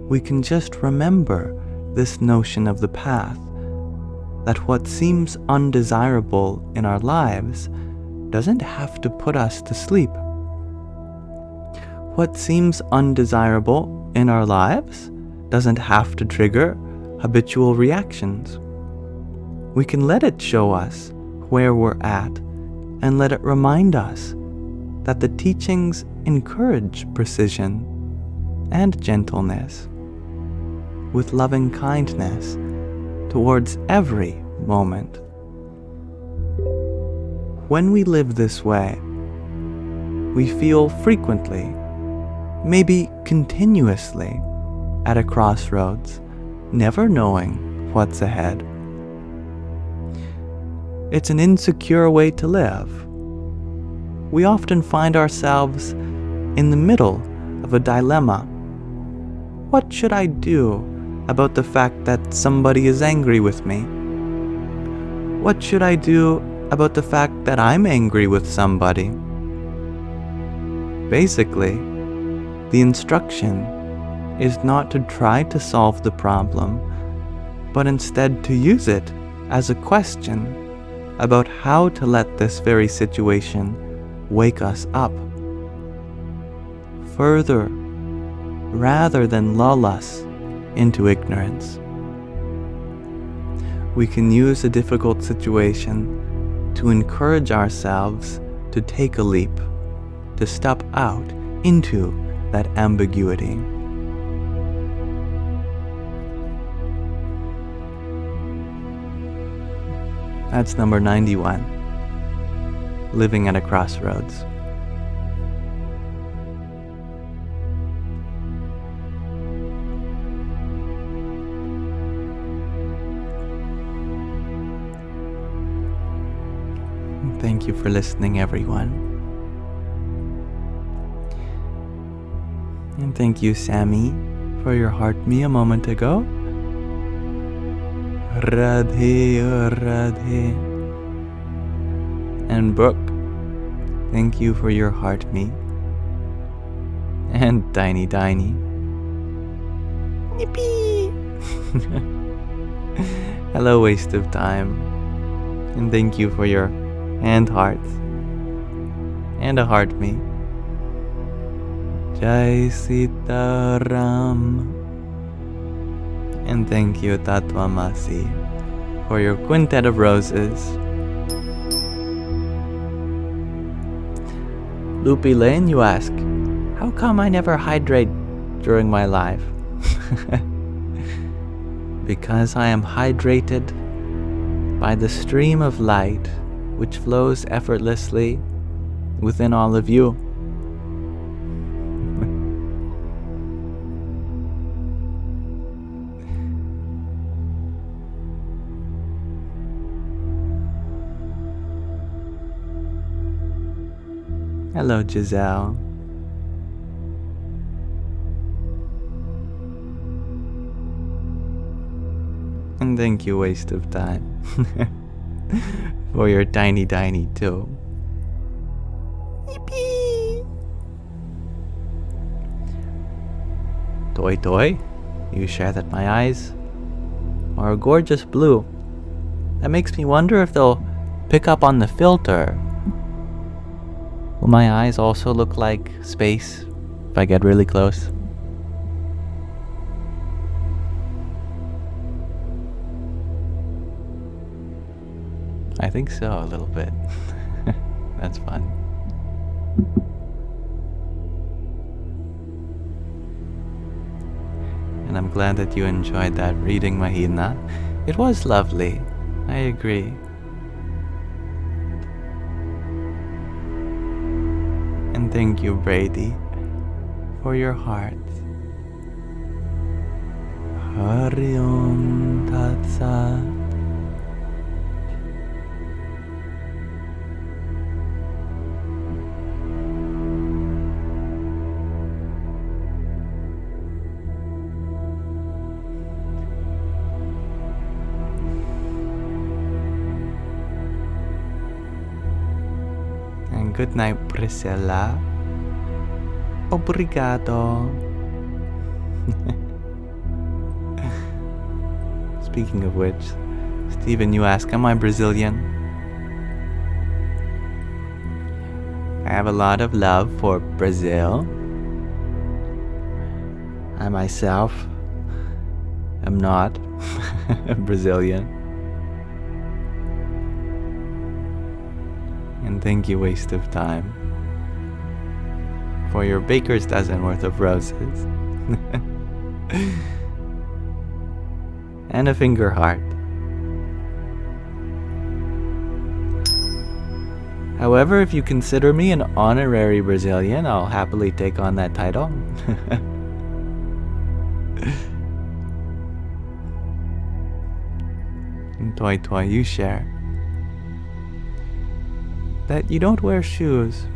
We can just remember this notion of the path, that what seems undesirable in our lives doesn't have to put us to sleep. What seems undesirable in our lives doesn't have to trigger habitual reactions. We can let it show us where we're at and let it remind us that the teachings encourage precision and gentleness with loving kindness towards every moment. When we live this way, we feel frequently, maybe continuously, at a crossroads, never knowing what's ahead. It's an insecure way to live. We often find ourselves in the middle of a dilemma. What should I do about the fact that somebody is angry with me? What should I do about the fact that I'm angry with somebody? Basically, the instruction is not to try to solve the problem, but instead to use it as a question about how to let this very situation wake us up further, rather than lull us into ignorance. We can use a difficult situation to encourage ourselves to take a leap, to step out into that ambiguity. That's number 91. Living at a Crossroads. Thank you for listening, everyone. And thank you, Sammy, for your heart me a moment ago. Radhe, Radhe. And Brooke, thank you for your heart me. And Tiny. Yippee! Hello, waste of time. And thank you for your hand hearts. And a heart me. Jai Sitaram. And thank you, Tatwamasi, for your quintet of roses. Loopy Lane, you ask, how come I never hydrate during my life? Because I am hydrated by the stream of light which flows effortlessly within all of you. Hello, Giselle. And thank you, Waste of Time, for your tiny too. Yippee! Toy, you share that my eyes are a gorgeous blue. That makes me wonder if they'll pick up on the filter. Will my eyes also look like space if I get really close? I think so, a little bit. That's fun. And I'm glad that you enjoyed that reading, Mahina. It was lovely. I agree. And thank you, Brady, for your heart. Hari Om Tat Sat. Good night, Priscilla. Obrigado. Speaking of which, Stephen, you ask, am I Brazilian? I have a lot of love for Brazil. I myself am not Brazilian. And thank you, Waste of Time, for your baker's dozen worth of roses. And a finger heart. However, if you consider me an honorary Brazilian, I'll happily take on that title. And Toy, you share that you don't wear shoes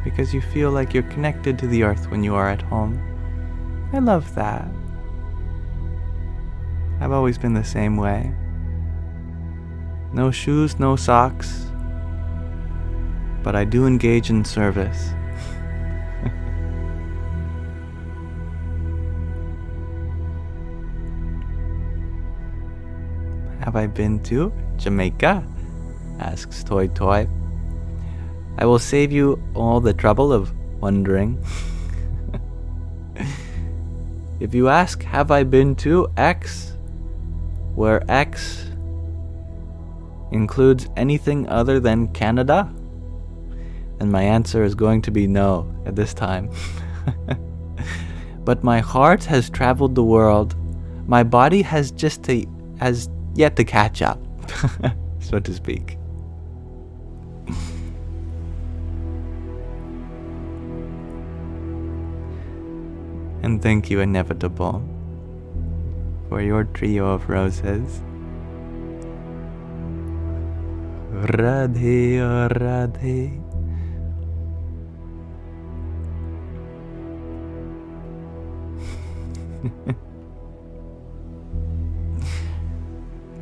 because you feel like you're connected to the earth when you are at home. I love that. I've always been the same way. No shoes, no socks, but I do engage in service. Have I been to Jamaica? Asks Toy. I will save you all the trouble of wondering. If you ask, have I been to X, where X includes anything other than Canada, then my answer is going to be no at this time. But my heart has traveled the world. My body has yet to catch up, so to speak. And thank you, Inevitable, for your trio of roses. Radhe, oh Radhe.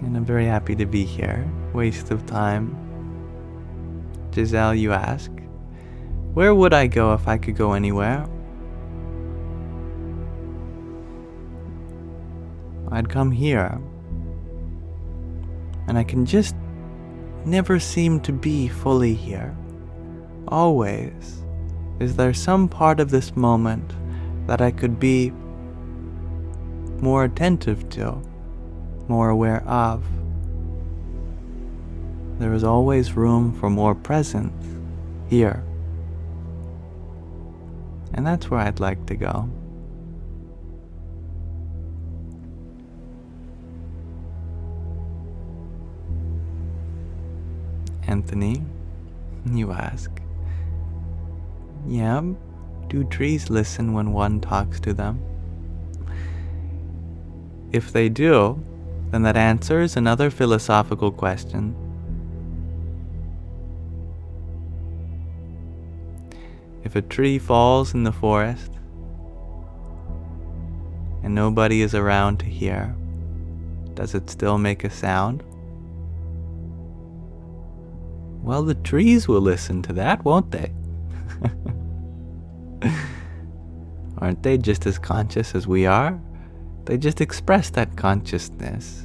And I'm very happy to be here. Waste of time. Giselle, you ask, where would I go if I could go anywhere? I'd come here. And I can just never seem to be fully here. Always is there some part of this moment that I could be more attentive to, more aware of. There is always room for more presence here. And that's where I'd like to go. Anthony, you ask, yeah, do trees listen when one talks to them? If they do, then that answers another philosophical question. If a tree falls in the forest and nobody is around to hear, does it still make a sound? Well, the trees will listen to that, won't they? Aren't they just as conscious as we are? They just express that consciousness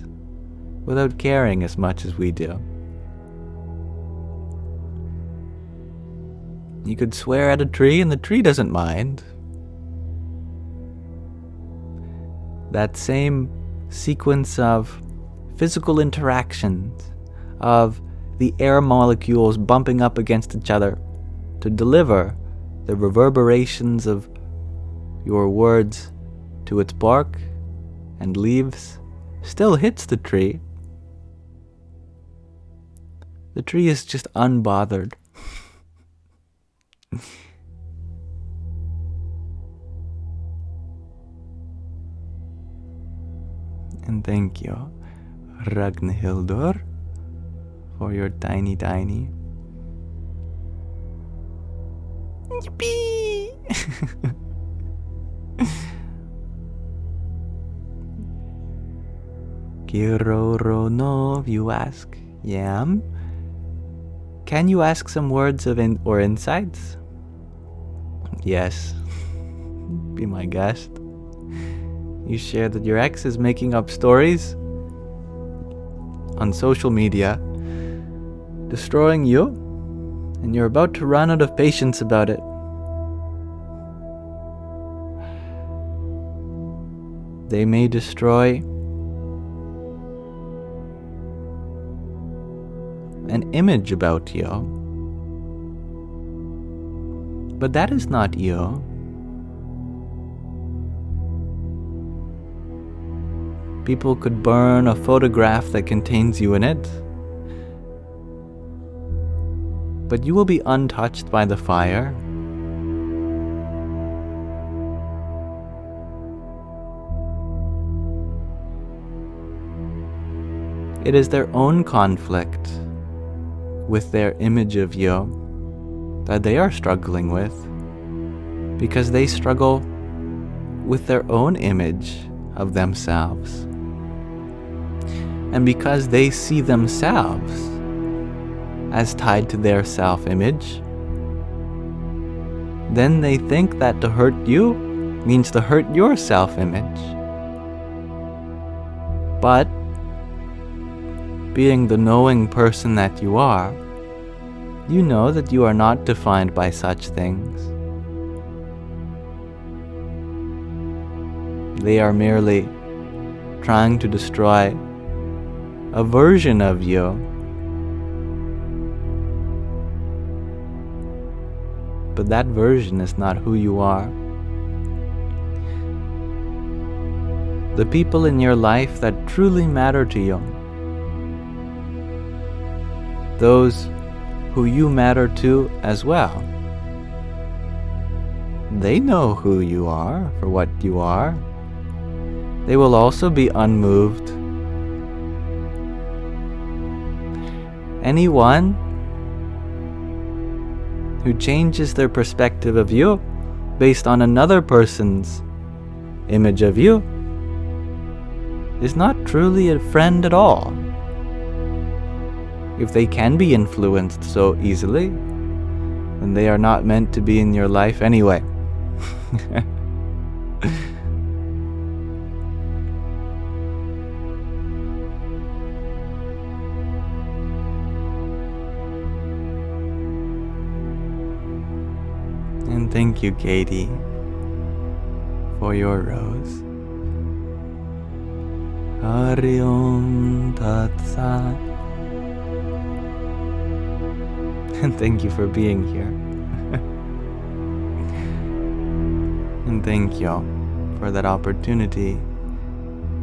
without caring as much as we do. You could swear at a tree and the tree doesn't mind. That same sequence of physical interactions, of the air molecules bumping up against each other to deliver the reverberations of your words to its bark and leaves, still hits the tree. The tree is just unbothered. And thank you, Ragnhildur, for your tiny. Yippee! Kiroronov, you ask, Yam, can you ask some words of or insights? Yes, be my guest. You share that your ex is making up stories on social media, destroying you, and you're about to run out of patience about it. They may destroy an image about you, but that is not you. People could burn a photograph that contains you in it, but you will be untouched by the fire. It is their own conflict with their image of you that they are struggling with, because they struggle with their own image of themselves. And because they see themselves as tied to their self-image, then they think that to hurt you means to hurt your self-image. But being the knowing person that you are, you know that you are not defined by such things. They are merely trying to destroy a version of you. But that version is not who you are. The people in your life that truly matter to you, those who you matter to as well, they know who you are for what you are. They will also be unmoved. Anyone who changes their perspective of you based on another person's image of you is not truly a friend at all. If they can be influenced so easily, then they are not meant to be in your life anyway. And thank you, Katie, for your rose. Hari Om Tat Sat. And thank you for being here. And thank you for that opportunity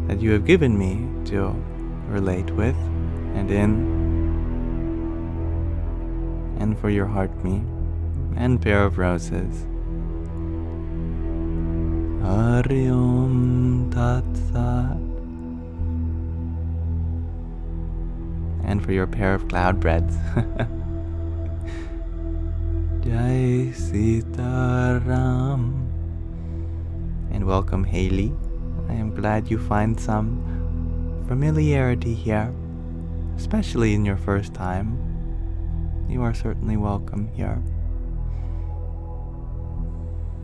that you have given me to relate with and in, and for your heart me and pair of roses. Hari Om Tat Sat. And for your pair of cloud breads. Jai Sita Ram. And welcome, Haley. I am glad you find some familiarity here, especially in your first time. You are certainly welcome here.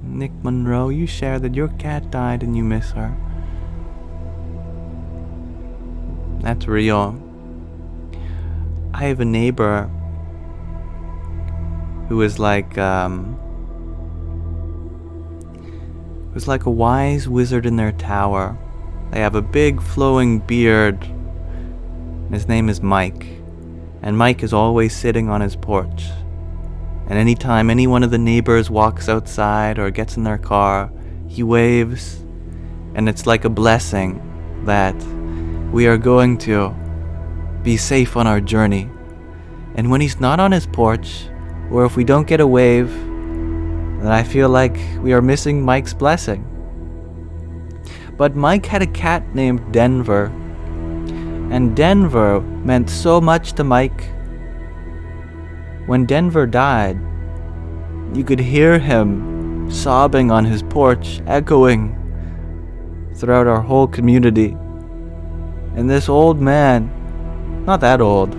Nick Monroe, you share that your cat died and you miss her. That's real. I have a neighbor who is like a wise wizard in their tower. They have a big flowing beard. His name is Mike. And Mike is always sitting on his porch. And anytime any one of the neighbors walks outside or gets in their car, he waves. And it's like a blessing that we are going to be safe on our journey. And when he's not on his porch, or if we don't get a wave, then I feel like we are missing Mike's blessing. But Mike had a cat named Denver. And Denver meant so much to Mike. When Denver died, you could hear him sobbing on his porch, echoing throughout our whole community. And this old man, not that old,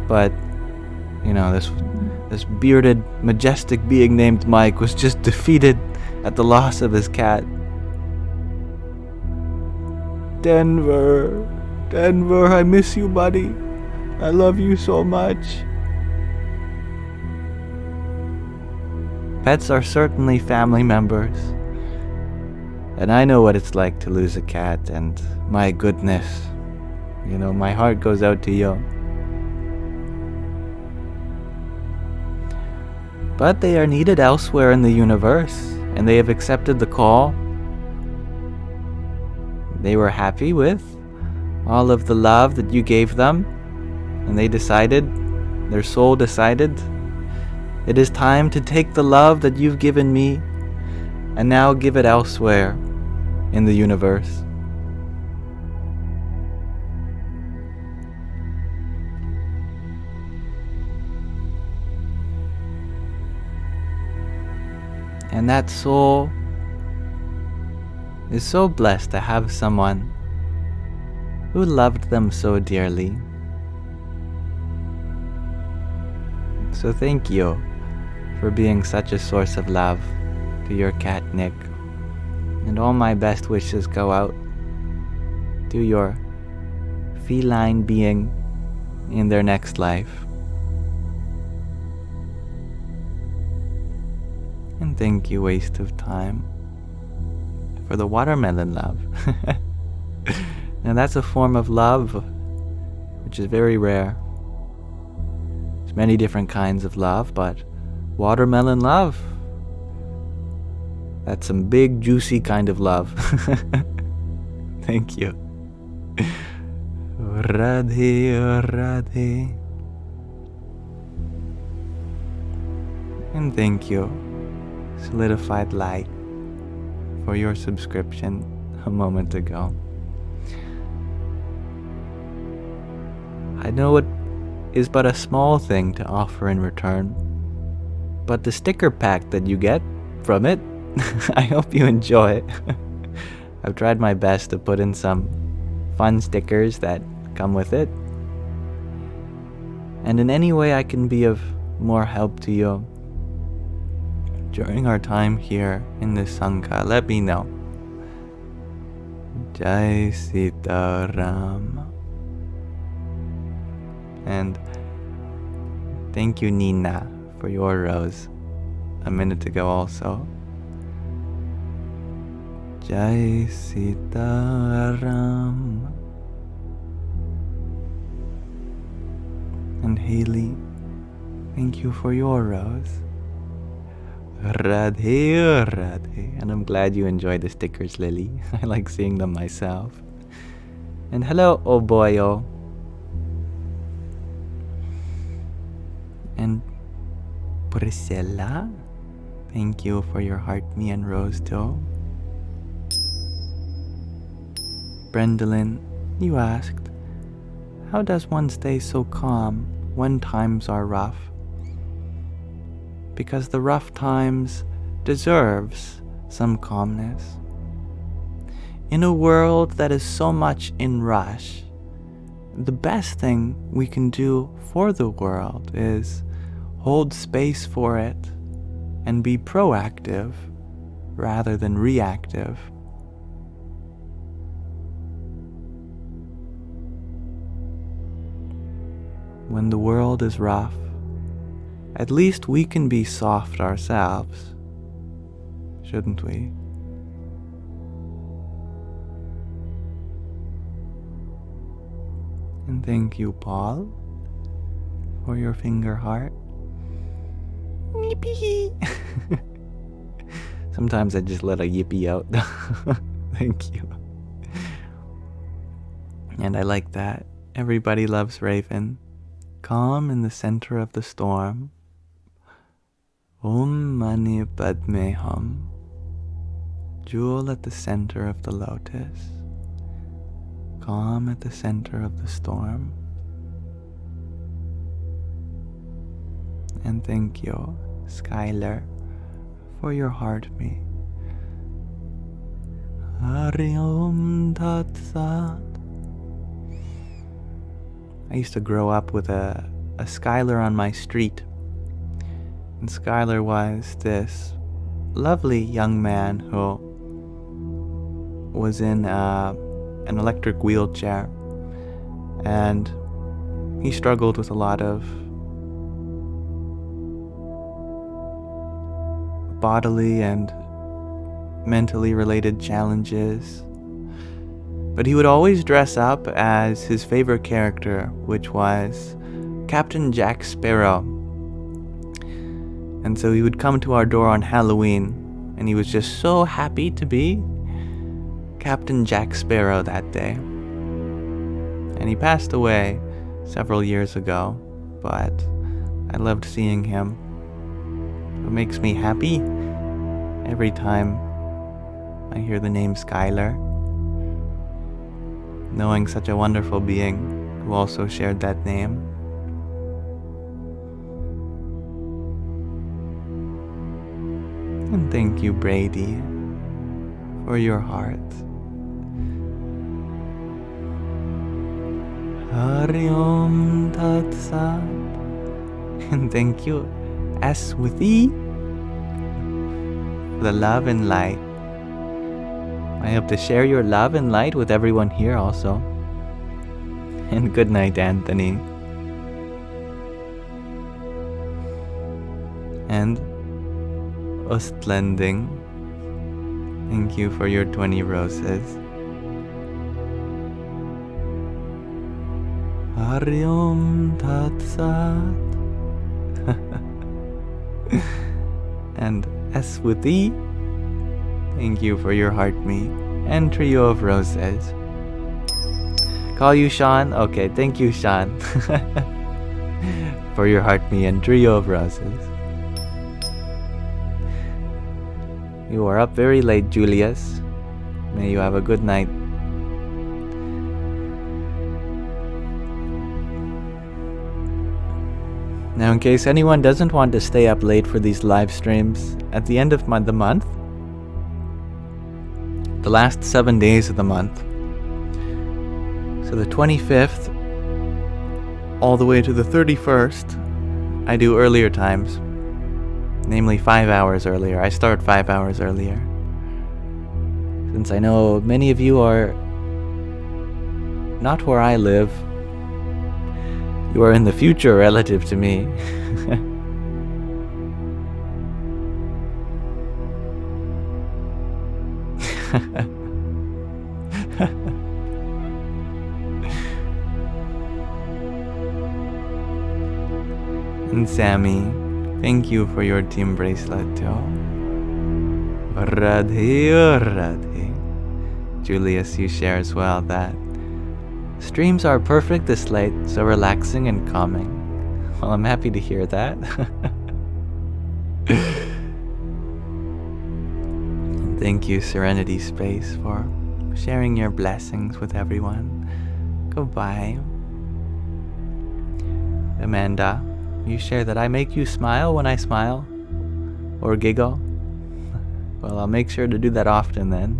but, you know, this bearded, majestic being named Mike was just defeated at the loss of his cat. Denver, I miss you, buddy. I love you so much. Pets are certainly family members. And I know what it's like to lose a cat, and my goodness, you know, my heart goes out to you. But they are needed elsewhere in the universe, and they have accepted the call. They were happy with all of the love that you gave them, and they decided, their soul decided, it is time to take the love that you've given me and now give it elsewhere in the universe. And that soul is so blessed to have someone who loved them so dearly. So thank you for being such a source of love to your cat, Nick. And all my best wishes go out to your feline being in their next life. And thank you, Waste of Time, for the watermelon love. Now that's a form of love which is very rare. There's many different kinds of love, but watermelon love, that's some big, juicy kind of love. Thank you. Radhe, Radhe. And thank you, Solidified Light, for your subscription a moment ago. I know it is but a small thing to offer in return, but the sticker pack that you get from it, I hope you enjoy. I've tried my best to put in some fun stickers that come with it. And in any way I can be of more help to you during our time here in this Sangha, let me know. Jai Sita Ram. And thank you, Nina, for your rose a minute ago also. Jai Sita Ram. And Haley, thank you for your rose. Radhe, Radhe. And I'm glad you enjoy the stickers, Lily. I like seeing them myself. And hello, Oboyo. And Priscilla. Thank you for your heart, me and Rose too. Brendolyn, you asked, how does one stay so calm when times are rough? Because the rough times deserves some calmness. In a world that is so much in rush, the best thing we can do for the world is hold space for it and be proactive rather than reactive. When the world is rough, at least we can be soft ourselves, shouldn't we? And thank you, Paul, for your finger heart. Yippee! Sometimes I just let a yippee out. Thank you. And I like that. Everybody loves Raven. Calm in the center of the storm. Om Mani Padme Hum. Jewel at the center of the lotus. Calm at the center of the storm. And thank you, Skylar, for your heart me. Hari Om Tat Sat. I used to grow up with a Skylar on my street. And Skylar was this lovely young man who was in an electric wheelchair. And he struggled with a lot of bodily and mentally related challenges. But he would always dress up as his favorite character, which was Captain Jack Sparrow. And so he would come to our door on Halloween, and he was just so happy to be Captain Jack Sparrow that day. And he passed away several years ago, but I loved seeing him. It makes me happy every time I hear the name Skylar, knowing such a wonderful being who also shared that name. And thank you, Brady, for your heart. Hari Om Tat Sat. And thank you, S with E, the love and light. I hope to share your love and light with everyone here also. And good night, Anthony. And Ostlending, thank you for your 20 roses. Hari Om Tat Sat. And S with E, thank you for your heart me and trio of roses. Call you Sean? Okay, thank you, Sean, for your heart me and trio of roses. You are up very late, Julius. May you have a good night. Now, in case anyone doesn't want to stay up late for these live streams, at the end of the month, the last 7 days of the month, so the 25th all the way to the 31st, I do earlier times, namely 5 hours earlier. I start 5 hours earlier. Since I know many of you are not where I live, you are in the future relative to me. And Sammy, Thank you for your team bracelet too. Radhe. Julius, you share as well that streams are perfect this late, so relaxing and calming. Well, I'm happy to hear that. And thank you, Serenity Space, for sharing your blessings with everyone. Goodbye. Amanda, you share that I make you smile when I smile, or giggle. Well, I'll make sure to do that often then.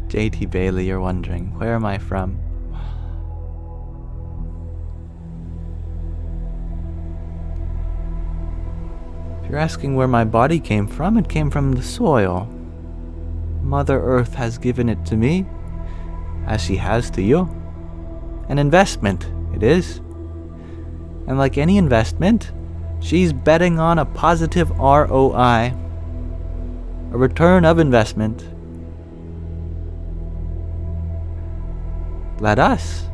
JT Bailey, you're wondering, where am I from? If you're asking where my body came from, it came from the soil. Mother Earth has given it to me, as she has to you. An investment, it is. And like any investment, she's betting on a positive ROI, a return of investment. Let us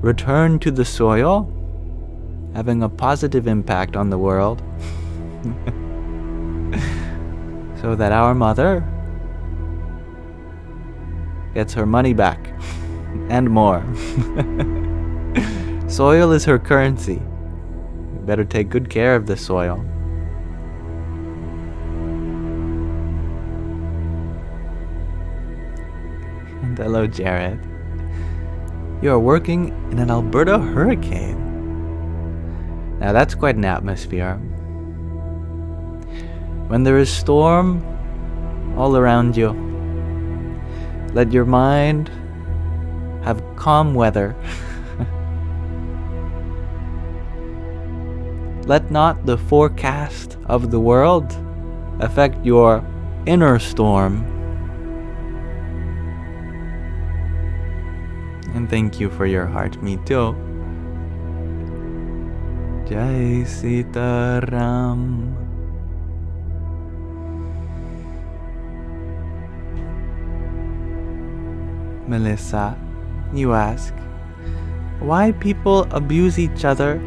return to the soil, having a positive impact on the world, so that our mother gets her money back and more. Soil is her currency. We better take good care of the soil. And hello, Jared. You are working in an Alberta hurricane. Now that's quite an atmosphere. When there is storm all around you, let your mind have calm weather. Let not the forecast of the world affect your inner storm. And thank you for your heart, me too. Jai Sitaram. Melissa, you ask, why people abuse each other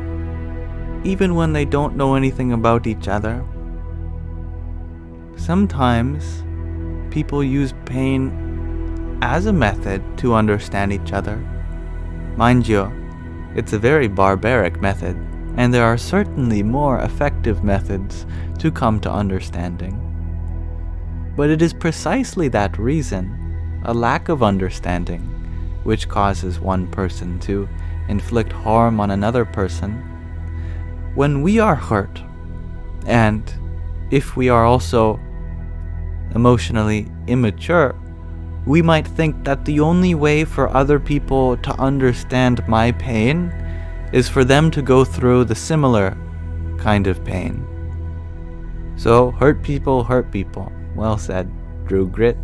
even when they don't know anything about each other? Sometimes people use pain as a method to understand each other. Mind you, it's a very barbaric method, and there are certainly more effective methods to come to understanding. But it is precisely that reason, a lack of understanding, which causes one person to inflict harm on another person. When we are hurt, and if we are also emotionally immature, we might think that the only way for other people to understand my pain is for them to go through the similar kind of pain. So, hurt people. Well said, Drew Grit.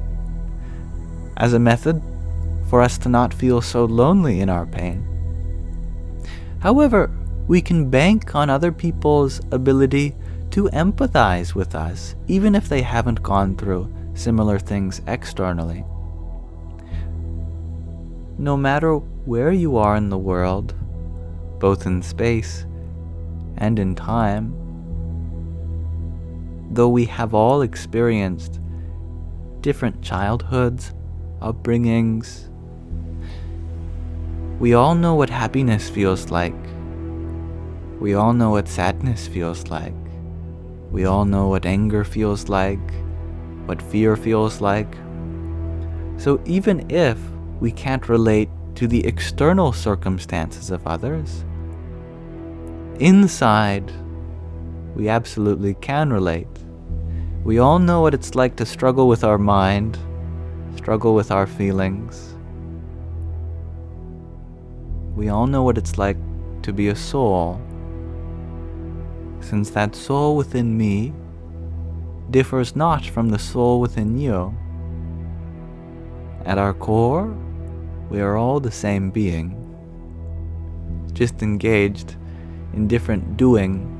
As a method for us to not feel so lonely in our pain. However, we can bank on other people's ability to empathize with us, even if they haven't gone through similar things externally. No matter where you are in the world, both in space and in time, though we have all experienced different childhoods, upbringings, we all know what happiness feels like. We all know what sadness feels like. We all know what anger feels like, what fear feels like. So even if we can't relate to the external circumstances of others, inside, we absolutely can relate. We all know what it's like to struggle with our mind, struggle with our feelings. We all know what it's like to be a soul, since that soul within me differs not from the soul within you. At our core, we are all the same being, just engaged in different doing.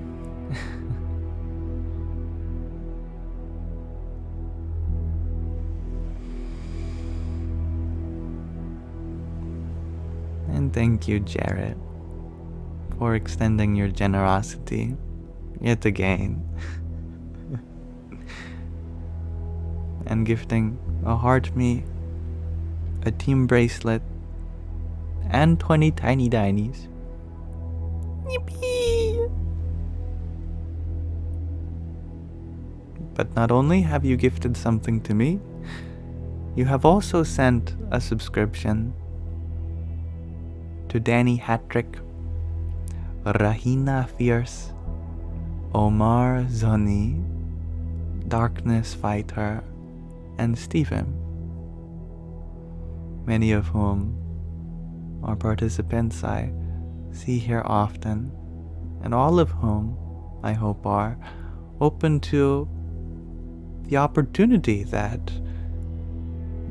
And thank you, Jared, for extending your generosity yet again. And gifting a heart me, a team bracelet, and 20 tiny dinies. Yippee! But not only have you gifted something to me, you have also sent a subscription to Danny Hattrick, Rahina Fierce, Omar Zoni, Darkness Fighter, and Stephen, many of whom are participants I see here often, and all of whom I hope are open to the opportunity that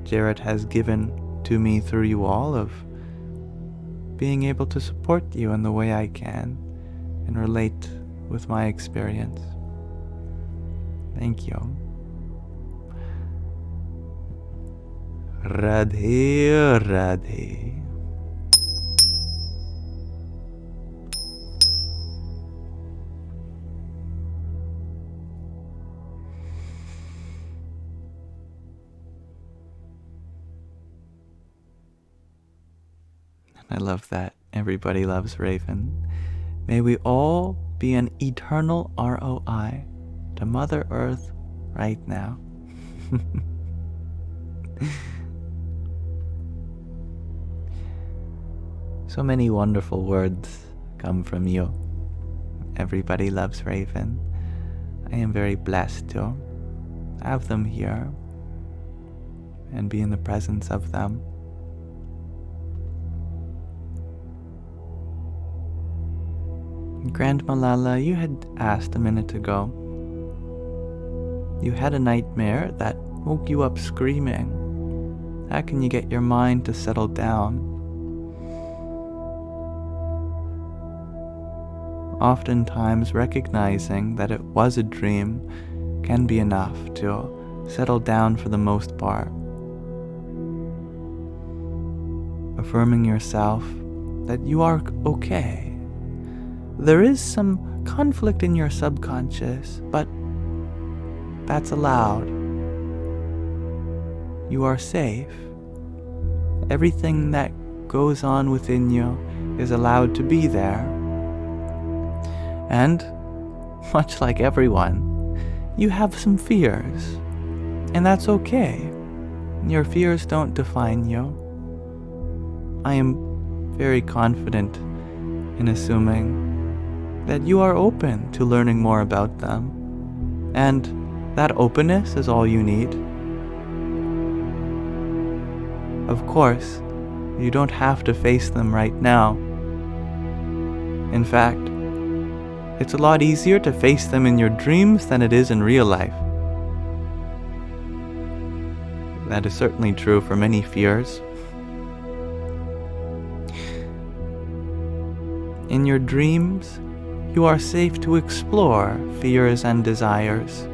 Jared has given to me through you all of being able to support you in the way I can and relate with my experience. Thank you. Radhe Radhe. I love that. Everybody loves Raven. May we all be an eternal ROI to Mother Earth right now. So many wonderful words come from you. Everybody loves Raven. I am very blessed to have them here and be in the presence of them. Grand Malala, you had asked a minute ago. You had a nightmare that woke you up screaming. How can you get your mind to settle down? Oftentimes, recognizing that it was a dream can be enough to settle down for the most part. Affirming yourself that you are okay. There is some conflict in your subconscious, but that's allowed. You are safe. Everything that goes on within you is allowed to be there. And, much like everyone, you have some fears, and that's okay. Your fears don't define you. I am very confident in assuming that you are open to learning more about them, and that openness is all you need. Of course, you don't have to face them right now. In fact, it's a lot easier to face them in your dreams than it is in real life. That is certainly true for many fears. In your dreams, you are safe to explore fears and desires.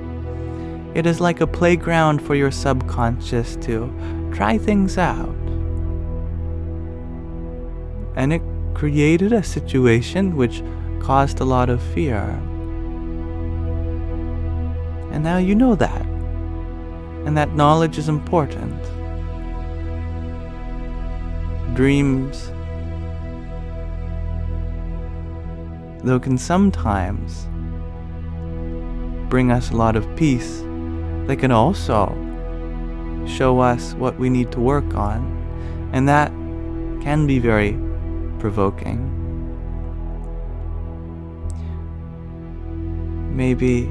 It is like a playground for your subconscious to try things out. And it created a situation which caused a lot of fear. And now you know that. And that knowledge is important. Dreams, though, can sometimes bring us a lot of peace, they can also show us what we need to work on, and that can be very provoking. Maybe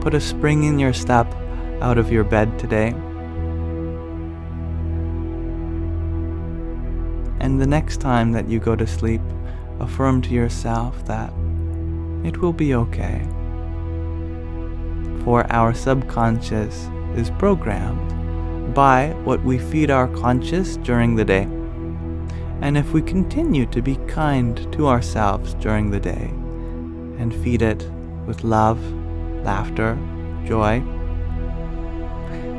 put a spring in your step out of your bed today, and the next time that you go to sleep, affirm to yourself that it will be okay. For our subconscious is programmed by what we feed our conscious during the day. And if we continue to be kind to ourselves during the day and feed it with love, laughter, joy,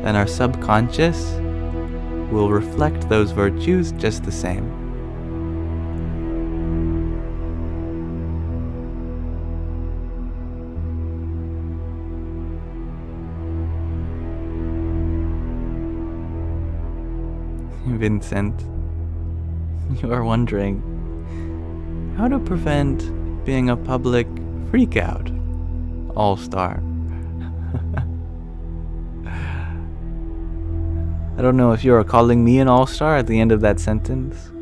then our subconscious will reflect those virtues just the same. Vincent, you are wondering how to prevent being a public freakout all-star. I don't know if you are calling me an all-star at the end of that sentence,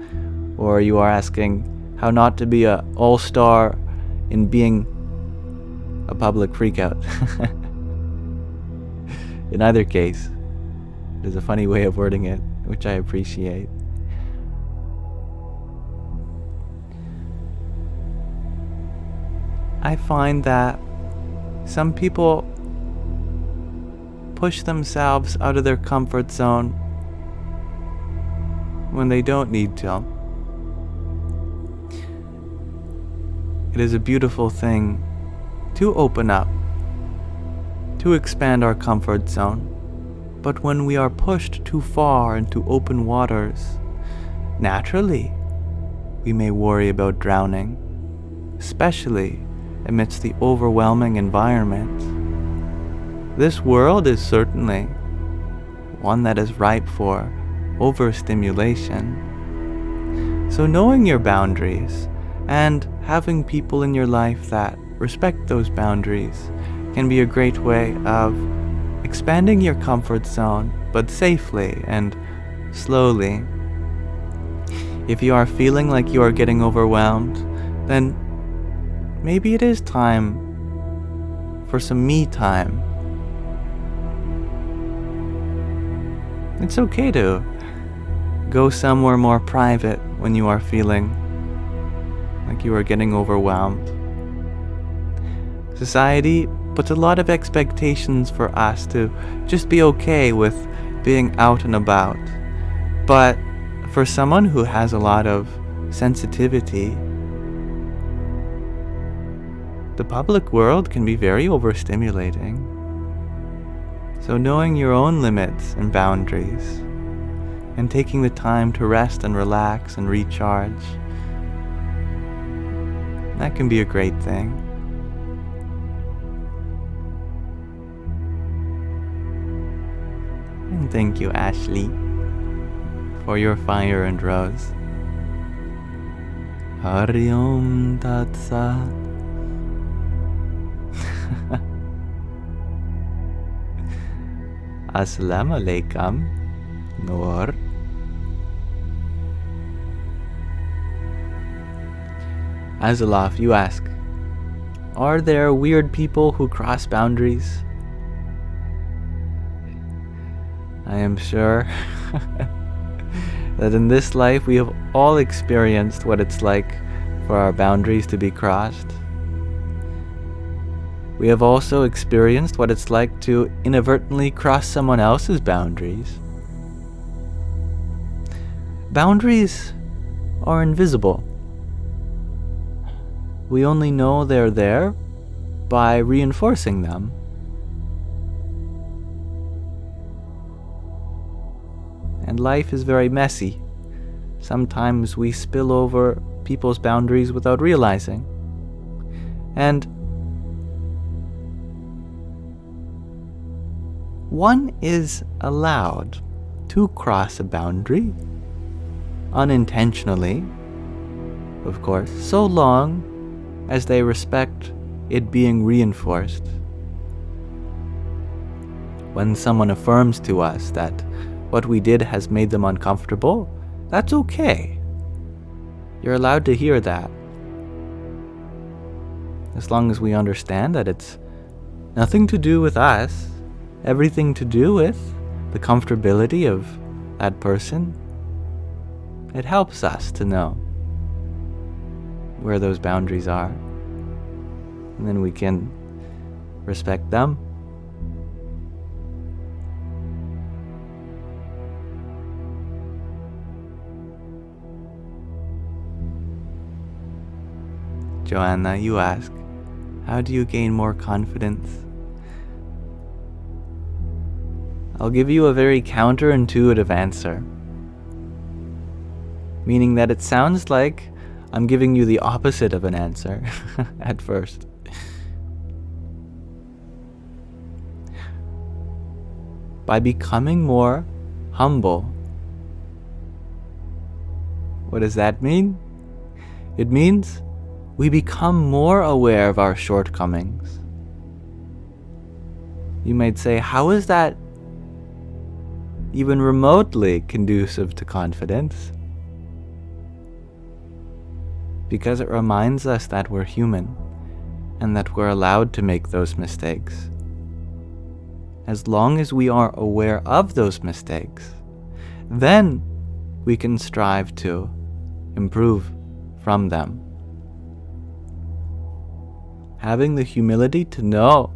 or you are asking how not to be a all-star in being a public freakout. In either case, it is a funny way of wording it, which I appreciate. I find that some people push themselves out of their comfort zone when they don't need to. It is a beautiful thing to open up, to expand our comfort zone. But when we are pushed too far into open waters, naturally, we may worry about drowning, especially amidst the overwhelming environment. This world is certainly one that is ripe for overstimulation. So knowing your boundaries and having people in your life that respect those boundaries can be a great way of expanding your comfort zone, but safely and slowly. If you are feeling like you are getting overwhelmed, then maybe it is time for some me time. It's okay to go somewhere more private when you are feeling like you are getting overwhelmed. Society puts a lot of expectations for us to just be okay with being out and about. But for someone who has a lot of sensitivity, the public world can be very overstimulating. So knowing your own limits and boundaries and taking the time to rest and relax and recharge, that can be a great thing. And thank you, Ashley, for your fire and rose. Hari Om Tat Sat. Assalamu alaikum, Noor. Azalaf, you ask, are there weird people who cross boundaries? I am sure that in this life we have all experienced what it's like for our boundaries to be crossed. We have also experienced what it's like to inadvertently cross someone else's boundaries. Boundaries are invisible. We only know they're there by reinforcing them. And life is very messy. Sometimes we spill over people's boundaries without realizing. And one is allowed to cross a boundary unintentionally, of course, so long as they respect it being reinforced. When someone affirms to us that what we did has made them uncomfortable, that's okay. You're allowed to hear that. As long as we understand that it's nothing to do with us, everything to do with the comfortability of that person, it helps us to know where those boundaries are. And then we can respect them. Joanna, you ask, how do you gain more confidence? I'll give you a very counterintuitive answer. meaning that it sounds like I'm giving you the opposite of an answer at first. By becoming more humble, what does that mean? It means we become more aware of our shortcomings. You might say, how is that even remotely conducive to confidence? Because it reminds us that we're human and that we're allowed to make those mistakes. As long as we are aware of those mistakes, then we can strive to improve from them. Having the humility to know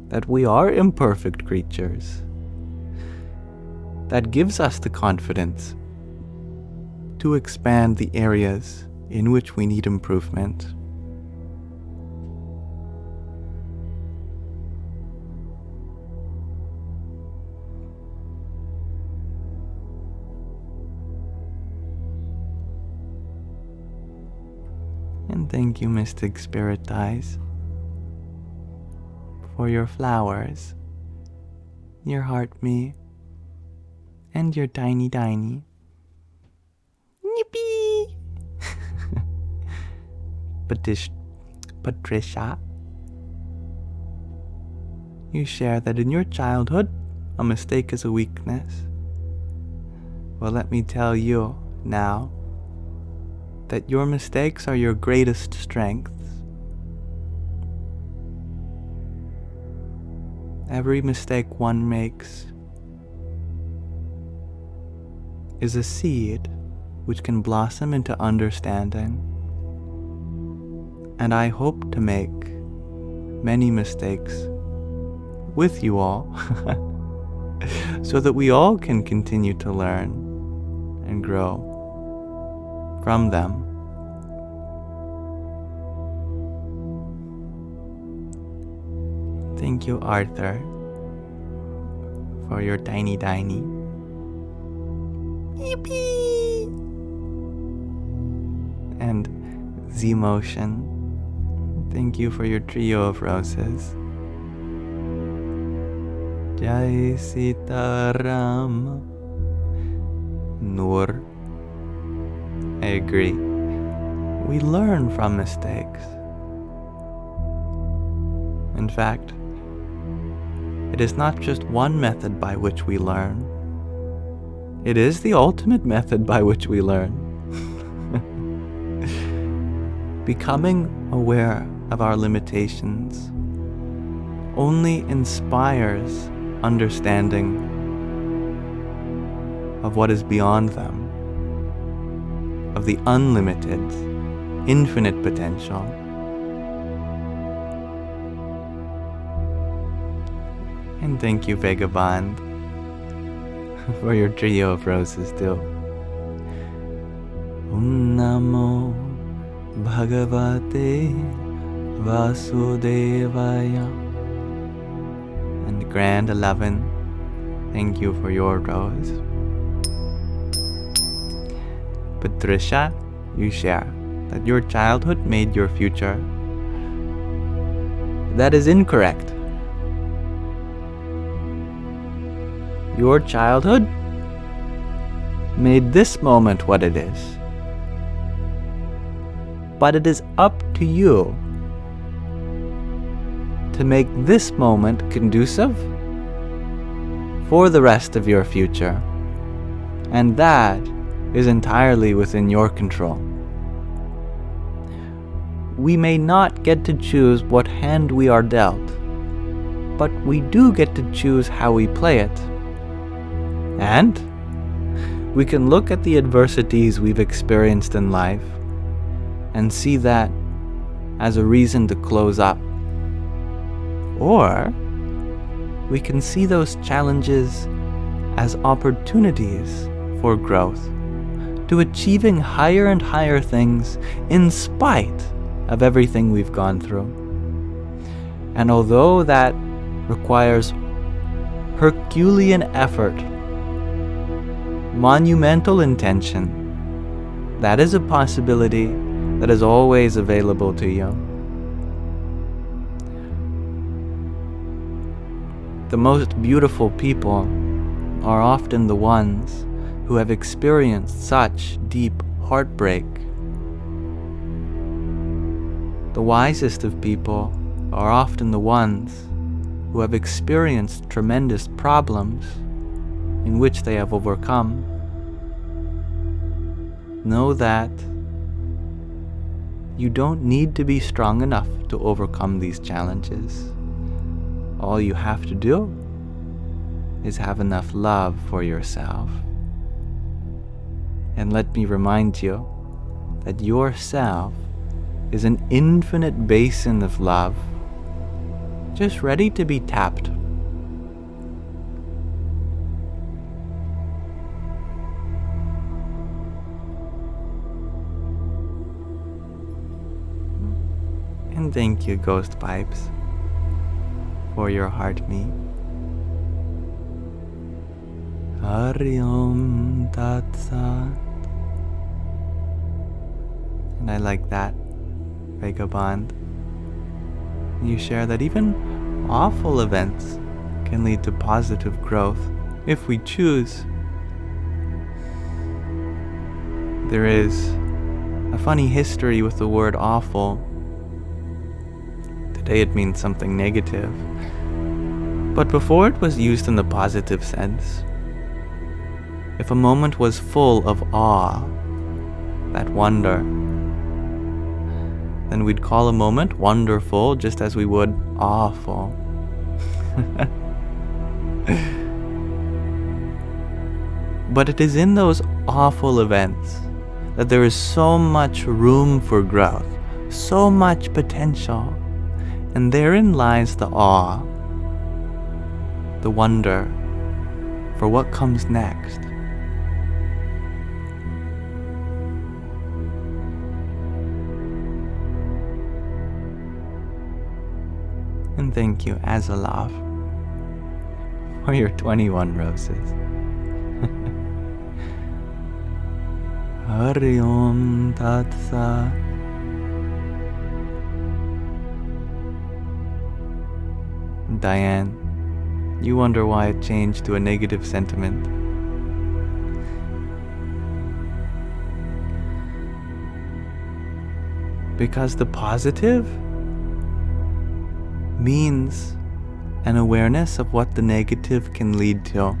that we are imperfect creatures, that gives us the confidence to expand the areas in which we need improvement. And thank you, Mystic Spirit Eyes, for your flowers, your heart me, and your tiny. Yippee! Patricia, you share that in your childhood, a mistake is a weakness. Well, let me tell you now that your mistakes are your greatest strengths. Every mistake one makes is a seed which can blossom into understanding. And I hope to make many mistakes with you all so that we all can continue to learn and grow from them. Thank you, Arthur, for your tiny. Yippee! And Z-Motion, thank you for your trio of roses. Jai Sitaram. Noor. I agree. We learn from mistakes. In fact, it is not just one method by which we learn. It is the ultimate method by which we learn. Becoming aware of our limitations only inspires understanding of what is beyond them, of the unlimited, infinite potential. And thank you, Vagabond, for your trio of roses too. Om Namo Bhagavate Vasudevaya. And Grand 11, thank you for your rose. Patricia, you share that your childhood made your future. That is incorrect. Your childhood made this moment what it is. But it is up to you to make this moment conducive for the rest of your future. And that is entirely within your control. We may not get to choose what hand we are dealt, but we do get to choose how we play it. And we can look at the adversities we've experienced in life and see that as a reason to close up. Or we can see those challenges as opportunities for growth, to achieving higher and higher things in spite of everything we've gone through. And although that requires Herculean effort, monumental intention, That is a possibility that is always available to you. The most beautiful people are often the ones who have experienced such deep heartbreak. The wisest of people are often the ones who have experienced tremendous problems in which they have overcome. Know that you don't need to be strong enough to overcome these challenges. All you have to do is have enough love for yourself. And let me remind you that yourself is an infinite basin of love, just ready to be tapped. And thank you, Ghost Pipes, for your heart me. Hari Om Tat Sat. And I like that, Vagabond. You share that even awful events can lead to positive growth if we choose. There is a funny history with the word awful. Today it means something negative, but before it was used in the positive sense. If a moment was full of awe, that wonder, then we'd call a moment wonderful just as we would awful. But it is in those awful events that there is so much room for growth, so much potential, and therein lies the awe, the wonder for what comes next. And thank you, Azalov, for your 21 roses. Hari Om Tat Sat. Diane, you wonder why it changed to a negative sentiment. Because the positive means an awareness of what the negative can lead to.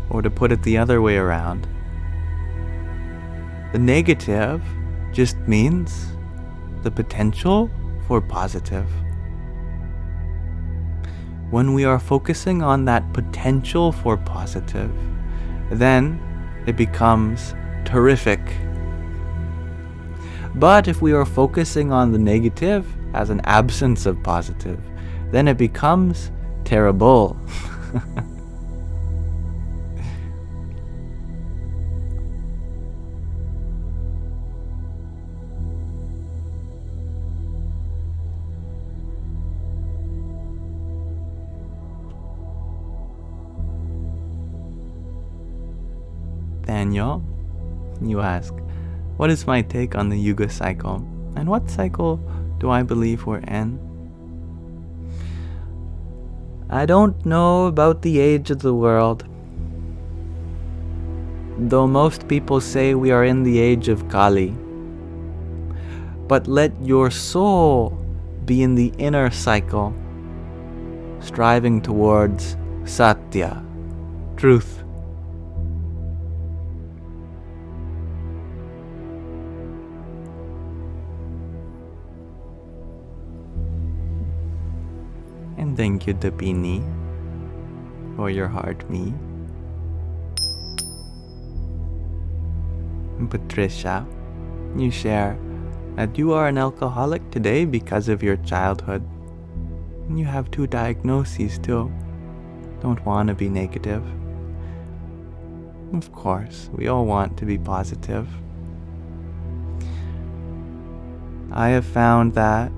Or to put it the other way around, the negative just means the potential for positive. When we are focusing on that potential for positive, then it becomes terrific. But if we are focusing on the negative as an absence of positive, then it becomes terrible. Daniel, you ask, what is my take on the Yuga cycle? And what cycle do I believe we're in? I don't know about the age of the world. Though most people say we are in the age of Kali. But let your soul be in the inner cycle, striving towards Satya, truth. And thank you, Dabini, for your heart me. And Patricia, you share that you are an alcoholic today because of your childhood. And you have 2 diagnoses too. Don't want to be negative. Of course, we all want to be positive. I have found that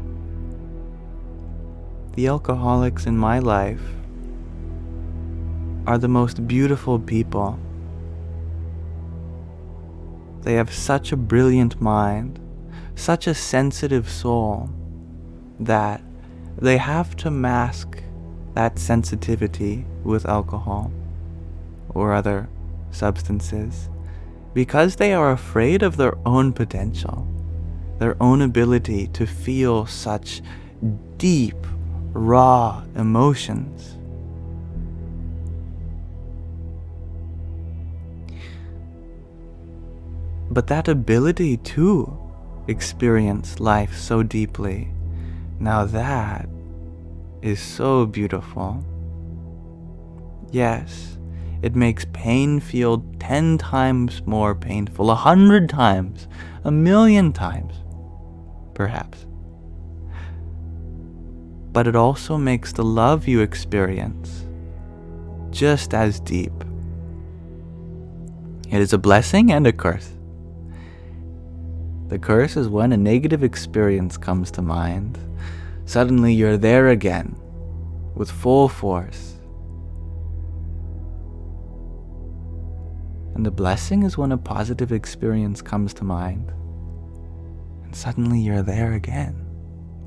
the alcoholics in my life are the most beautiful people. They have such a brilliant mind, such a sensitive soul, that they have to mask that sensitivity with alcohol or other substances because they are afraid of their own potential, their own ability to feel such deep, raw emotions. But that ability to experience life so deeply, now that is so beautiful. Yes, it makes pain feel 10 times more painful, 100 times, 1,000,000 times, perhaps. But it also makes the love you experience just as deep. It is a blessing and a curse. The curse is when a negative experience comes to mind. Suddenly you're there again, with full force. And the blessing is when a positive experience comes to mind, and suddenly you're there again,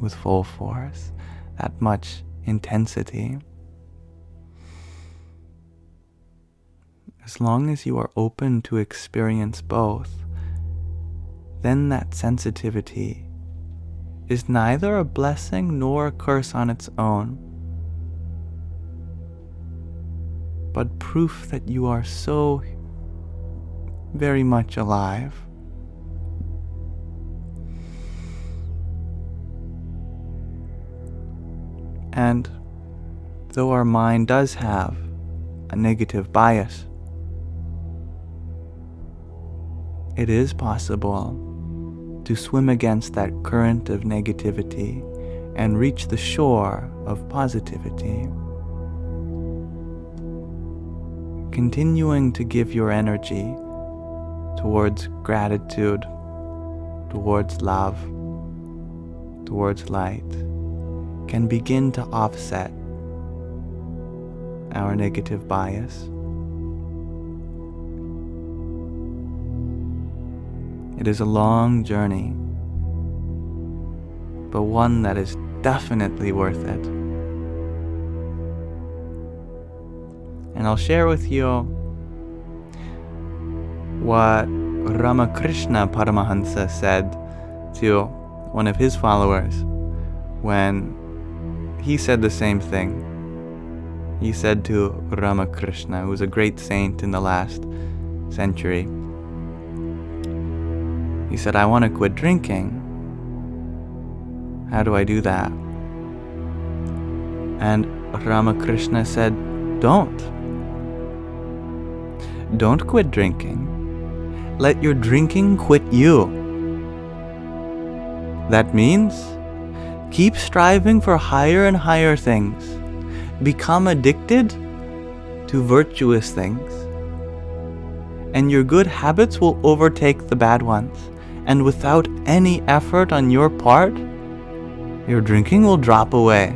with full force, that much intensity. As long as you are open to experience both, then that sensitivity is neither a blessing nor a curse on its own, but proof that you are so very much alive. And though our mind does have a negative bias, it is possible to swim against that current of negativity and reach the shore of positivity. Continuing to give your energy towards gratitude, towards love, towards light, can begin to offset our negative bias. It is a long journey, but one that is definitely worth it. And I'll share with you what Ramakrishna Paramahansa said to one of his followers when he said the same thing. He said to Ramakrishna, who was a great saint in the last century, he said, "I want to quit drinking. How do I do that?" And Ramakrishna said, Don't quit drinking. Let your drinking quit you. That means keep striving for higher and higher things. Become addicted to virtuous things. And your good habits will overtake the bad ones. And without any effort on your part, your drinking will drop away.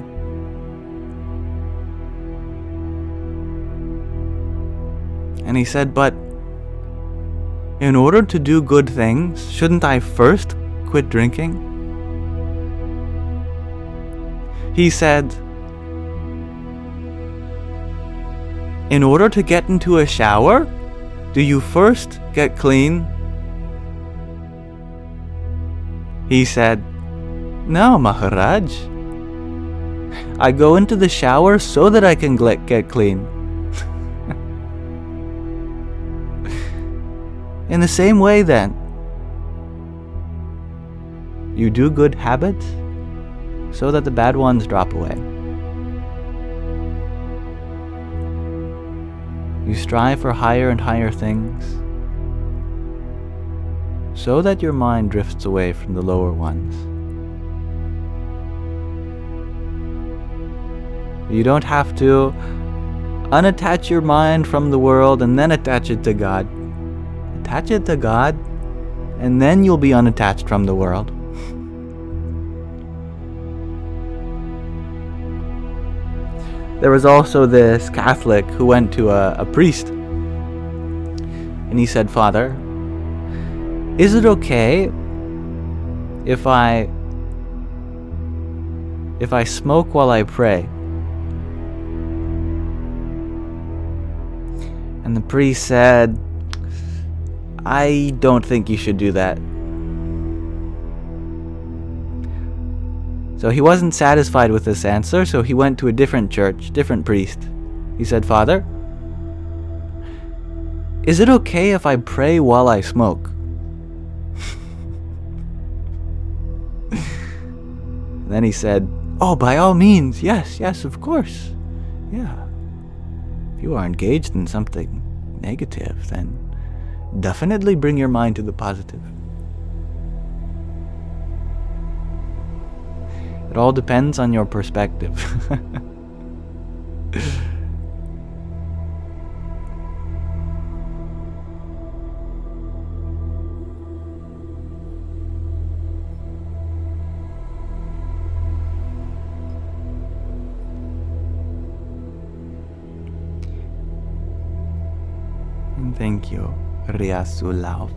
And he said, but in order to do good things, shouldn't I first quit drinking? He said, in order to get into a shower, do you first get clean? He said, no, Maharaj. I go into the shower so that I can get clean. In the same way then, you do good habits so that the bad ones drop away. You strive for higher and higher things so that your mind drifts away from the lower ones. You don't have to unattach your mind from the world and then attach it to God. Attach it to God, and then you'll be unattached from the world. There was also this Catholic who went to a priest, and he said, Father, Is it okay if I smoke while I pray? And the priest said, I don't think you should do that. So he wasn't satisfied with this answer, so he went to a different church, different priest. He said, Father, is it okay if I pray while I smoke? Then he said, oh, by all means, yes, of course. Yeah. If you are engaged in something negative, then definitely bring your mind to the positive. It all depends on your perspective. And thank you, Riasulauf,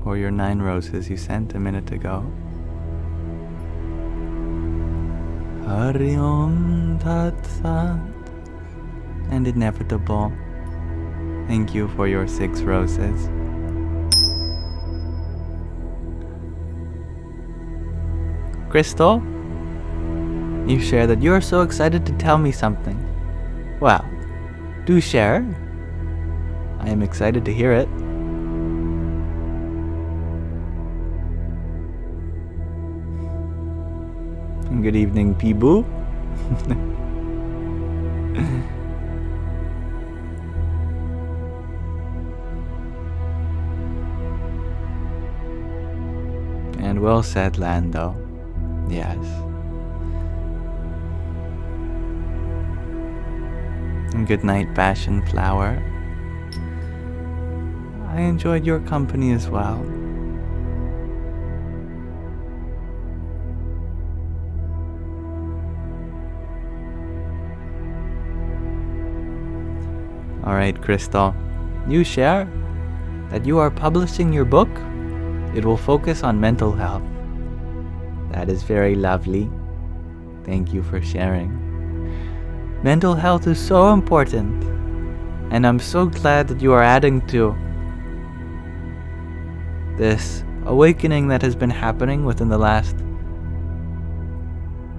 for your 9 roses you sent a minute ago. Hariom Tat Sat and Inevitable, thank you for your 6 roses. Crystal, you share that you're so excited to tell me something. Well, do share. I am excited to hear it. And good evening, Peeboo. And well said, Lando. Yes. And good night, Passion Flower. I enjoyed your company as well. Alright, Crystal, you share that you are publishing your book. It will focus on mental health. That is very lovely. Thank you for sharing. Mental health is so important, and I'm so glad that you are adding to this awakening that has been happening within the last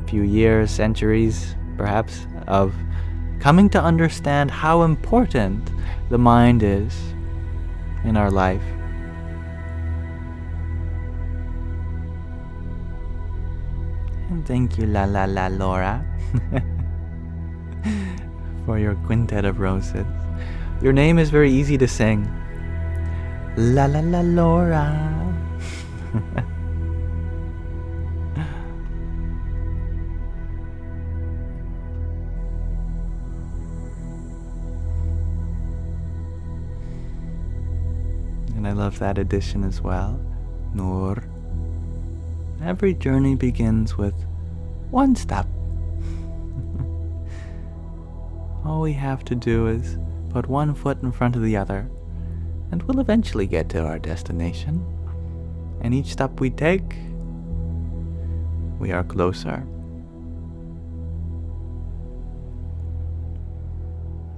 few years, centuries, perhaps, of coming to understand how important the mind is in our life. And thank you, La La La Laura, for your quintet of roses. Your name is very easy to sing. La La La Laura. And I love that addition as well. Noor. Every journey begins with one step. All we have to do is put one foot in front of the other, and we'll eventually get to our destination. And each step we take, we are closer.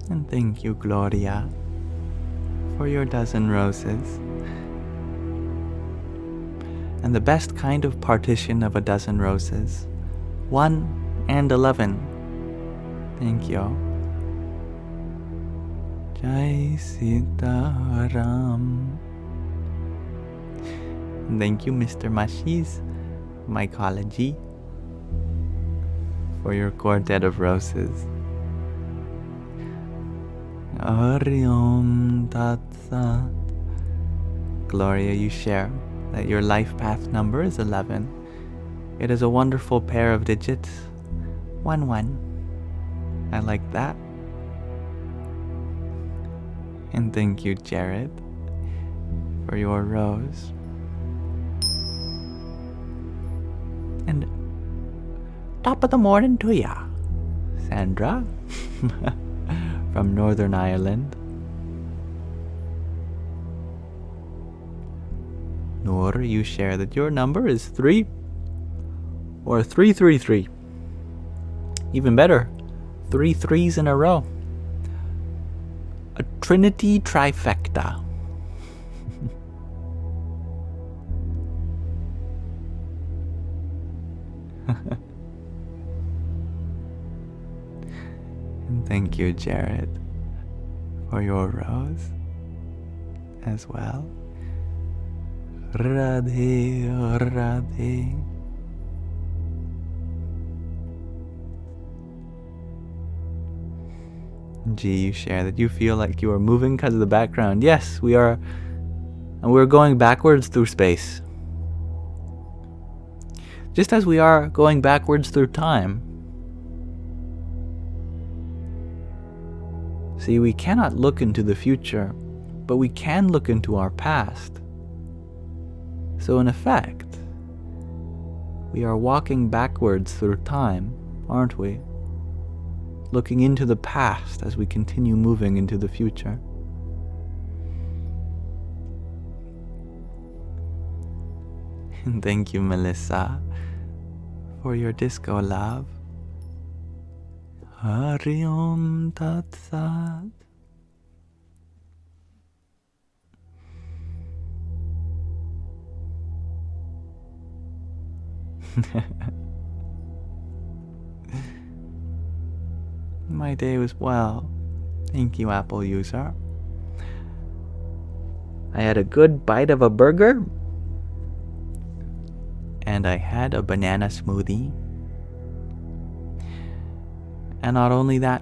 And thank you, Gloria, for your 12 roses. And the best kind of partition of 12 roses, 1 and 11. Thank you. Jai Sita Ram. Thank you, Mr. Mashis, Mycology, for your quartet of roses. Ariom Tat Sat. Gloria, you share that your life path number is 11. It is a wonderful pair of digits. 11. I like that. And thank you, Jared, for your rose. And top of the morning to ya, Sandra, from Northern Ireland. Noor, you share that your number is 3 or 333. Even better, 3 3s in a row. A Trinity trifecta. And thank you, Jared, for your rose as well. Radhe, Radhe. G, you share that you feel like you are moving because of the background. Yes, we are. And we're going backwards through space. Just as we are going backwards through time. See, we cannot look into the future, but we can look into our past. So in effect, we are walking backwards through time, aren't we? Looking into the past as we continue moving into the future. And thank you, Melissa, for your disco love. Hari Om Tat Sat. My day was well. Thank you, Apple user. I had a good bite of a burger. And I had a banana smoothie. And not only that,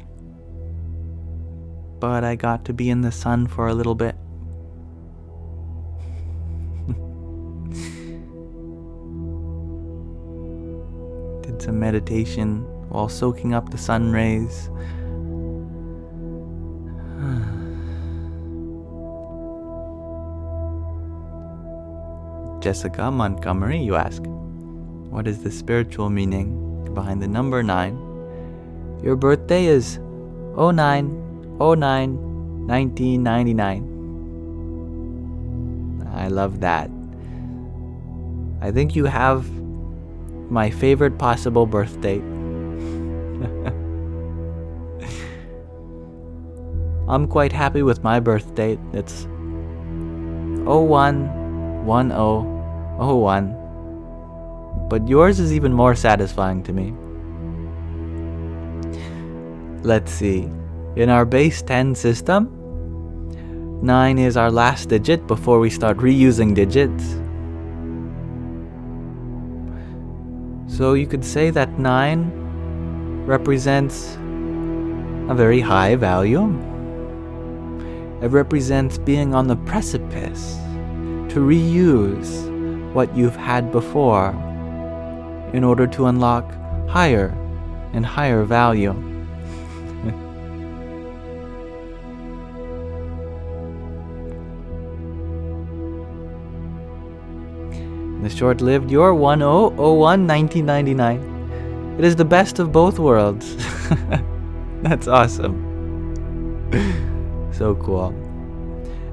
but I got to be in the sun for a little bit. Did some meditation while soaking up the sun rays. Jessica Montgomery, you ask, what is the spiritual meaning behind the number 9? Your birthday is 09/09/1999. I love that. I think you have my favorite possible birth date. I'm quite happy with my birth date. It's 01/10/01. But yours is even more satisfying to me. Let's see. In our base 10 system, 9 is our last digit before we start reusing digits. So you could say that 9 represents a very high value. It represents being on the precipice to reuse what you've had before in order to unlock higher and higher value. The short-lived, your 10/01/1999. It is the best of both worlds. That's awesome. So cool.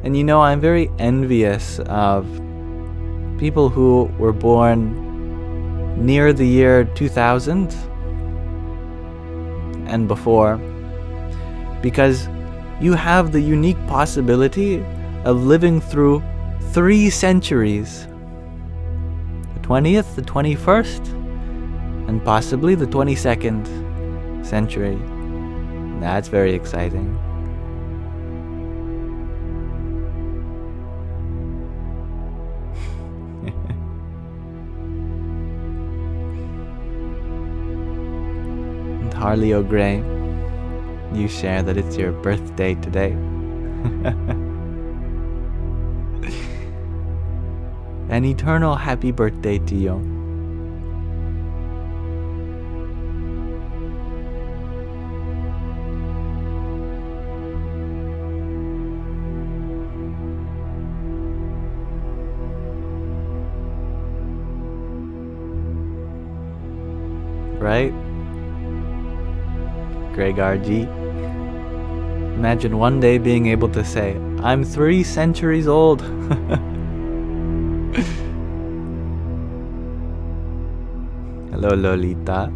And you know, I'm very envious of people who were born near the year 2000 and before, because you have the unique possibility of living through 3 centuries. 20th, the 21st, and possibly the 22nd century. That's very exciting. And Harley O'Gray, you share that it's your birthday today. An eternal happy birthday to you. Right? Greg RG. Imagine one day being able to say, I'm 3 centuries old. Hello, Lolita.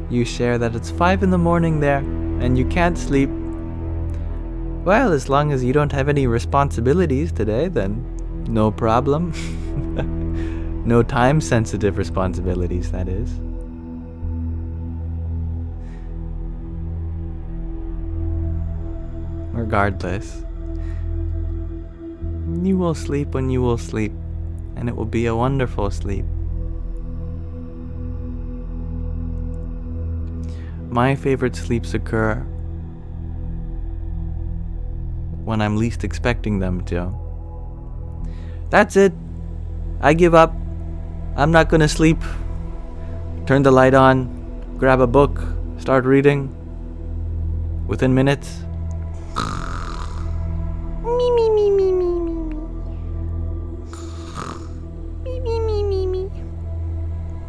You share that it's 5 in the morning there, and you can't sleep. Well, as long as you don't have any responsibilities today, then no problem. No time-sensitive responsibilities, that is. Regardless, you will sleep when you will sleep, and it will be a wonderful sleep. My favorite sleeps occur when I'm least expecting them to. That's it. I give up. I'm not gonna sleep. Turn the light on, grab a book, start reading. Within minutes,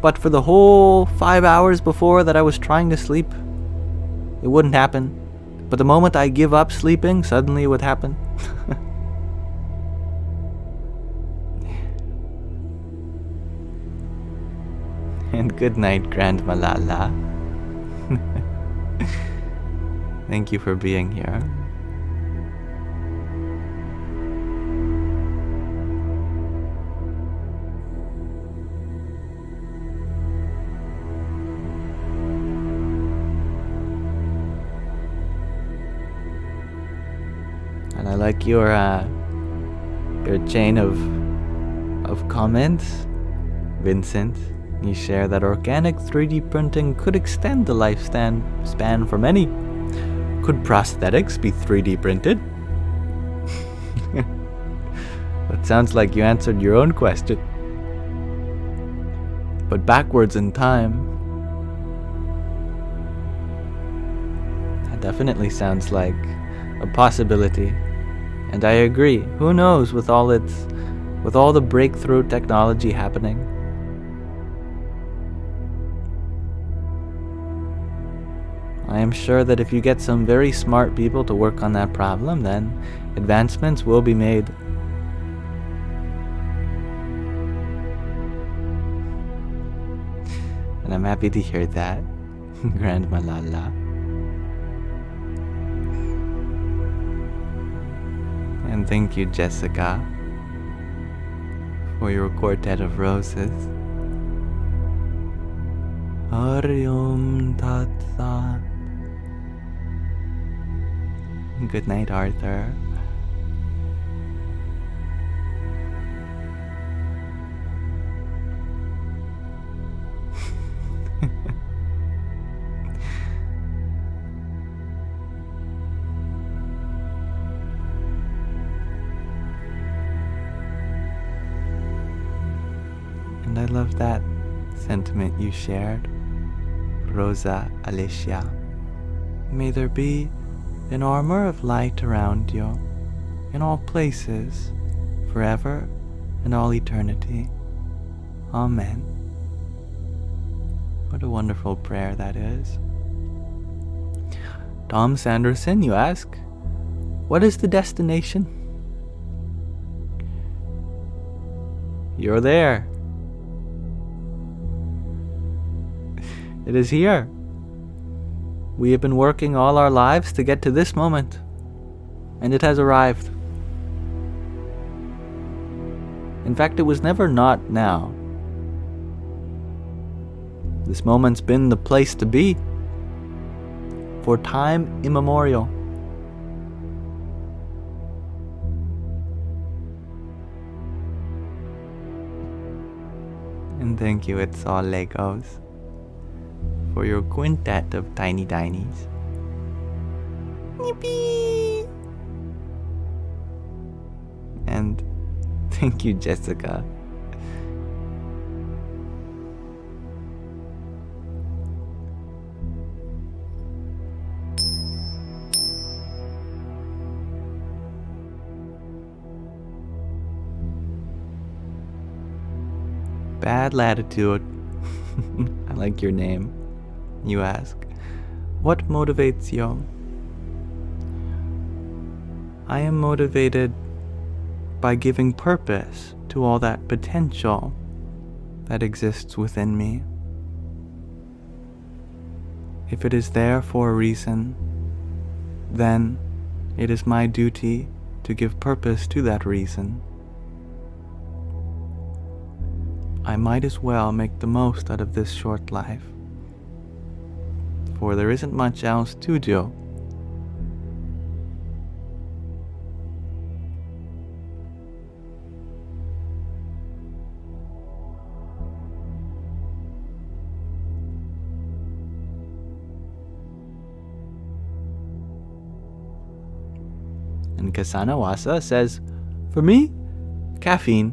but for the whole 5 hours before that I was trying to sleep, it wouldn't happen. But the moment I give up sleeping, suddenly it would happen. And good night, Grand Malala. Thank you for being here. And I like your chain of comments, Vincent. You share that organic 3D printing could extend the lifespan for many. Could prosthetics be 3D printed? It sounds like you answered your own question. But backwards in time, that definitely sounds like a possibility. And I agree. Who knows with all the breakthrough technology happening? I am sure that if you get some very smart people to work on that problem, then advancements will be made. And I'm happy to hear that, Grand Malala. And thank you, Jessica, for your quartet of roses. Hari Om Tat Sat. Good night, Arthur. And I love that sentiment you shared, Rosa Alicia. May there be an armor of light around you, in all places, forever and all eternity. Amen. What a wonderful prayer that is. Tom Sanderson, you ask, what is the destination? You're there. It is here. We have been working all our lives to get to this moment, and it has arrived. In fact, it was never not now. This moment's been the place to be for time immemorial. And thank you, It's All Legos, for your quintet of tiny tinies. Yippee! And thank you, Jessica. Bad latitude. I like your name. You ask, what motivates you? I am motivated by giving purpose to all that potential that exists within me. If it is there for a reason, then it is my duty to give purpose to that reason. I might as well make the most out of this short life, for there isn't much else to do. And Kasanawasa says, for me, caffeine.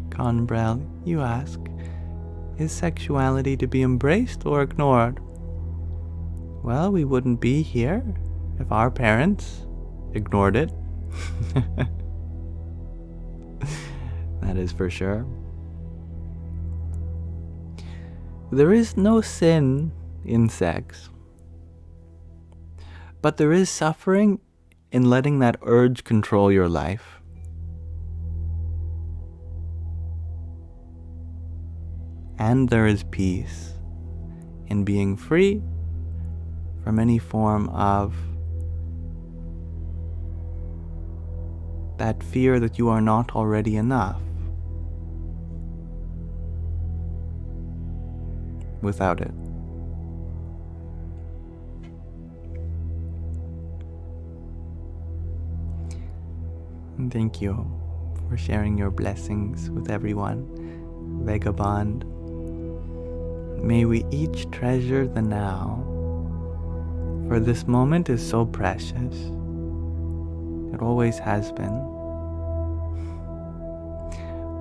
Conbrel, you ask, is sexuality to be embraced or ignored? Well, we wouldn't be here if our parents ignored it. That is for sure. There is no sin in sex, but there is suffering in letting that urge control your life. And there is peace in being free from any form of that fear that you are not already enough without it. And thank you for sharing your blessings with everyone, Vagabond. May we each treasure the now, for this moment is so precious. It always has been.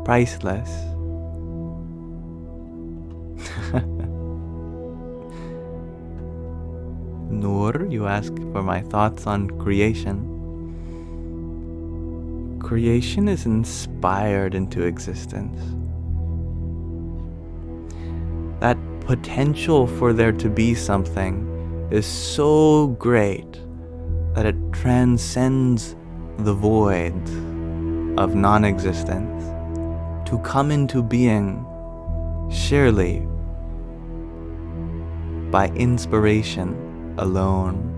Priceless. Noor, you ask for my thoughts on creation. Creation is inspired into existence. That potential for there to be something is so great that it transcends the void of non-existence to come into being surely by inspiration alone.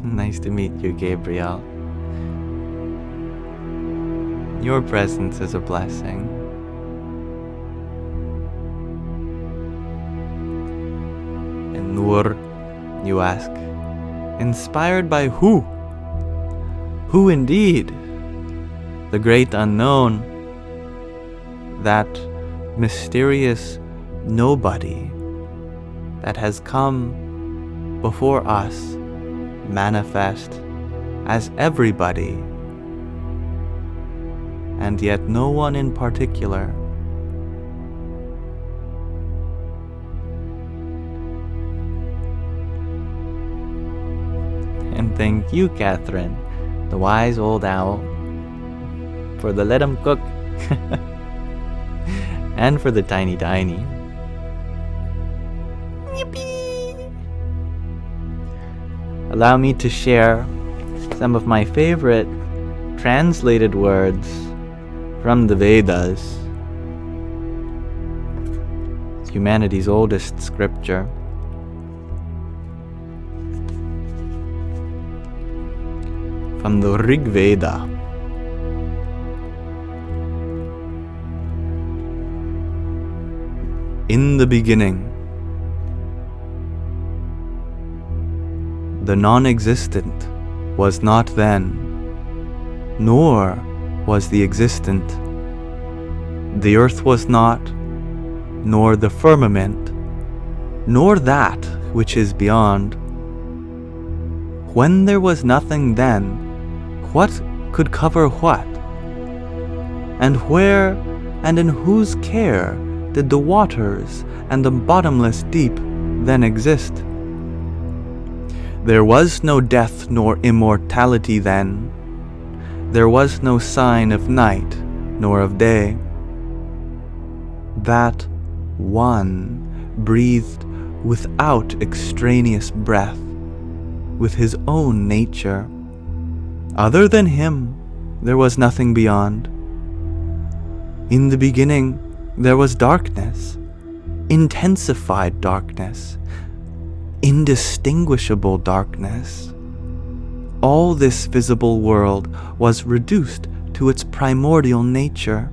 Nice to meet you, Gabriel. Your presence is a blessing. And Noor, you ask, inspired by who? Who indeed? The great unknown, that mysterious nobody that has come before us, manifest as everybody, and yet no one in particular. And thank you, Catherine, the wise old owl, for the let 'em cook and for the tiny. Allow me to share some of my favorite translated words from the Vedas, humanity's oldest scripture. From the Rig Veda. In the beginning, the non-existent was not then, nor was the existent. The earth was not, nor the firmament, nor that which is beyond. When there was nothing then, what could cover what? And where and in whose care did the waters and the bottomless deep then exist? There was no death nor immortality then, there was no sign of night nor of day. That One breathed without extraneous breath, with his own nature. Other than him, there was nothing beyond. In the beginning, there was darkness, intensified darkness, indistinguishable darkness. All this visible world was reduced to its primordial nature.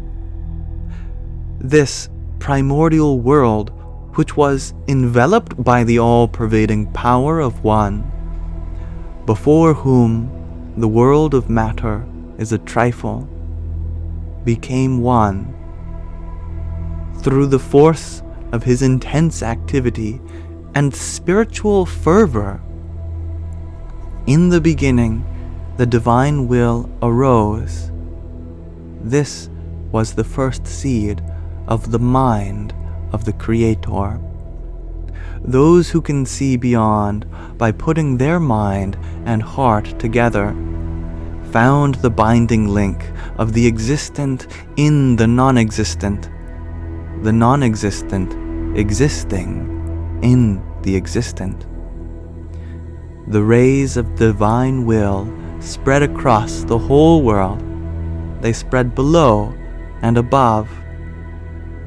This primordial world, which was enveloped by the all-pervading power of One, before whom the world of matter is a trifle, became one. Through the force of his intense activity and spiritual fervor, in the beginning, the divine will arose. This was the first seed of the mind of the Creator. Those who can see beyond by putting their mind and heart together found the binding link of the existent in the non-existent existing in the existent. The rays of divine will spread across the whole world. They spread below and above,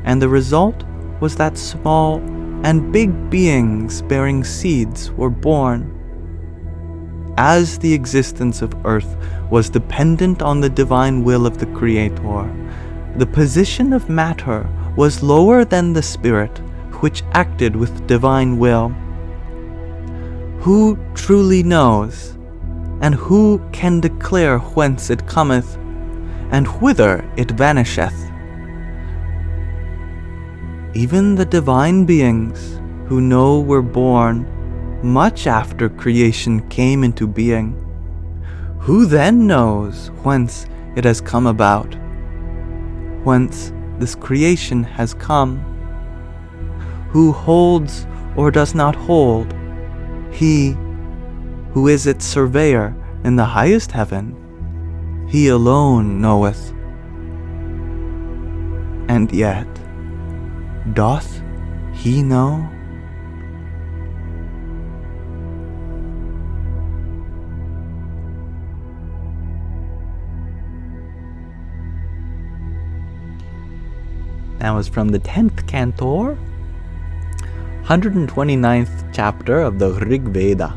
and the result was that small and big beings bearing seeds were born. As the existence of earth was dependent on the divine will of the Creator, the position of matter was lower than the spirit, which acted with divine will. Who truly knows, and who can declare whence it cometh, and whither it vanisheth? Even the divine beings who know were born much after creation came into being. Who then knows whence it has come about, whence this creation has come? Who holds or does not hold? He who is its surveyor in the highest heaven, he alone knoweth. And yet, doth he know? That was from the 10th cantor, 129th chapter of the Rig Veda,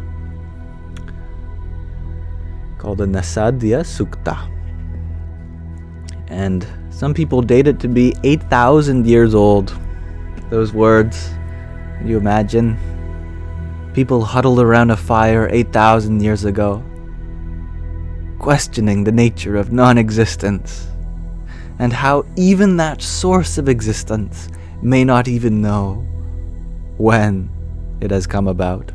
called the Nasadya Sukta. And some people date it to be 8,000 years old. Those words, can you imagine? People huddled around a fire 8,000 years ago, questioning the nature of non-existence, and how even that source of existence may not even know when it has come about.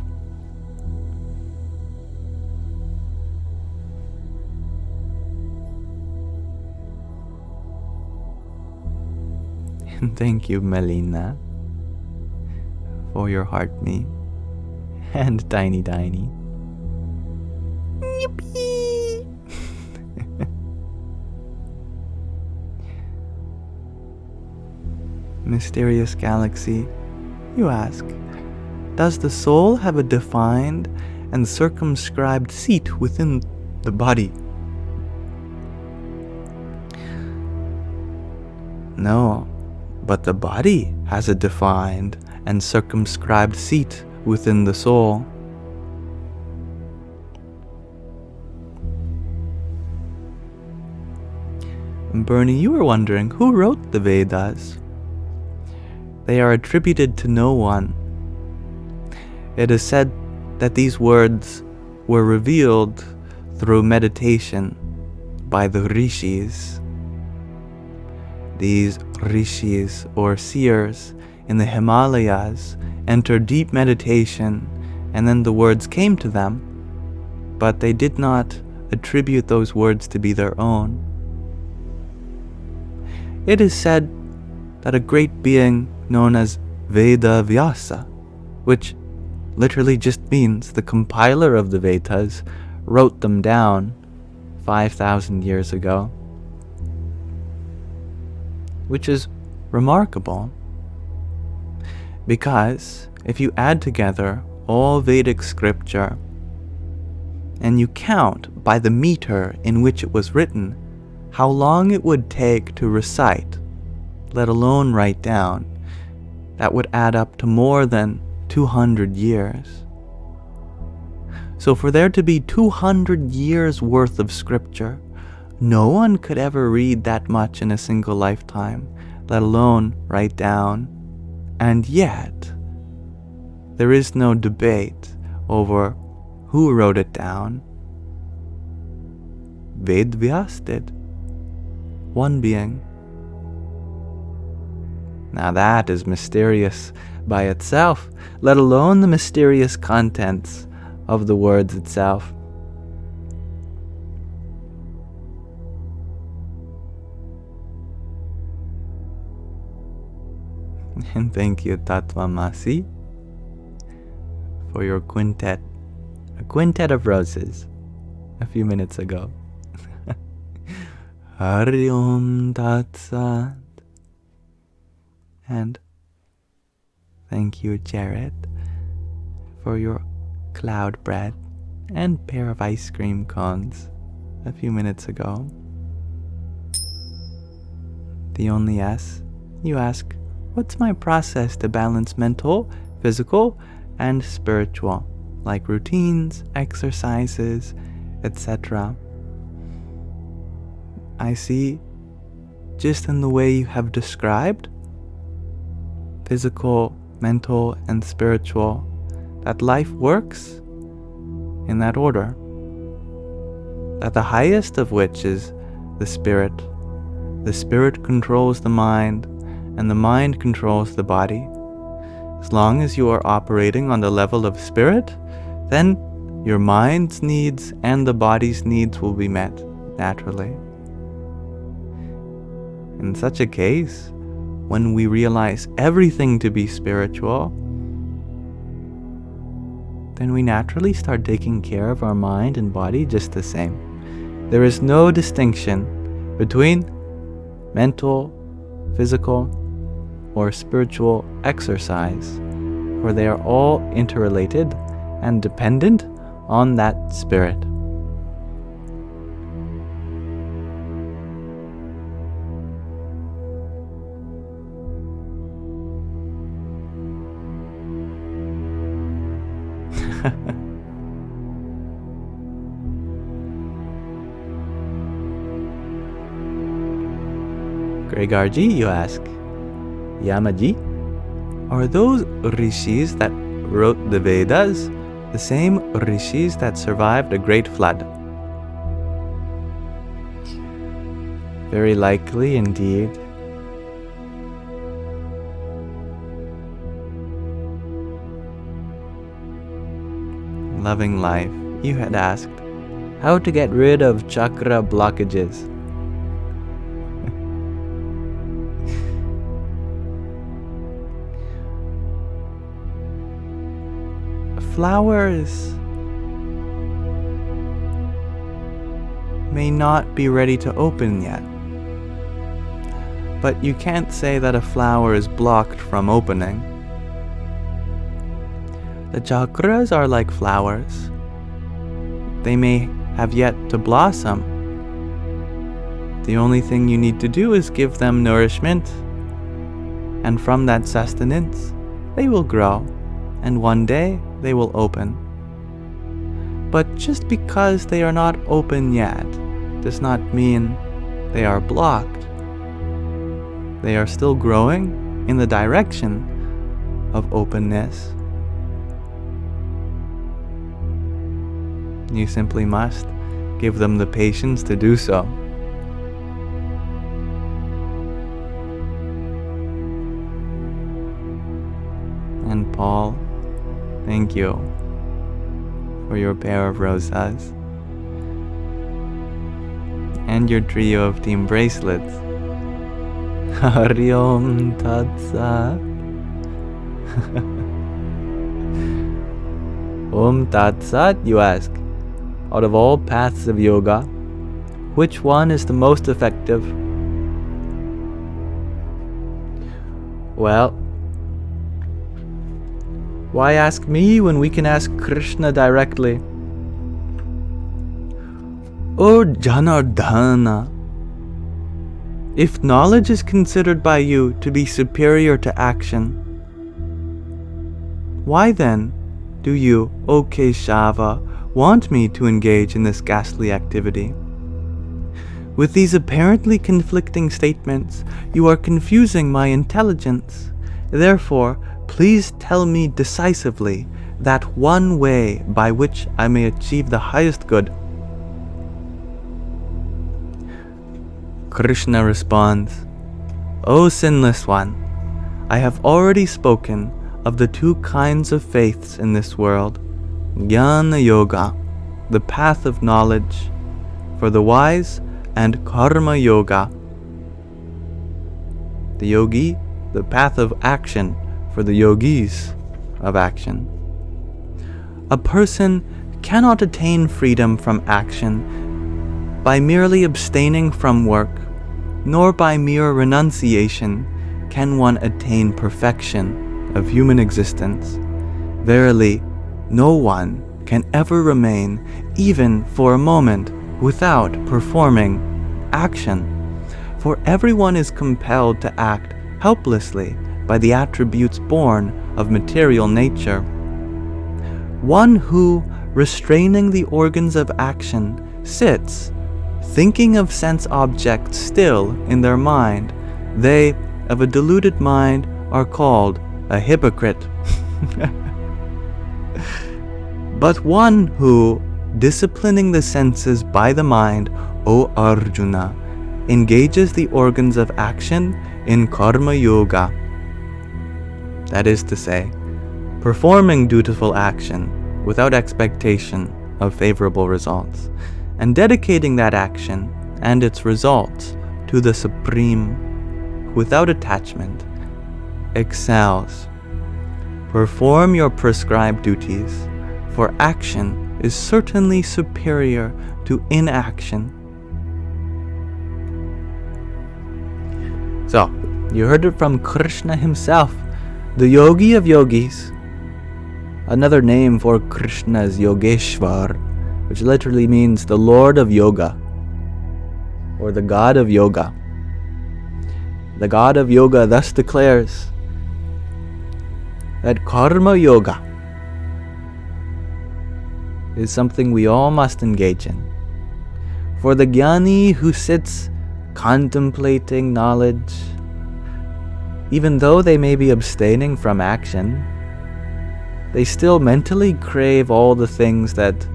And thank you, Melina, for your heart me and Tiny. Yippee! Mysterious galaxy, you ask, does the soul have a defined and circumscribed seat within the body? No, but the body has a defined and circumscribed seat within the soul. Bernie, you were wondering who wrote the Vedas. They are attributed to no one. It is said that these words were revealed through meditation by the rishis. These rishis, or seers, in the Himalayas entered deep meditation, and then the words came to them, but they did not attribute those words to be their own. It is said that a great being known as Veda Vyasa, which literally just means the compiler of the Vedas, wrote them down 5,000 years ago, which is remarkable because if you add together all Vedic scripture and you count by the meter in which it was written how long it would take to recite, let alone write down, that would add up to more than 200 years. So for there to be 200 years worth of scripture, no one could ever read that much in a single lifetime, let alone write down. And yet, there is no debate over who wrote it down. Vedvyas did. One being. Now that is mysterious by itself, let alone the mysterious contents of the words itself. And thank you, Tatvamasi, for your quintet, a quintet of roses, a few minutes ago. Hari Om Tat Sat. And thank you, Jared, for your cloud bread and pair of ice cream cones a few minutes ago. The only S, you ask, what's my process to balance mental, physical, and spiritual, like routines, exercises, etc.? I see, just in the way you have described, physical, mental, and spiritual, that life works in that order. That the highest of which is the spirit. The spirit controls the mind, and the mind controls the body. As long as you are operating on the level of spirit, then your mind's needs and the body's needs will be met naturally. In such a case, when we realize everything to be spiritual, then we naturally start taking care of our mind and body just the same. There is no distinction between mental, physical, or spiritual exercise, for they are all interrelated and dependent on that spirit. Gregarji, you ask, Yamaji, are those rishis that wrote the Vedas the same rishis that survived a great flood? Very likely indeed. Loving life, you had asked how to get rid of chakra blockages. Flowers may not be ready to open yet, but you can't say that a flower is blocked from opening. The chakras are like flowers. They may have yet to blossom. The only thing you need to do is give them nourishment, and from that sustenance, they will grow, and one day they will open. But just because they are not open yet does not mean they are blocked. They are still growing in the direction of openness. You simply must give them the patience to do so. And Paul, thank you for your pair of rosas and your trio of team bracelets. Hari Om Tat Sat. Om Tat Sat, you ask. Out of all paths of yoga, Which one is the most effective? Well, why ask me when we can ask Krishna directly? O Janardhana, if knowledge is considered by you to be superior to action, why then do you, O Keshava, want me to engage in this ghastly activity? With these apparently conflicting statements, you are confusing my intelligence. Therefore, please tell me decisively that one way by which I may achieve the highest good. Krishna responds, O sinless one, I have already spoken of the two kinds of faiths in this world, Jnana Yoga, the path of knowledge, for the wise, and Karma Yoga, the yogi, the path of action, for the yogis of action. A person cannot attain freedom from action by merely abstaining from work, nor by mere renunciation can one attain perfection of human existence. Verily, no one can ever remain, even for a moment, without performing action. For everyone is compelled to act helplessly by the attributes born of material nature. One who, restraining the organs of action, sits, thinking of sense objects still in their mind, they, of a deluded mind, are called a hypocrite. But one who, disciplining the senses by the mind, O Arjuna, engages the organs of action in Karma Yoga, that is to say, performing dutiful action without expectation of favorable results, and dedicating that action and its results to the Supreme without attachment, excels. Perform your prescribed duties, for action is certainly superior to inaction. So, you heard it from Krishna himself, the yogi of yogis. Another name for Krishna is Yogeshwar, which literally means the Lord of Yoga, or the God of Yoga. The God of Yoga thus declares that Karma Yoga is something we all must engage in. For the jnani who sits contemplating knowledge, even though they may be abstaining from action, they still mentally crave all the things that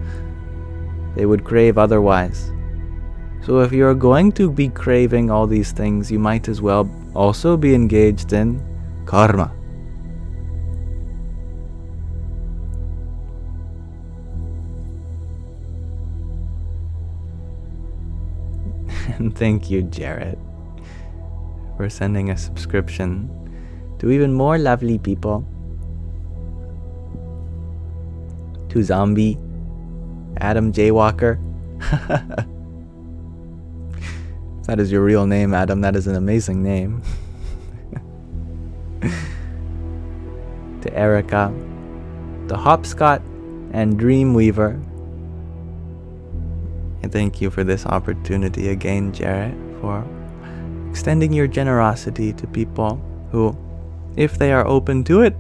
they would crave otherwise. So if you're going to be craving all these things, you might as well also be engaged in karma. And thank you, Jarrett, for sending a subscription to even more lovely people. To Zombie, Adam J. Walker. If that is your real name, Adam, that is an amazing name. To Erica, to Hopscott, and Dreamweaver. And thank you for this opportunity again, Jarrett, for extending your generosity to people who, if they are open to it,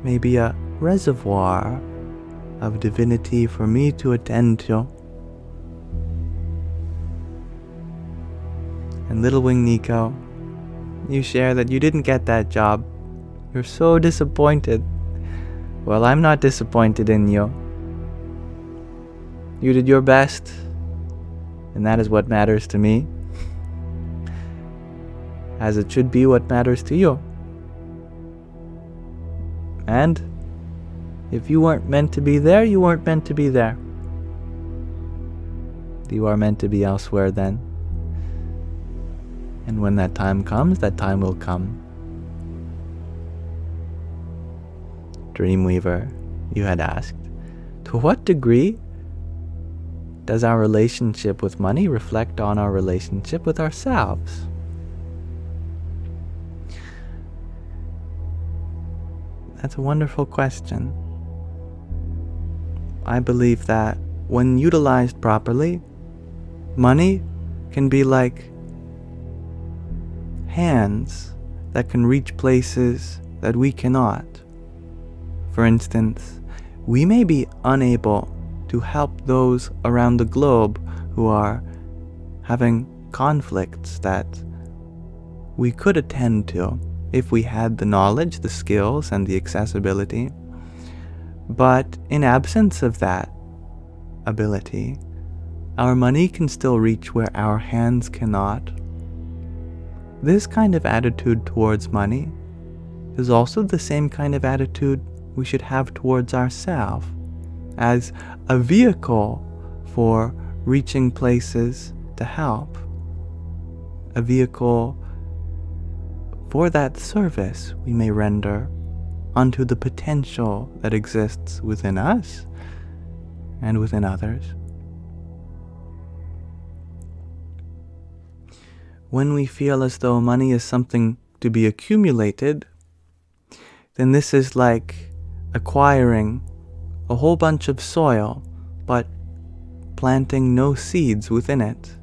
may be a reservoir of divinity for me to attend to. And Little Wing Nico, you share that you didn't get that job. You're so disappointed. Well, I'm not disappointed in you. You did your best, and that is what matters to me, as it should be what matters to you. And if you weren't meant to be there, you weren't meant to be there. You are meant to be elsewhere then. And when that time comes, that time will come. Dreamweaver, you had asked, to what degree does our relationship with money reflect on our relationship with ourselves? That's a wonderful question. I believe that when utilized properly, money can be like hands that can reach places that we cannot. For instance, we may be unable to help those around the globe who are having conflicts that we could attend to if we had the knowledge, the skills, and the accessibility. But in absence of that ability, our money can still reach where our hands cannot. This kind of attitude towards money is also the same kind of attitude we should have towards ourselves, as a vehicle for reaching places to help, a vehicle for that service we may render unto the potential that exists within us and within others. When we feel as though money is something to be accumulated, then this is like acquiring a whole bunch of soil, but planting no seeds within it.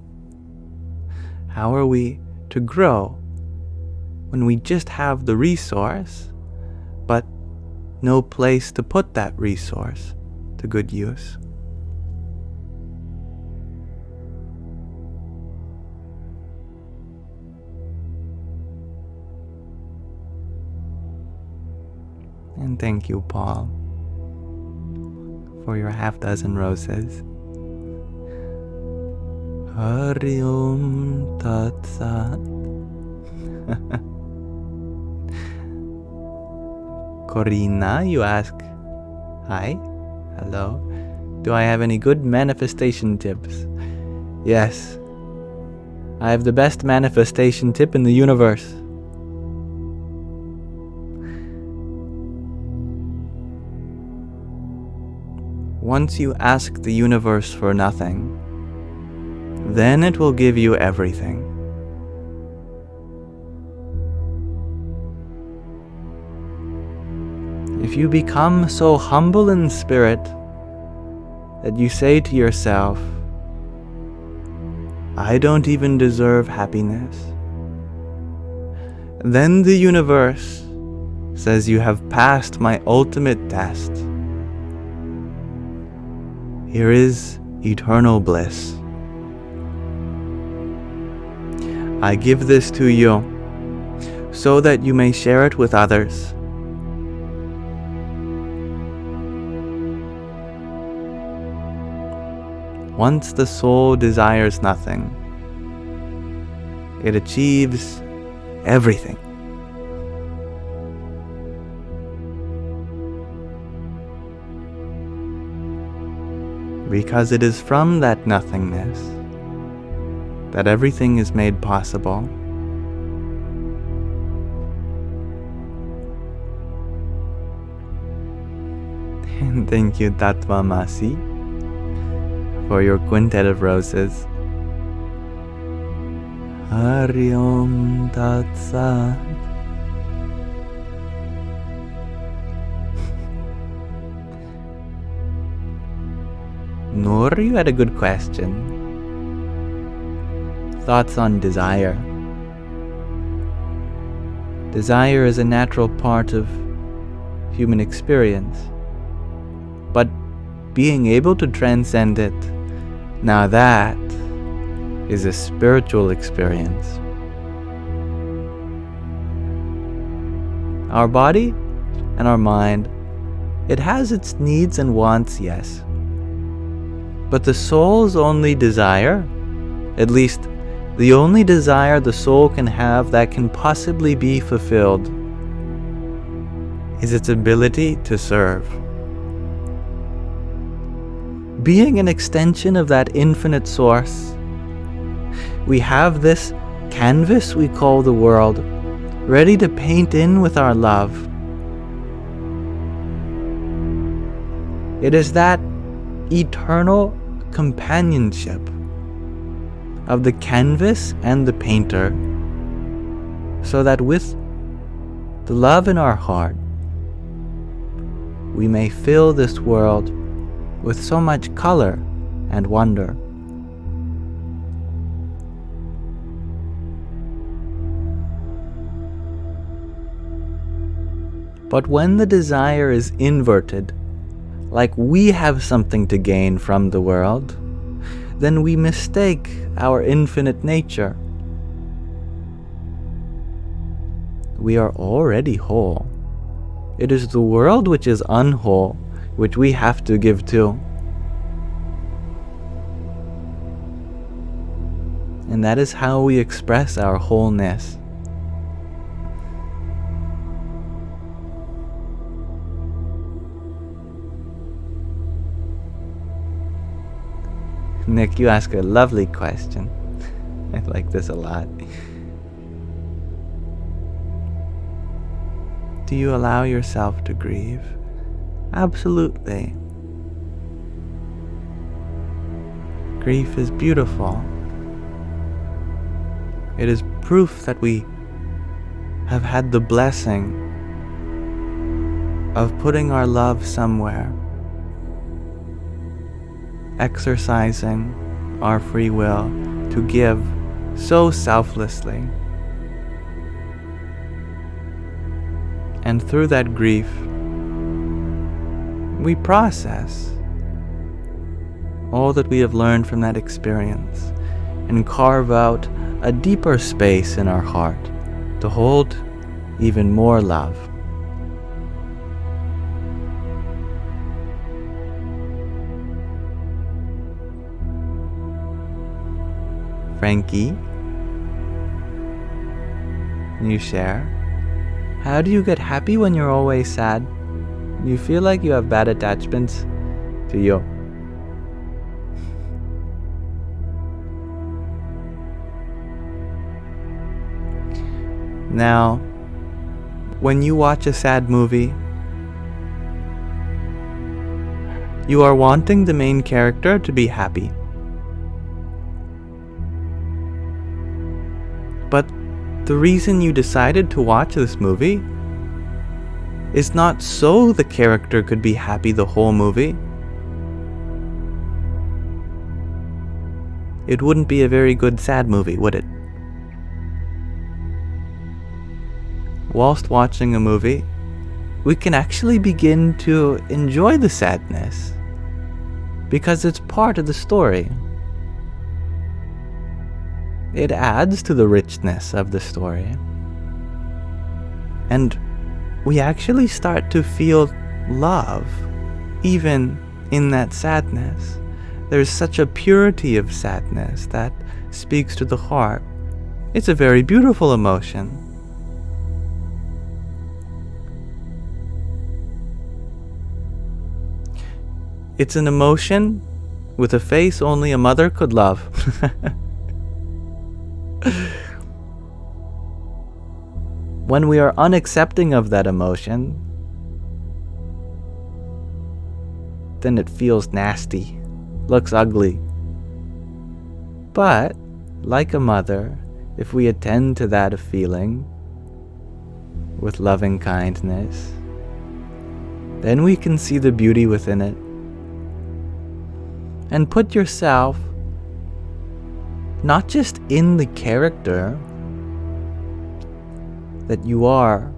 How are we to grow when we just have the resource, but no place to put that resource to good use? And thank you, Paul, for your half-dozen roses. Hari Om Tat Sat. Corina, you ask, hi, hello, do I have any good manifestation tips? Yes, I have the best manifestation tip in the universe. Once you ask the universe for nothing, then it will give you everything. If you become so humble in spirit that you say to yourself, I don't even deserve happiness, then the universe says you have passed my ultimate test. Here is eternal bliss. I give this to you so that you may share it with others. Once the soul desires nothing, it achieves everything. Because it is from that nothingness that everything is made possible. And thank you, Tatvamasi, for your quintet of roses. Hari Om Tat Sat. Noor, you had a good question. Thoughts on desire. Desire is a natural part of human experience, but being able to transcend it, now that is a spiritual experience. Our body and our mind, it has its needs and wants, yes. But the soul's only desire, at least the only desire the soul can have that can possibly be fulfilled, is its ability to serve. Being an extension of that infinite source, we have this canvas we call the world, ready to paint in with our love. It is that eternal companionship of the canvas and the painter, so that with the love in our heart, we may fill this world with so much color and wonder. But when the desire is inverted, like we have something to gain from the world, then we mistake our infinite nature. We are already whole. It is the world which is unwhole, which we have to give to. And that is how we express our wholeness. Nick, you ask a lovely question. I like this a lot. Do you allow yourself to grieve? Absolutely. Grief is beautiful. It is proof that we have had the blessing of putting our love somewhere, exercising our free will to give so selflessly. And through that grief, we process all that we have learned from that experience and carve out a deeper space in our heart to hold even more love. Frankie, can you share? How do you get happy when you're always sad? Do you feel like you have bad attachments to you? Now, when you watch a sad movie, you are wanting the main character to be happy. But the reason you decided to watch this movie is not so the character could be happy the whole movie. It wouldn't be a very good sad movie, would it? Whilst watching a movie, we can actually begin to enjoy the sadness because it's part of the story. It adds to the richness of the story. And we actually start to feel love, even in that sadness. There's such a purity of sadness that speaks to the heart. It's a very beautiful emotion. It's an emotion with a face only a mother could love. When we are unaccepting of that emotion, then it feels nasty, looks ugly. But, like a mother, if we attend to that feeling with loving kindness, then we can see the beauty within it. And put yourself not just in the character that you are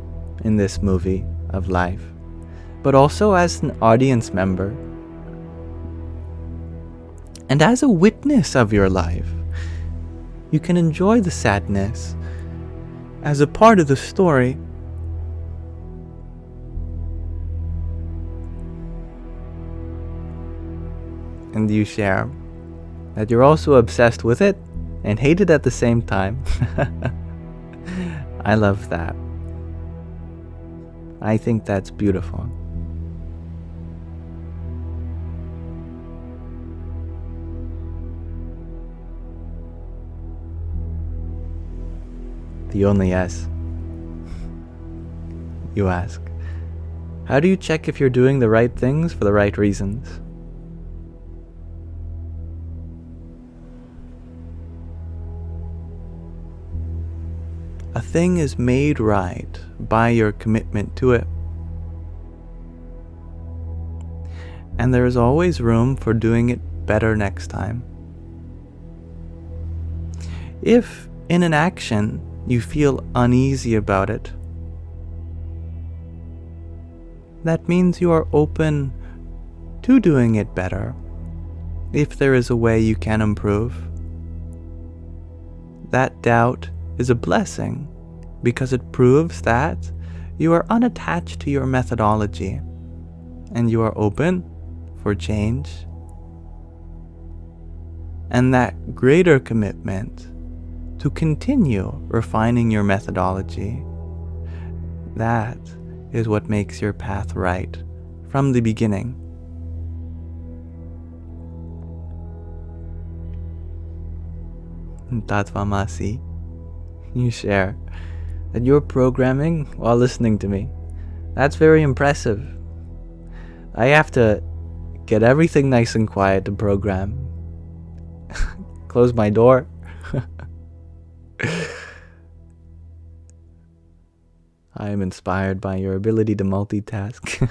in this movie of life, but also as an audience member and as a witness of your life. You can enjoy the sadness as a part of the story. And you share that you're also obsessed with it and hate it at the same time. I love that. I think that's beautiful. The only yes. You ask, how do you check if you're doing the right things for the right reasons? a thing is made right by your commitment to it. And there is always room for doing it better next time. If in an action you feel uneasy about it, that means you are open to doing it better if there is a way you can improve. That doubt is a blessing because it proves that you are unattached to your methodology and you are open for change. And that greater commitment to continue refining your methodology, that is what makes your path right from the beginning. Tatvamasi, you share that you're programming while listening to me. That's very impressive. I have to get everything nice and quiet to program. Close my door. I am inspired by your ability to multitask.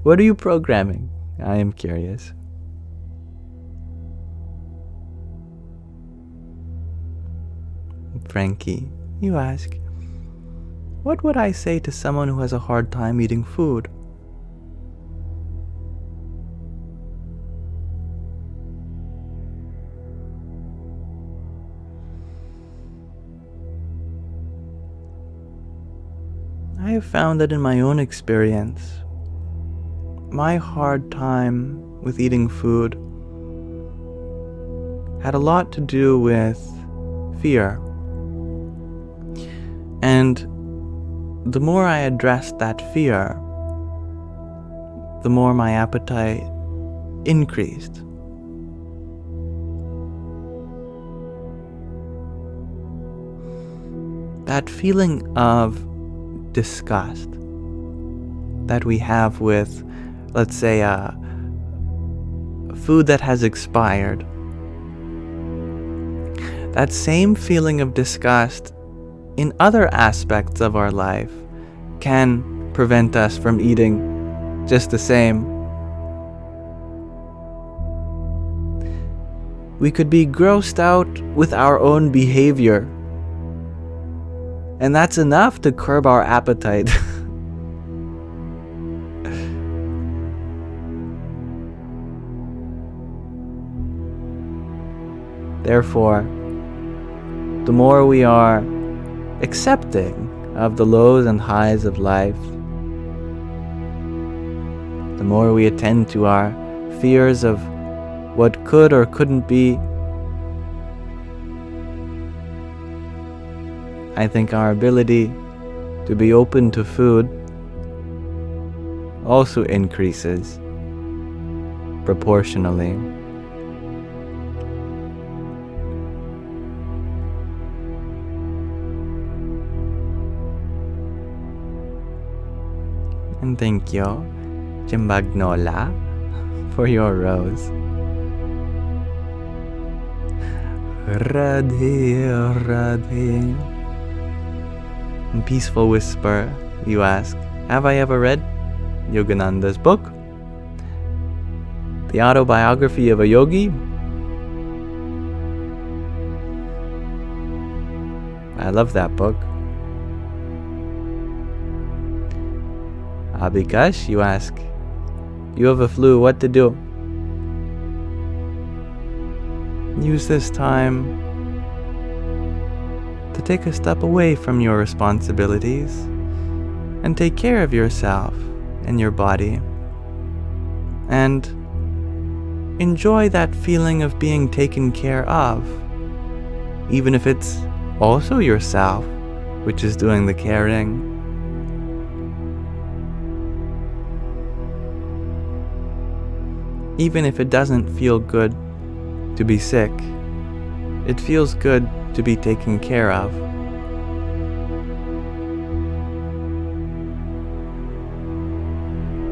What are you programming? I am curious. Frankie, you ask, what would I say to someone who has a hard time eating food? I have found that in my own experience, my hard time with eating food had a lot to do with fear. And the more I addressed that fear, the more my appetite increased. That feeling of disgust that we have with, let's say, food that has expired. That same feeling of disgust in other aspects of our life can prevent us from eating just the same. We could be grossed out with our own behavior, and that's enough to curb our appetite. Therefore, the more we are accepting of the lows and highs of life, the more we attend to our fears of what could or couldn't be, I think our ability to be open to food also increases proportionally. And thank you, Chimbagnola, for your rose. Radhe, Radhe. In Peaceful Whisper, you ask, have I ever read Yogananda's book? The Autobiography of a Yogi? I love that book. Abhikash, you ask, you have a flu, what to do? Use this time to take a step away from your responsibilities and take care of yourself and your body. And enjoy that feeling of being taken care of, even if it's also yourself which is doing the caring. Even if it doesn't feel good to be sick, it feels good to be taken care of.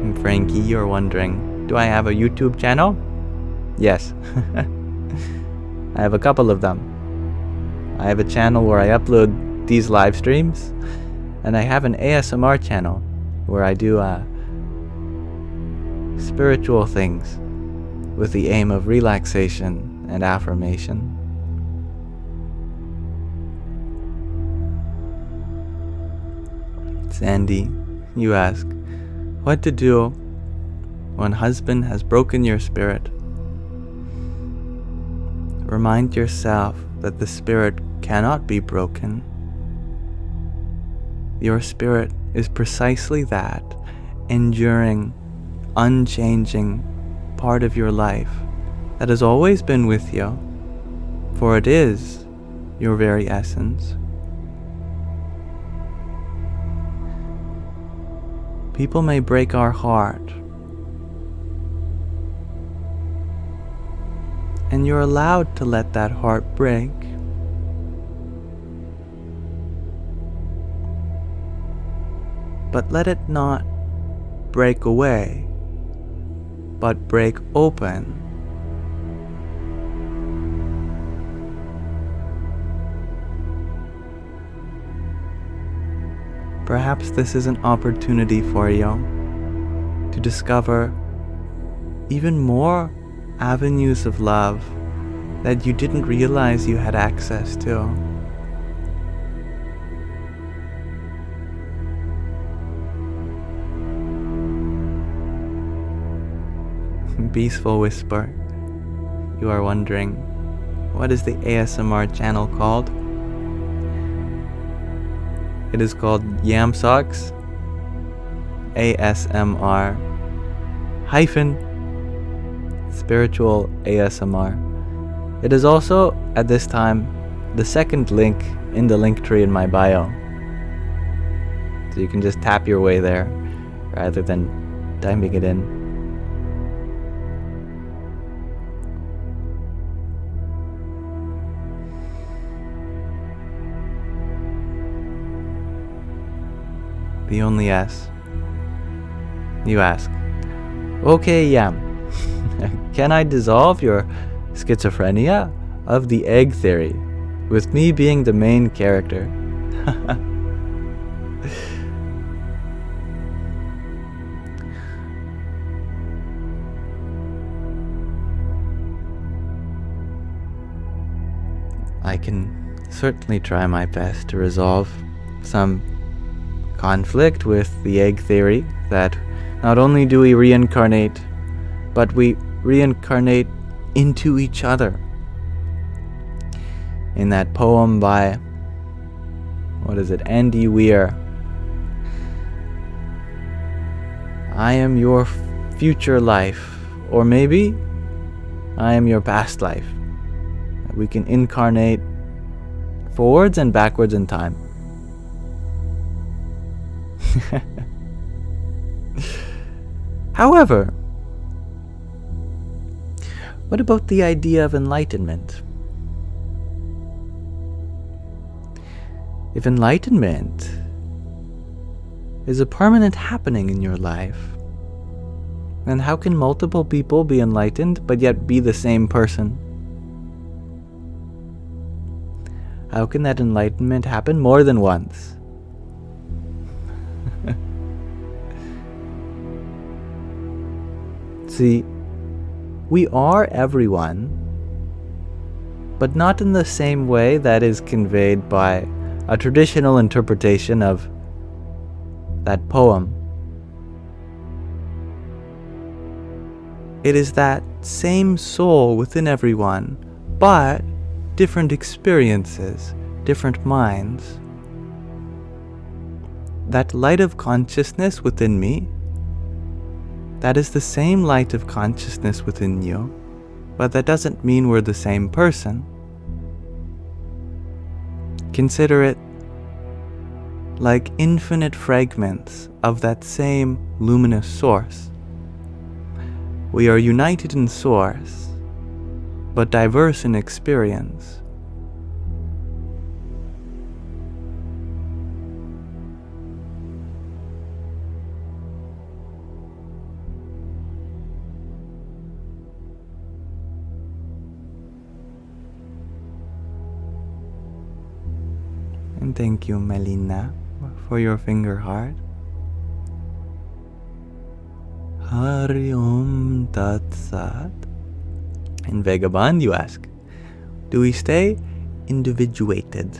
And Frankie, you're wondering, do I have a YouTube channel? Yes. I have a couple of them. I have a channel where I upload these live streams, and I have an ASMR channel where I do spiritual things with the aim of relaxation and affirmation. Sandy, you ask, what to do when husband has broken your spirit? Remind yourself that the spirit cannot be broken. Your spirit is precisely that enduring, unchanging part of your life that has always been with you, for it is your very essence. People may break our heart, and you're allowed to let that heart break. But let it not break away, but break open. Perhaps this is an opportunity for you to discover even more avenues of love that you didn't realize you had access to. Peaceful whisper, you are wondering, what is the ASMR channel called? It is called Yamsox ASMR - Spiritual ASMR. It is also, at this time, the second link in the link tree in my bio. So you can just tap your way there rather than typing it in. The only S. You ask, okay, Yam, can I dissolve your schizophrenia of the egg theory, with me being the main character? I can certainly try my best to resolve some conflict with the egg theory that not only do we reincarnate, but we reincarnate into each other. In that poem by, Andy Weir, I am your future life, or maybe I am your past life. We can incarnate forwards and backwards in time. However, what about the idea of enlightenment? If enlightenment is a permanent happening in your life, then how can multiple people be enlightened but yet be the same person? How can that enlightenment happen more than once? See, we are everyone, but not in the same way that is conveyed by a traditional interpretation of that poem. It is that same soul within everyone, but different experiences, different minds. That light of consciousness within me, that is the same light of consciousness within you, but that doesn't mean we're the same person. Consider it like infinite fragments of that same luminous source. We are united in source, but diverse in experience. And thank you, Melina, for your finger heart. Hari Om Tat Sat. In Vagabond, you ask, do we stay individuated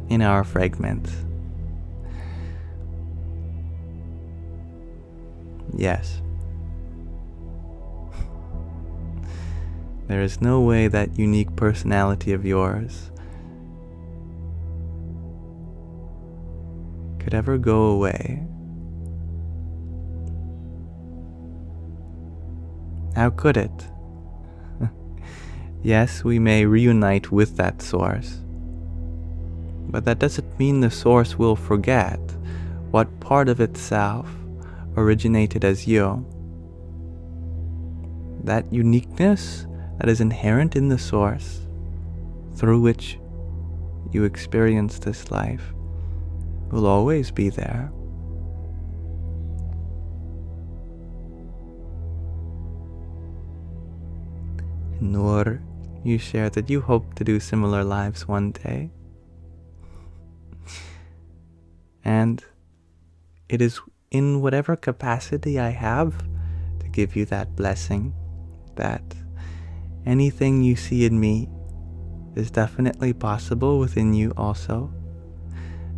in our fragments? Yes. There is no way that unique personality of yours could ever go away. How could it? Yes, we may reunite with that source, but that doesn't mean the source will forget what part of itself originated as you. That uniqueness that is inherent in the source through which you experience this life will always be there. Nor you share that you hope to do similar lives one day. And it is in whatever capacity I have to give you that blessing, that anything you see in me is definitely possible within you also.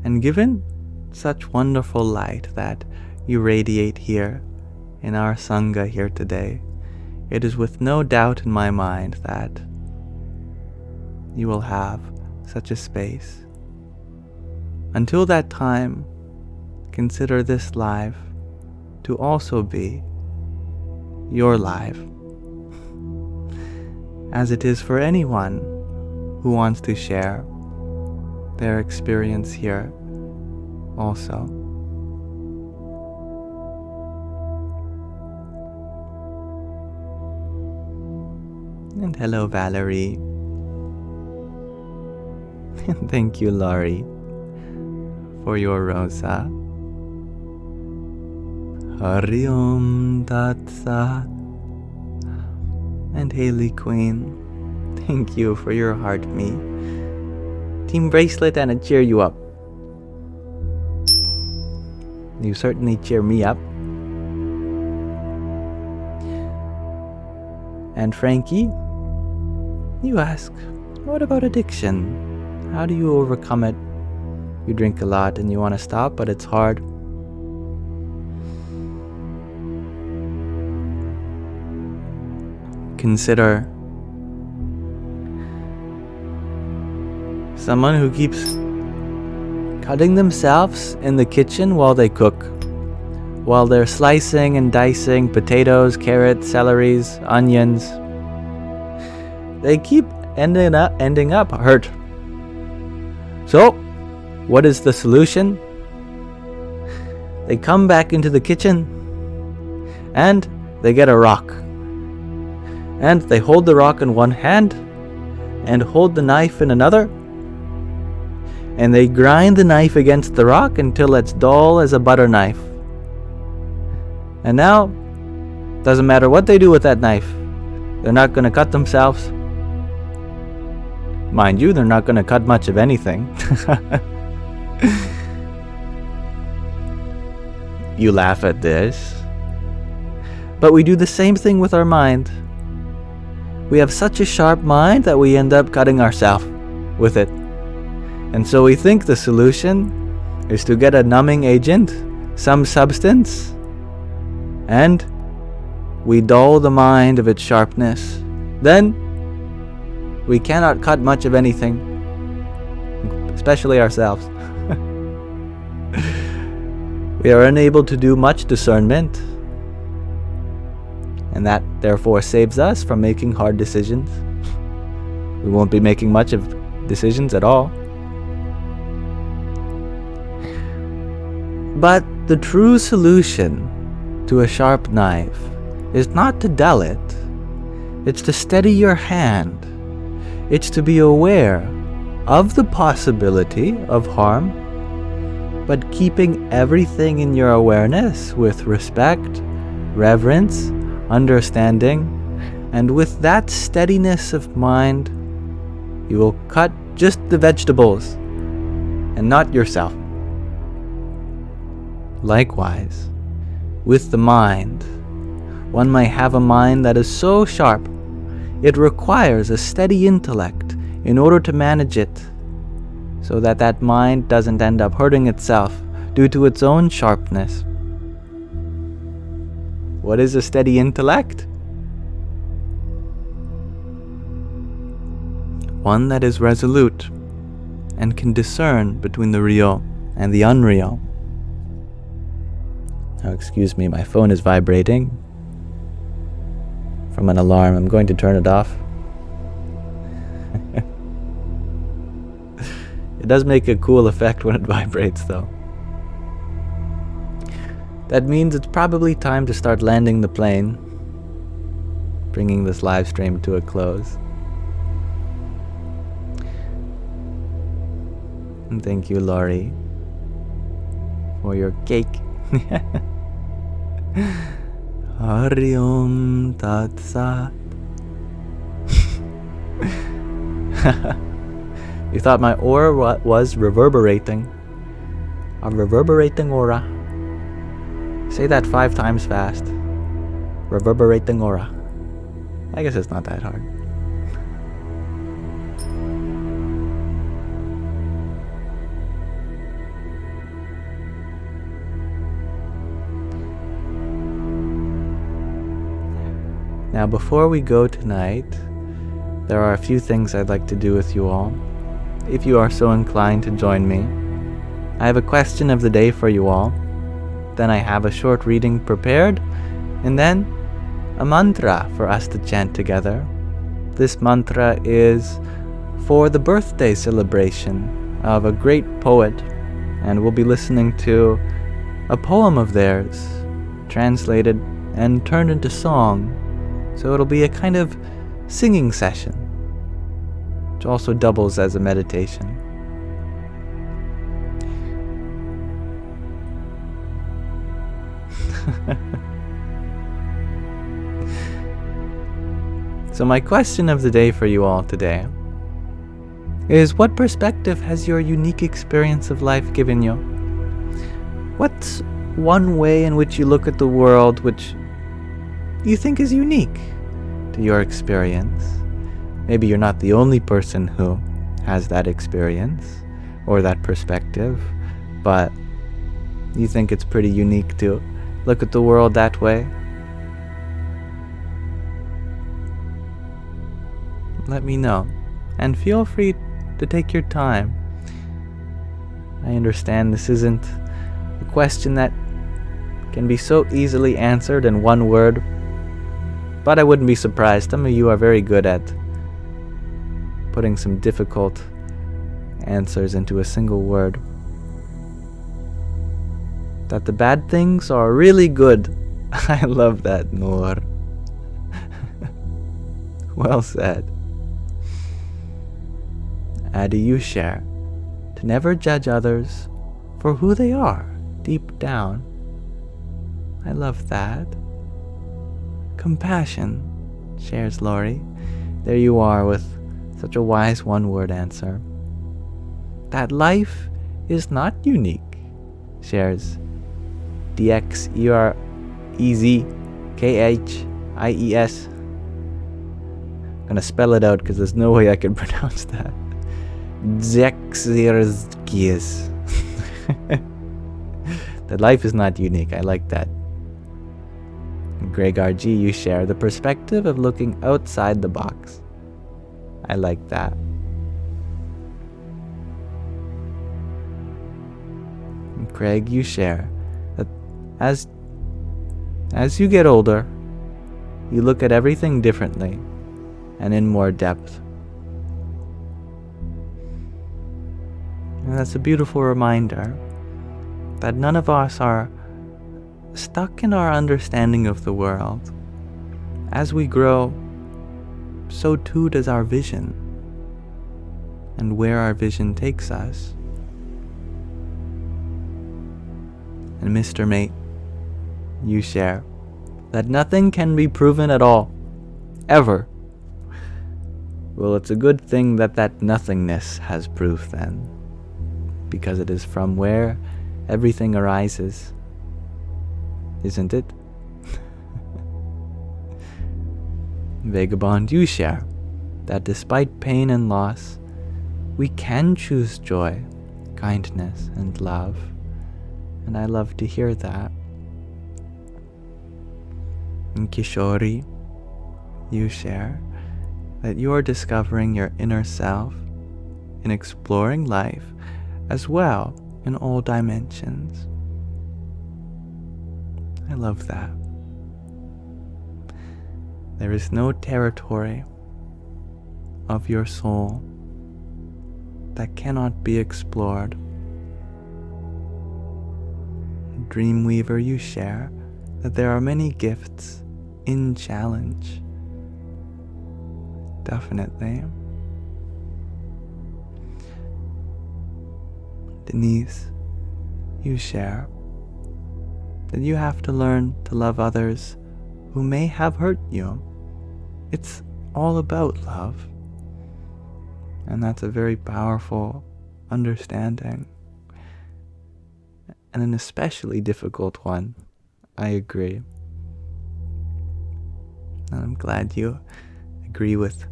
And given such wonderful light that you radiate here in our Sangha here today, it is with no doubt in my mind that you will have such a space. Until that time, consider this life to also be your life, as it is for anyone who wants to share their experience here also. And hello, Valerie. And thank you, Laurie, for your rosa. Hari Om Tat Sat. And Haley Queen, thank you for your heart me. Team Bracelet and a cheer you up. You certainly cheer me up. And Frankie, you ask, what about addiction? How do you overcome it? You drink a lot and you want to stop, but it's hard. Consider someone who keeps cutting themselves in the kitchen while they cook, while they're slicing and dicing potatoes, carrots, celeries, onions. They keep ending up hurt. So, what is the solution? They come back into the kitchen and they get a rock. And they hold the rock in one hand and hold the knife in another. And they grind the knife against the rock until it's dull as a butter knife. And now, doesn't matter what they do with that knife, they're not going to cut themselves. Mind you, they're not going to cut much of anything. You laugh at this. But we do the same thing with our mind. We have such a sharp mind that we end up cutting ourselves with it. And so we think the solution is to get a numbing agent, some substance, and we dull the mind of its sharpness. Then we cannot cut much of anything, especially ourselves. We are unable to do much discernment, and that therefore saves us from making hard decisions. We won't be making much of decisions at all. But the true solution to a sharp knife is not to dull it. It's to steady your hand. It's to be aware of the possibility of harm, but keeping everything in your awareness with respect, reverence, understanding, and with that steadiness of mind, you will cut just the vegetables and not yourself. Likewise, with the mind, one may have a mind that is so sharp, it requires a steady intellect in order to manage it, so that that mind doesn't end up hurting itself due to its own sharpness. What is a steady intellect? One that is resolute and can discern between the real and the unreal. Now, excuse me, my phone is vibrating from an alarm. I'm going to turn it off. It does make a cool effect when it vibrates, though. That means it's probably time to start landing the plane, bringing this live stream to a close. And thank you, Laurie, for your cake. Hari Om Tat Sat. You thought my aura was reverberating. A reverberating aura. Say that 5 times fast. Reverberating aura. I guess it's not that hard. Now, before we go tonight, there are a few things I'd like to do with you all, if you are so inclined to join me. I have a question of the day for you all, then I have a short reading prepared, and then a mantra for us to chant together. This mantra is for the birthday celebration of a great poet, and we'll be listening to a poem of theirs, translated and turned into song. So it'll be a kind of singing session, which also doubles as a meditation. So my question of the day for you all today is, what perspective has your unique experience of life given you? What's one way in which you look at the world which you think is unique to your experience? Maybe you're not the only person who has that experience or that perspective, but you think it's pretty unique to look at the world that way. Let me know, and feel free to take your time. I understand this isn't a question that can be so easily answered in one word, but I wouldn't be surprised. Some of you are very good at putting some difficult answers into a single word. That the bad things are really good. I love that, Noor. Well said. Adi, you share to never judge others for who they are deep down. I love that. Compassion, shares Laurie. There you are with such a wise one-word answer. That life is not unique, shares DXEREZKHIES. I'm gonna spell it out because there's no way I can pronounce that. Dzexirskies. That life is not unique. I like that. Greg RG, you share the perspective of looking outside the box. I like that. And Craig, you share that as you get older, you look at everything differently and in more depth. And that's a beautiful reminder that none of us are stuck in our understanding of the world. As we grow, so too does our vision, and where our vision takes us. And Mr. Mate, you share that nothing can be proven at all, ever. Well, it's a good thing that that nothingness has proof then. because it is from where everything arises, isn't it? Vagabond, you share that despite pain and loss, we can choose joy, kindness, and love. And I love to hear that. And Kishori, you share that you are discovering your inner self in exploring life as well in all dimensions. I love that. There is no territory of your soul that cannot be explored. Dreamweaver, you share that there are many gifts in challenge. Definitely. Denise, you share that you have to learn to love others who may have hurt you. It's all about love. And that's a very powerful understanding. And an especially difficult one. I agree. And I'm glad you agree with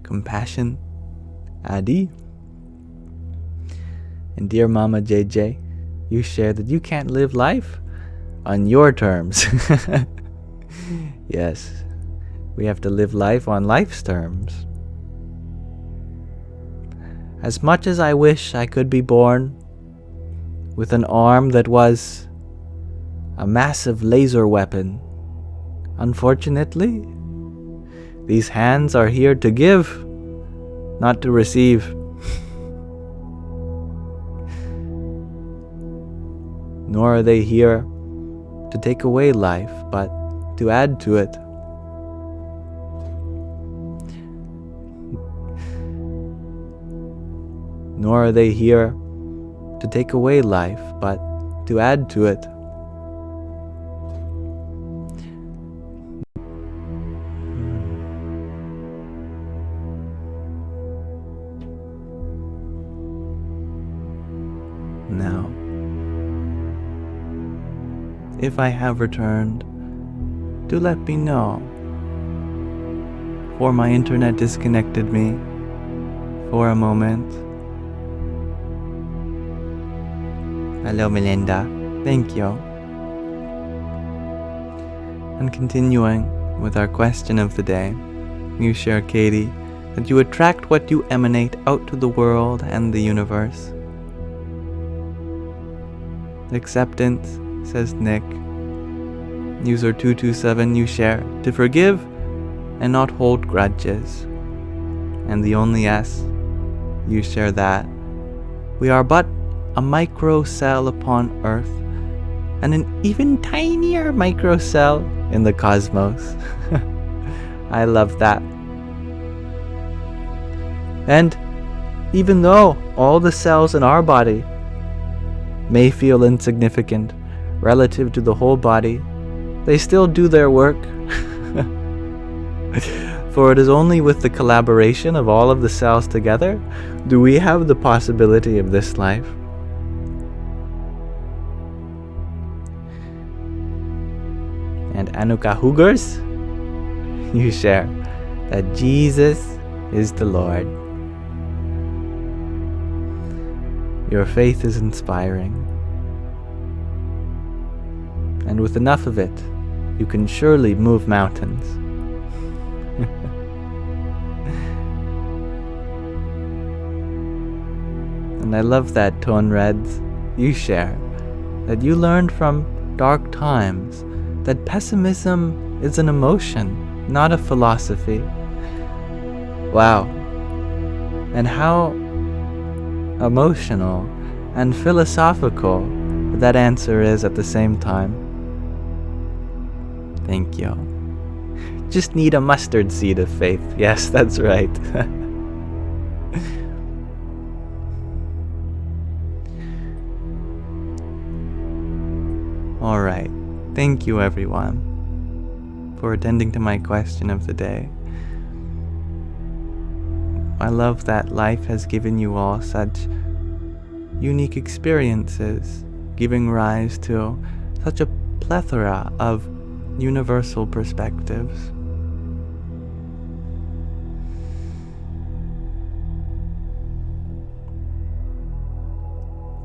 compassion, Adi. And dear Mama JJ, you share that you can't live life on your terms. Yes, we have to live life on life's terms. As much as I wish I could be born with an arm that was a massive laser weapon, unfortunately, these hands are here to give, not to receive. Nor are they here to take away life, but to add to it. Nor are they here to take away life, but to add to it. Now, if I have returned, do let me know, for my internet disconnected me for a moment. Hello, Melinda. Thank you. And continuing with our question of the day, you share, Katie, that you attract what you emanate out to the world and the universe. Acceptance, says Nick. User 227, you share to forgive and not hold grudges. And the only S, you share that we are but a micro cell upon Earth and an even tinier micro cell in the cosmos. I love that. And even though all the cells in our body may feel insignificant relative to the whole body, they still do their work. For it is only with the collaboration of all of the cells together do we have the possibility of this life. And Anuka Hugers, you share that Jesus is the Lord. Your faith is inspiring. And with enough of it, you can surely move mountains. And I love that, Tone Reds. You share that you learned from dark times that pessimism is an emotion, not a philosophy. Wow. And how emotional and philosophical that answer is at the same time. Thank you. Just need a mustard seed of faith. Yes, that's right. All right. Thank you, everyone, for attending to my question of the day. I love that life has given you all such unique experiences, giving rise to such a plethora of universal perspectives.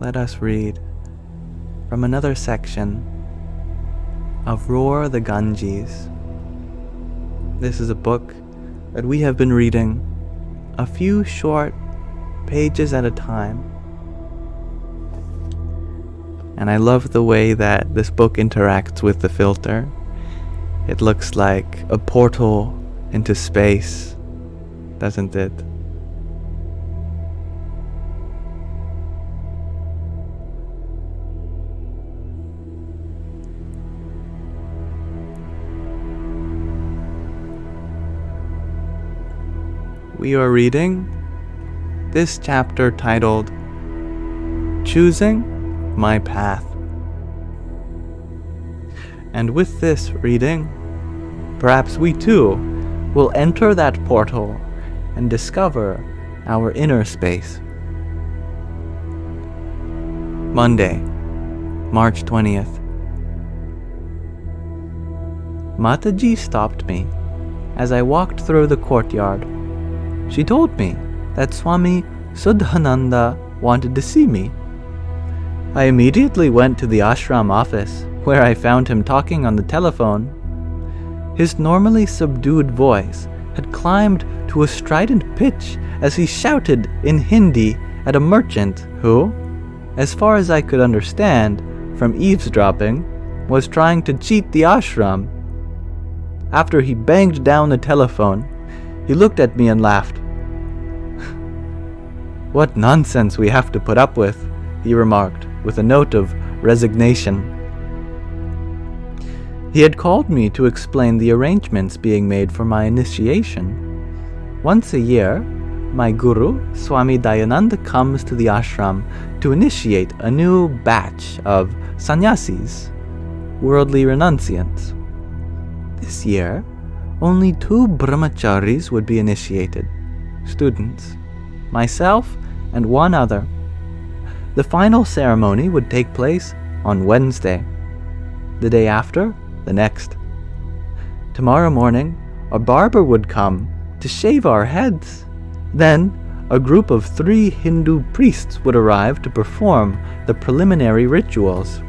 Let us read from another section of Roar the Ganges. This is a book that we have been reading a few short pages at a time. And I love the way that this book interacts with the filter. It looks like a portal into space, doesn't it? We are reading this chapter titled Choosing My Path. And with this reading, perhaps we too will enter that portal and discover our inner space. Monday, March 20th. Mataji stopped me as I walked through the courtyard. She told me that Swami Sudhananda wanted to see me. I immediately went to the ashram office, where I found him talking on the telephone. His normally subdued voice had climbed to a strident pitch as he shouted in Hindi at a merchant who, as far as I could understand from eavesdropping, was trying to cheat the ashram. After he banged down the telephone, he looked at me and laughed. "What nonsense we have to put up with," he remarked, with a note of resignation. He had called me to explain the arrangements being made for my initiation. Once a year, my guru, Swami Dayananda, comes to the ashram to initiate a new batch of sannyasis, worldly renunciants. This year, only 2 brahmacharis would be initiated, students, myself and one other. The final ceremony would take place on Wednesday. The day after, the next. Tomorrow morning, a barber would come to shave our heads. Then, a group of 3 Hindu priests would arrive to perform the preliminary rituals.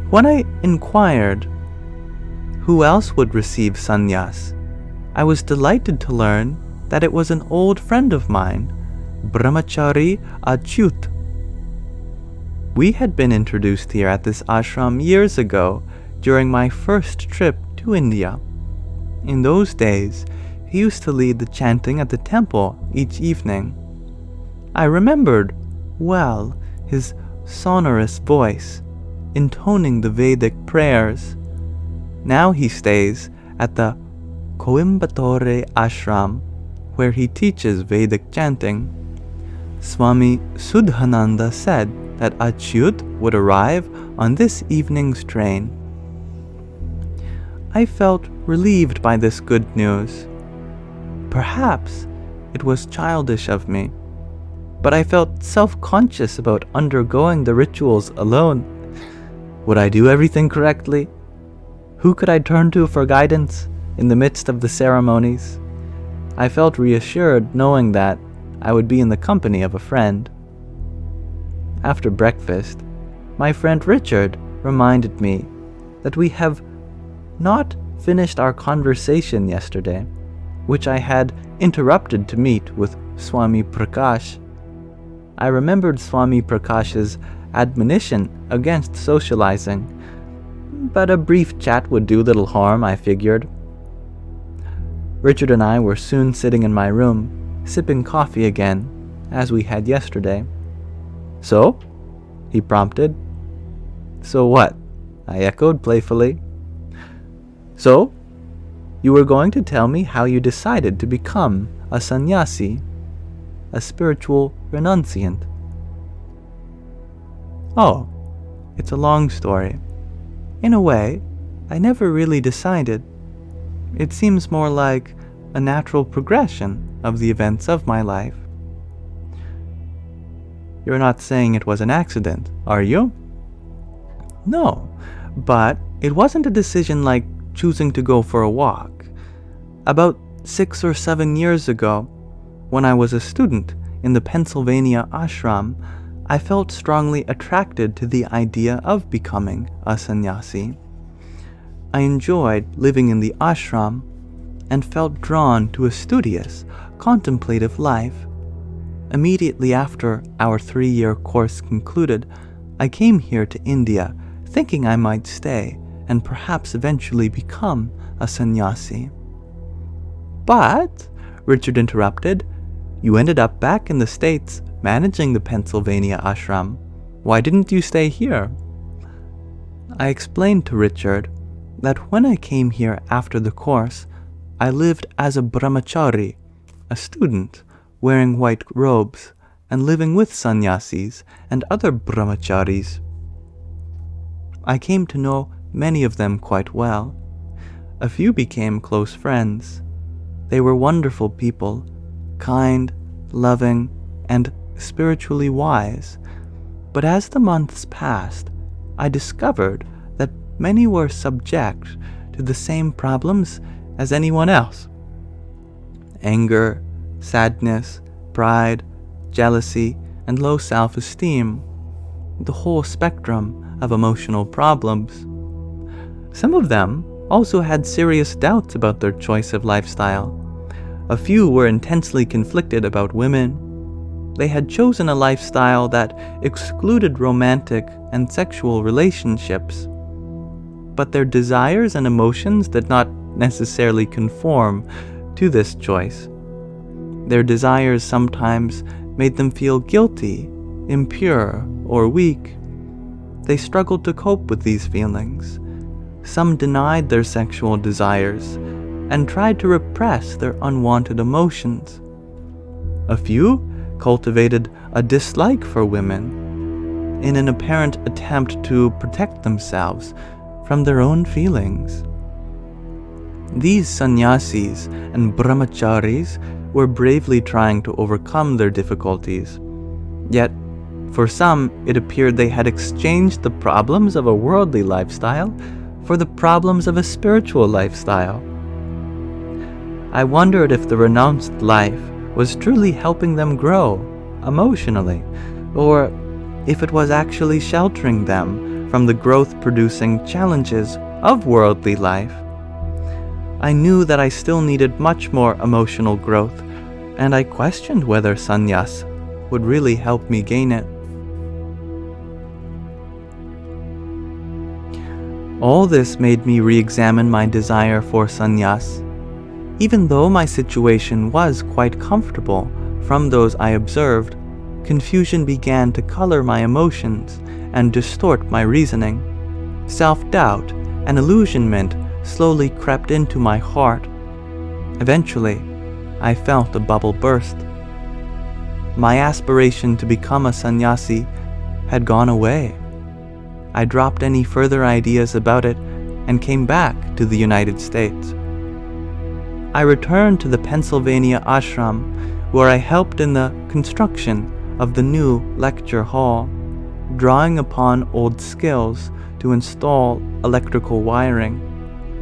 When I inquired who else would receive sannyas, I was delighted to learn that it was an old friend of mine, Brahmachari Achyut. We had been introduced here at this ashram years ago during my first trip to India. In those days, he used to lead the chanting at the temple each evening. I remembered well his sonorous voice, intoning the Vedic prayers. Now he stays at the Coimbatore ashram, where he teaches Vedic chanting. Swami Sudhananda said that Achyut would arrive on this evening's train. I felt relieved by this good news. Perhaps it was childish of me, but I felt self-conscious about undergoing the rituals alone. Would I do everything correctly? Who could I turn to for guidance in the midst of the ceremonies? I felt reassured knowing that I would be in the company of a friend. After breakfast, my friend Richard reminded me that we have not finished our conversation yesterday, which I had interrupted to meet with Swami Prakash. I remembered Swami Prakash's admonition against socializing, but a brief chat would do little harm, I figured. Richard and I were soon sitting in my room, sipping coffee again, as we had yesterday. "So?" he prompted. "So what?" I echoed playfully. "So, you were going to tell me how you decided to become a sannyasi, a spiritual renunciant." "Oh, it's a long story. In a way, I never really decided. It seems more like a natural progression of the events of my life. You're not saying it was an accident, are you? No, but it wasn't a decision like choosing to go for a walk. About 6 or 7 years ago, when I was a student in the Pennsylvania ashram, I felt strongly attracted to the idea of becoming a sannyasi. I enjoyed living in the ashram and felt drawn to a studious, contemplative life. Immediately after our 3-year course concluded, I came here to India thinking I might stay and perhaps eventually become a sannyasi. But, Richard interrupted, you ended up back in the States managing the Pennsylvania ashram. Why didn't you stay here? I explained to Richard that when I came here after the course, I lived as a brahmachari, a student, wearing white robes and living with sannyasis and other brahmacharis. I came to know many of them quite well. A few became close friends. They were wonderful people, kind, loving, and spiritually wise. But as the months passed, I discovered that many were subject to the same problems as anyone else. Anger, sadness, pride, jealousy, and low self-esteem. The whole spectrum of emotional problems. Some of them also had serious doubts about their choice of lifestyle. A few were intensely conflicted about women. They had chosen a lifestyle that excluded romantic and sexual relationships. But their desires and emotions did not necessarily conform to this choice. Their desires sometimes made them feel guilty, impure, or weak. They struggled to cope with these feelings. Some denied their sexual desires and tried to repress their unwanted emotions. A few cultivated a dislike for women in an apparent attempt to protect themselves from their own feelings. These sannyasis and brahmacharis were bravely trying to overcome their difficulties. Yet, for some, it appeared they had exchanged the problems of a worldly lifestyle for the problems of a spiritual lifestyle. I wondered if the renounced life was truly helping them grow emotionally, or if it was actually sheltering them from the growth-producing challenges of worldly life. I knew that I still needed much more emotional growth, and I questioned whether sannyas would really help me gain it. All this made me re-examine my desire for sannyas. Even though my situation was quite comfortable from those I observed, confusion began to color my emotions and distort my reasoning. Self-doubt and illusionment slowly crept into my heart. Eventually, I felt a bubble burst. My aspiration to become a sannyasi had gone away. I dropped any further ideas about it and came back to the United States. I returned to the Pennsylvania ashram, where I helped in the construction of the new lecture hall, drawing upon old skills to install electrical wiring.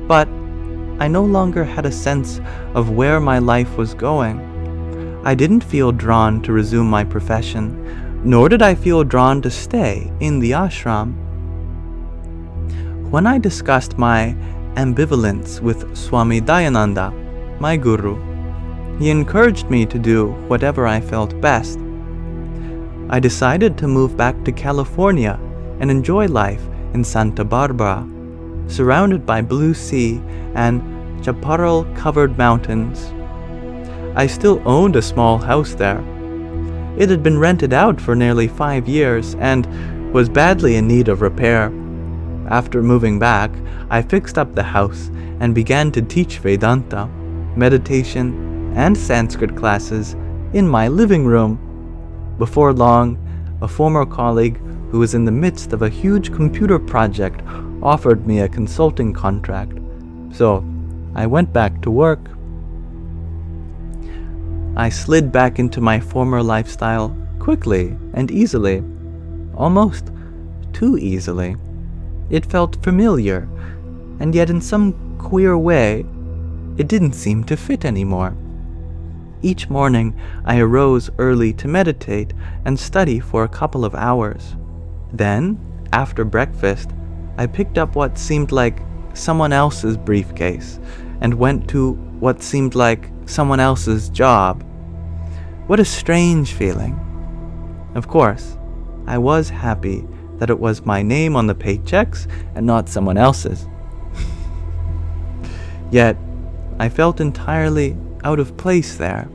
But I no longer had a sense of where my life was going. I didn't feel drawn to resume my profession, nor did I feel drawn to stay in the ashram. When I discussed my ambivalence with Swami Dayananda, my guru, he encouraged me to do whatever I felt best. I decided to move back to California and enjoy life in Santa Barbara, surrounded by blue sea and chaparral-covered mountains. I still owned a small house there. It had been rented out for nearly 5 years and was badly in need of repair. After moving back, I fixed up the house and began to teach Vedanta, meditation, and Sanskrit classes in my living room. Before long, a former colleague who was in the midst of a huge computer project offered me a consulting contract, so I went back to work. I slid back into my former lifestyle quickly and easily, almost too easily. It felt familiar, and yet in some queer way, it didn't seem to fit anymore. Each morning, I arose early to meditate and study for a couple of hours. Then, after breakfast, I picked up what seemed like someone else's briefcase and went to what seemed like someone else's job. What a strange feeling. Of course, I was happy that it was my name on the paychecks and not someone else's. Yet, I felt entirely out of place there.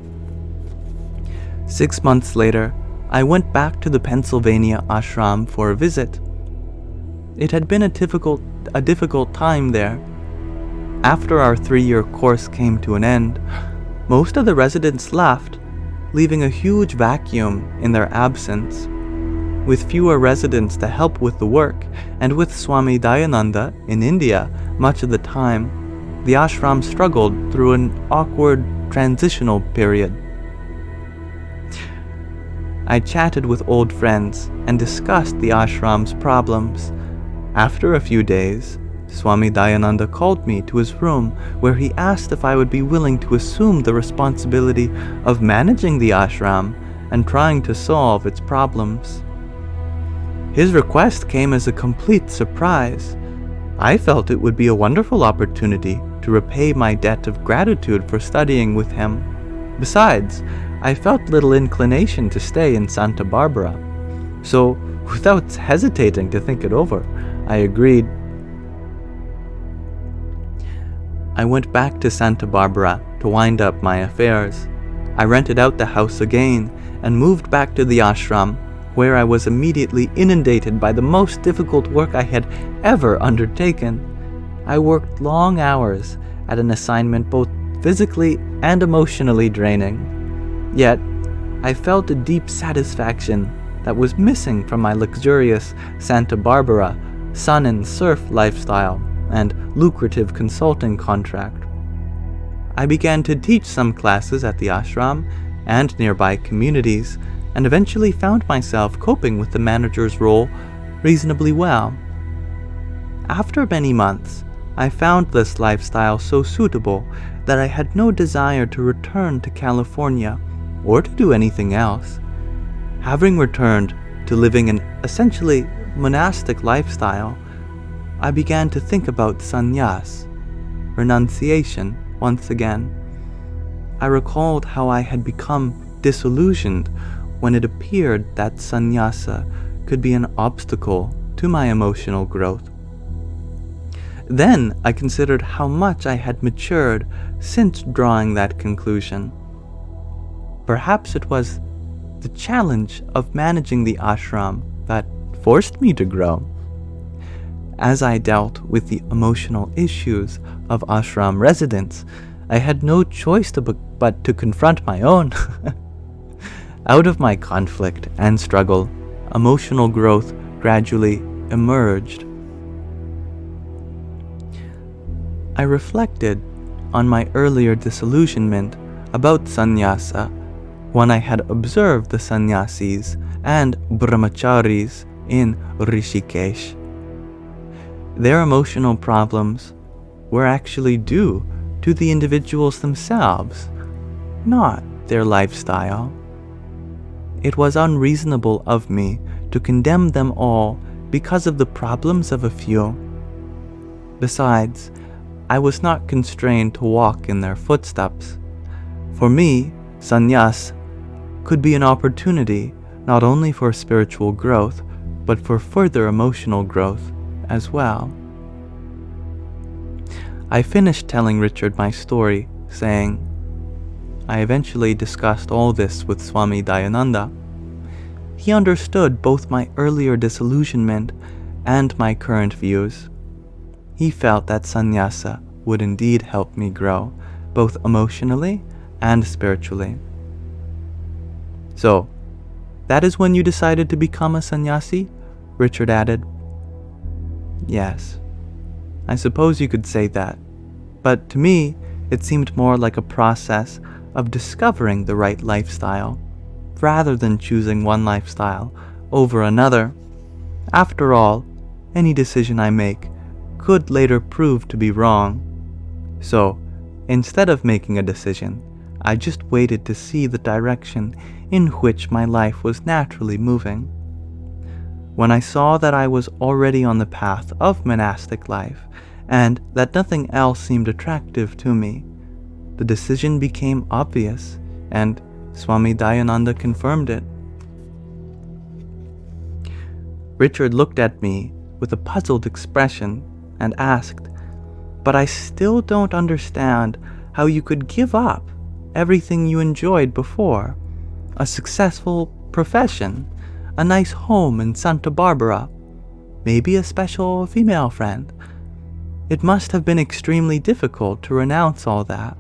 6 months later, I went back to the Pennsylvania ashram for a visit. It had been a difficult time there. After our 3-year course came to an end, most of the residents left, leaving a huge vacuum in their absence. With fewer residents to help with the work, and with Swami Dayananda in India much of the time, the ashram struggled through an awkward transitional period. I chatted with old friends and discussed the ashram's problems. After a few days, Swami Dayananda called me to his room, where he asked if I would be willing to assume the responsibility of managing the ashram and trying to solve its problems. His request came as a complete surprise. I felt it would be a wonderful opportunity to repay my debt of gratitude for studying with him. Besides, I felt little inclination to stay in Santa Barbara. So, without hesitating to think it over, I agreed. I went back to Santa Barbara to wind up my affairs. I rented out the house again and moved back to the ashram, where I was immediately inundated by the most difficult work I had ever undertaken. I worked long hours at an assignment both physically and emotionally draining. Yet, I felt a deep satisfaction that was missing from my luxurious Santa Barbara sun and surf lifestyle and lucrative consulting contract. I began to teach some classes at the ashram and nearby communities, and eventually found myself coping with the manager's role reasonably well. After many months, I found this lifestyle so suitable that I had no desire to return to California or to do anything else. Having returned to living an essentially monastic lifestyle, I began to think about sannyas, renunciation, once again. I recalled how I had become disillusioned when it appeared that sannyasa could be an obstacle to my emotional growth. Then I considered how much I had matured since drawing that conclusion. Perhaps it was the challenge of managing the ashram that forced me to grow. As I dealt with the emotional issues of ashram residents, I had no choice but to confront my own. Out of my conflict and struggle, emotional growth gradually emerged. I reflected on my earlier disillusionment about sannyasa when I had observed the sannyasis and brahmacharis in Rishikesh. Their emotional problems were actually due to the individuals themselves, not their lifestyle. It was unreasonable of me to condemn them all because of the problems of a few. Besides, I was not constrained to walk in their footsteps. For me, sannyas could be an opportunity not only for spiritual growth, but for further emotional growth as well. I finished telling Richard my story, saying, I eventually discussed all this with Swami Dayananda. He understood both my earlier disillusionment and my current views. He felt that sannyasa would indeed help me grow, both emotionally and spiritually. So, that is when you decided to become a sannyasi? Richard added. Yes, I suppose you could say that, but to me, it seemed more like a process of discovering the right lifestyle. rather than choosing one lifestyle over another. After all, any decision I make could later prove to be wrong. So, instead of making a decision, I just waited to see the direction in which my life was naturally moving. When I saw that I was already on the path of monastic life, and that nothing else seemed attractive to me, the decision became obvious, and Swami Dayananda confirmed it. Richard looked at me with a puzzled expression and asked, "But I still don't understand how you could give up everything you enjoyed before, a successful profession, a nice home in Santa Barbara, maybe a special female friend. It must have been extremely difficult to renounce all that."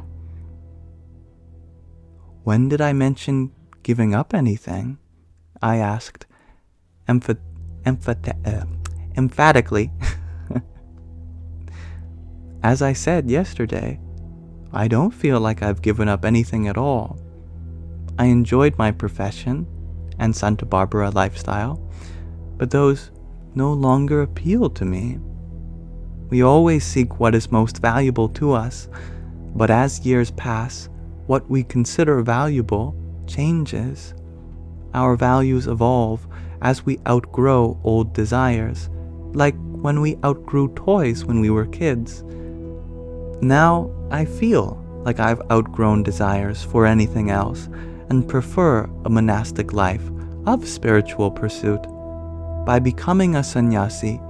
"When did I mention giving up anything?" I asked, emphatically. "As I said yesterday, I don't feel like I've given up anything at all. I enjoyed my profession and Santa Barbara lifestyle, but those no longer appeal to me. We always seek what is most valuable to us, but as years pass, what we consider valuable changes. Our values evolve as we outgrow old desires, like when we outgrew toys when we were kids. Now I feel like I've outgrown desires for anything else and prefer a monastic life of spiritual pursuit. By becoming a sannyasi,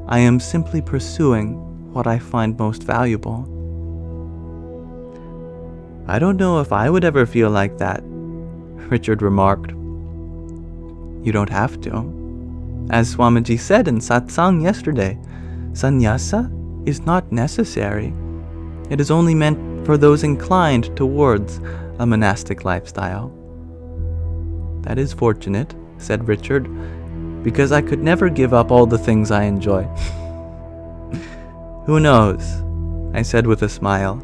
I am simply pursuing what I find most valuable." "I don't know if I would ever feel like that," Richard remarked. "You don't have to. As Swamiji said in satsang yesterday, sannyasa is not necessary. It is only meant for those inclined towards a monastic lifestyle." "That is fortunate," said Richard, "because I could never give up all the things I enjoy." "Who knows?" I said with a smile.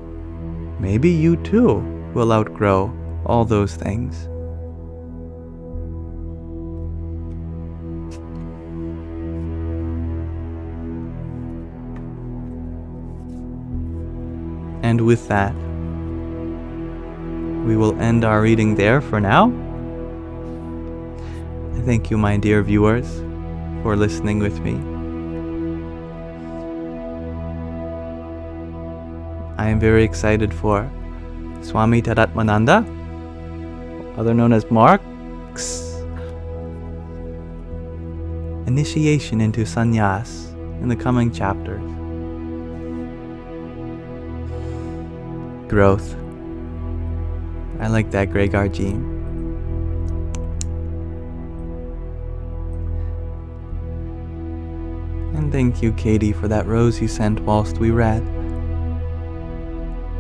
"Maybe you too will outgrow all those things." And with that, we will end our reading there for now. Thank you, my dear viewers, for listening with me. I am very excited for Swami Tadatmananda, other known as Mark's initiation into sannyas in the coming chapters. Growth. I like that, Gregarji. And thank you, Katie, for that rose you sent whilst we read.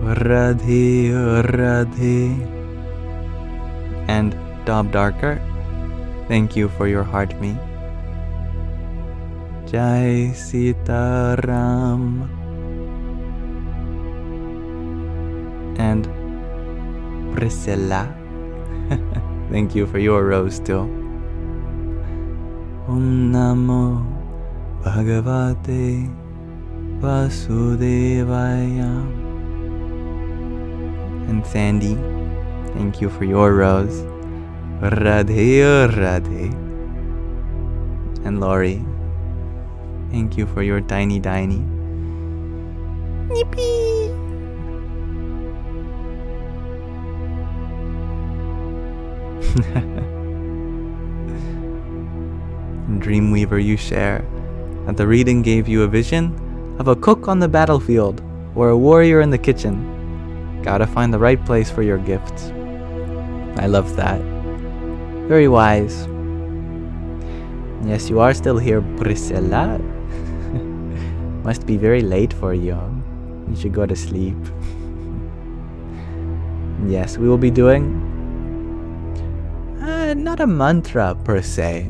Radhe, Radhe. And Dob Darker, thank you for your heart me. Jai Sita Ram. And Priscilla, thank you for your rose too. Om Namo Bhagavate Vasudevaya. And Sandy, thank you for your rose. Radhe Radhe. And Lori, thank you for your tiny. Nippy. Dreamweaver, you share that the reading gave you a vision of a cook on the battlefield or a warrior in the kitchen. Gotta find the right place for your gifts. I love that. Very wise. Yes, you are still here, Priscilla. Must be very late for you. You should go to sleep. Yes, we will be doing not a mantra per se.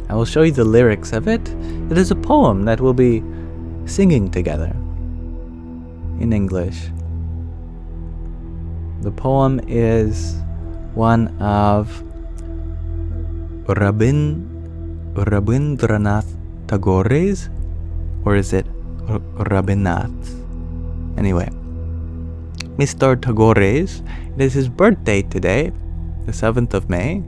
I will show you the lyrics of it. It is a poem that we'll be singing together in English. The poem is one of Rabindranath Tagore's, or is it Rabinath's? Anyway, Mr. Tagore's. It is his birthday today, the 7th of May.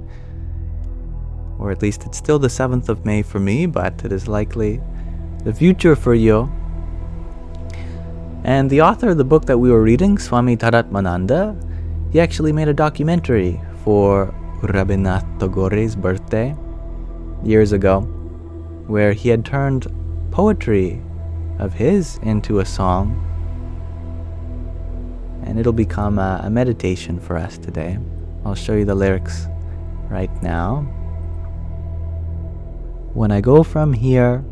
Or at least it's still the 7th of May for me, but it is likely the future for you. And the author of the book that we were reading, Swami Taratmananda, he actually made a documentary for Rabindranath Tagore's birthday years ago, where he had turned poetry of his into a song. And it'll become a meditation for us today. I'll show you the lyrics right now. When I go from here,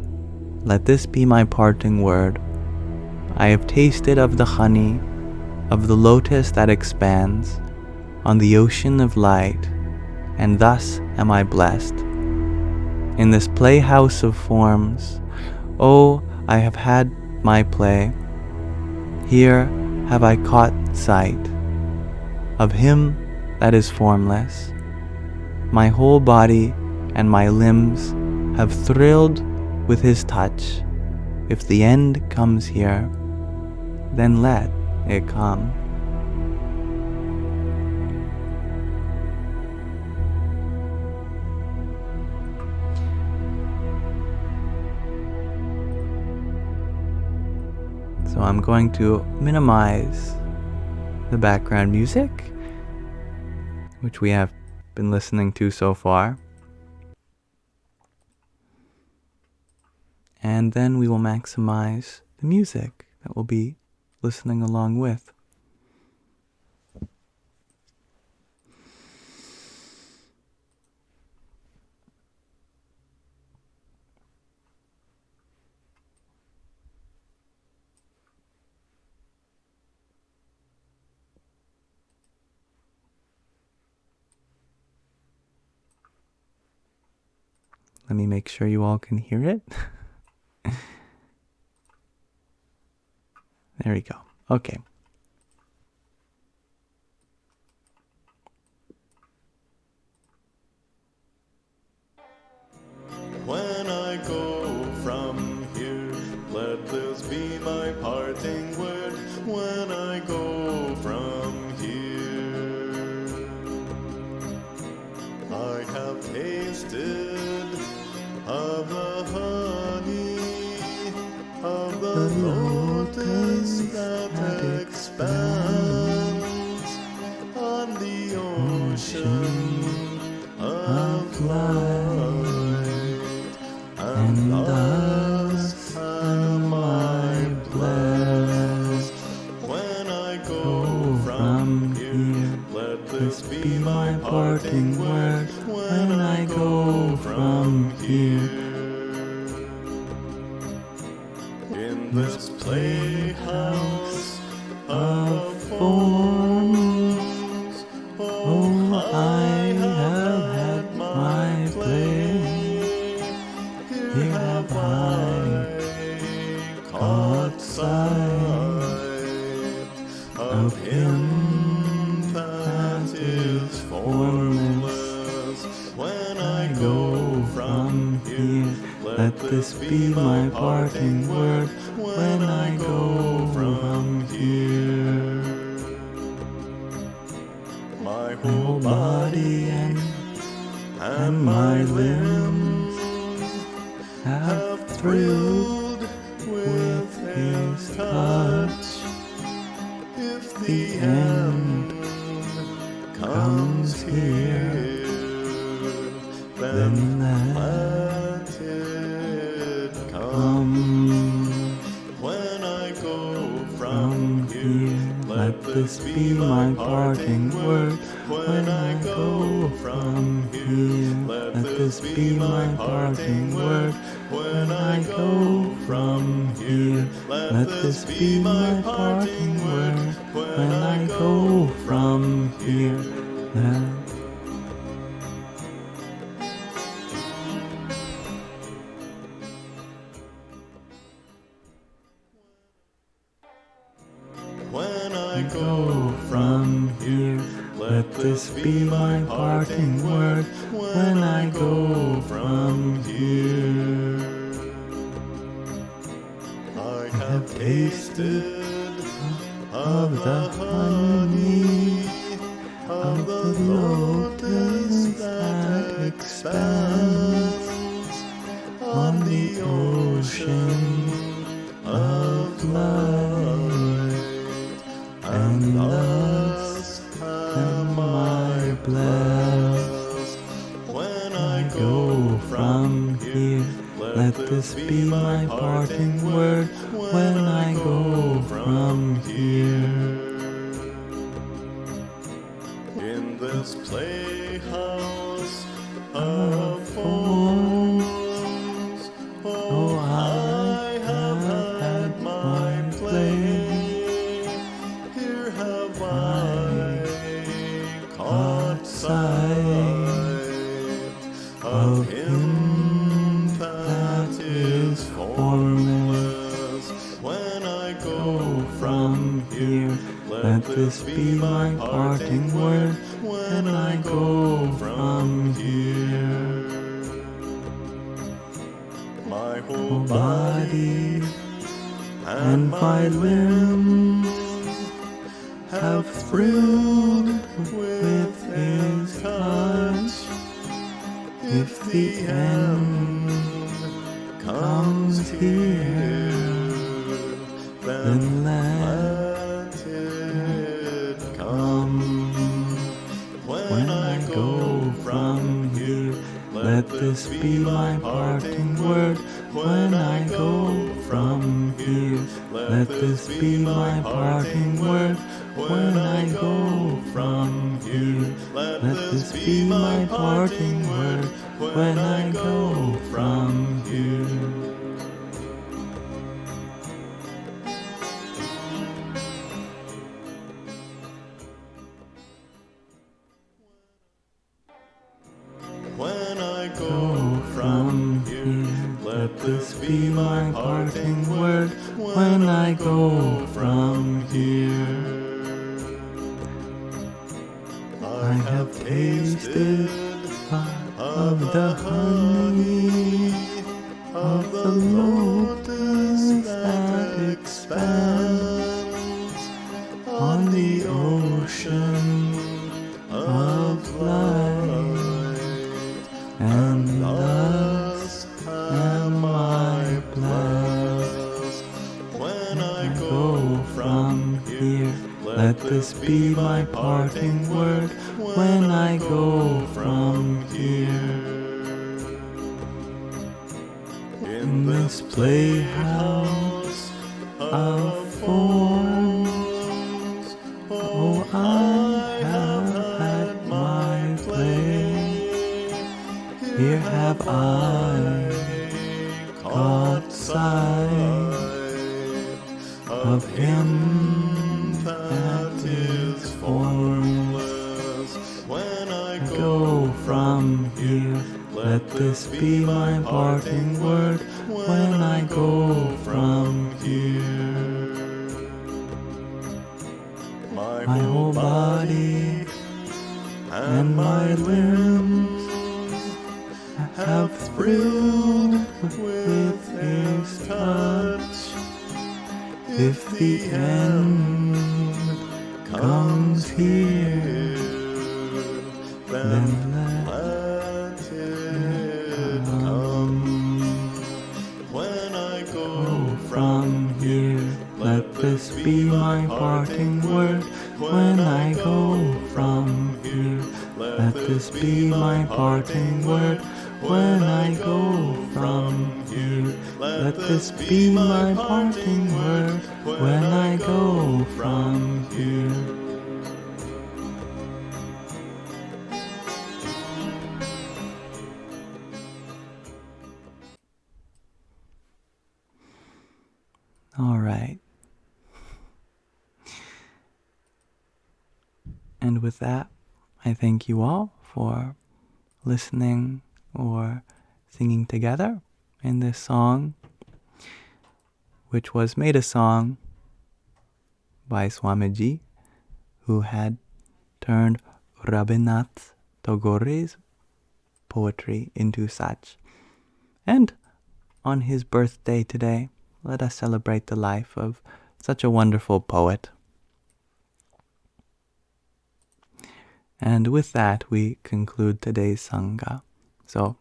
let this be my parting word. I have tasted of the honey of the lotus that expands on the ocean of light, and thus am I blessed. In this playhouse of forms, oh, I have had my play. Here have I caught sight of him that is formless. My whole body and my limbs have thrilled with his touch. If the end comes here, then let it come. So I'm going to minimize the background music, which we have been listening to so far. And then we will maximize the music that we'll be listening along with. Let me make sure you all can hear it. There we go. Okay. When I go from here, let this be my parting word. When I go from here, I have tasted of the honey of the lotus that expands on the ocean of light, and thus am I blessed. When I go from here, let this be my parting word. When I go from here, in this playhouse of forms, oh, I have had my play. Here have I caught sight of him that is formless. When I go from here, let this be my parting word. When I go from here, my whole body and my limbs have thrilled with his touch. If the end comes here, then let it come. When I go from here, let this be my parting word. When I go from here, let this be my parting word. When I go from here, let this be my parting word. When I go from here, When I go from here, let this be my parting word when I go from here. I have tasted Of the honey, of the lotus that expands on the ocean of light, and thus am I blessed. When I go from here, let this be my parting word when I go from here. in this playhouse of forms, oh, I have had my play. Here have I caught sight of him that is formless. When I go from here, let this be my parting word when I go from here. My whole body and my limbs have thrilled with his touch. If the end comes here, then let it come. When I go from here, let this be my parting word. When I go from here, let this be my parting word. When I go from here, let this be my parting word. When I go from here. When I go from here, let this be my parting word. When I go from here, I have tasted of the honey, of the lotus that expands on the ocean of light, and thus am I blessed. When I go from here, let this be my parting word. When I go from here, in this playhouse of forms, oh, I have had my play. Here have I caught sight of him that is formless. When I go from here, let this be my parting word. When I go from here, my whole body and my limbs have thrilled with his touch. If the end comes here, then let it come. When I go from here, let this be my parting word. When I go from here, let this be my parting word. When I go from here, let this be my parting word. When I go from here. All right. And with that, I thank you all for listening or singing together in this song, which was made a song by Swamiji, who had turned Rabindranath Tagore's poetry into such. And on his birthday today, let us celebrate the life of such a wonderful poet. And with that, we conclude today's Sangha. So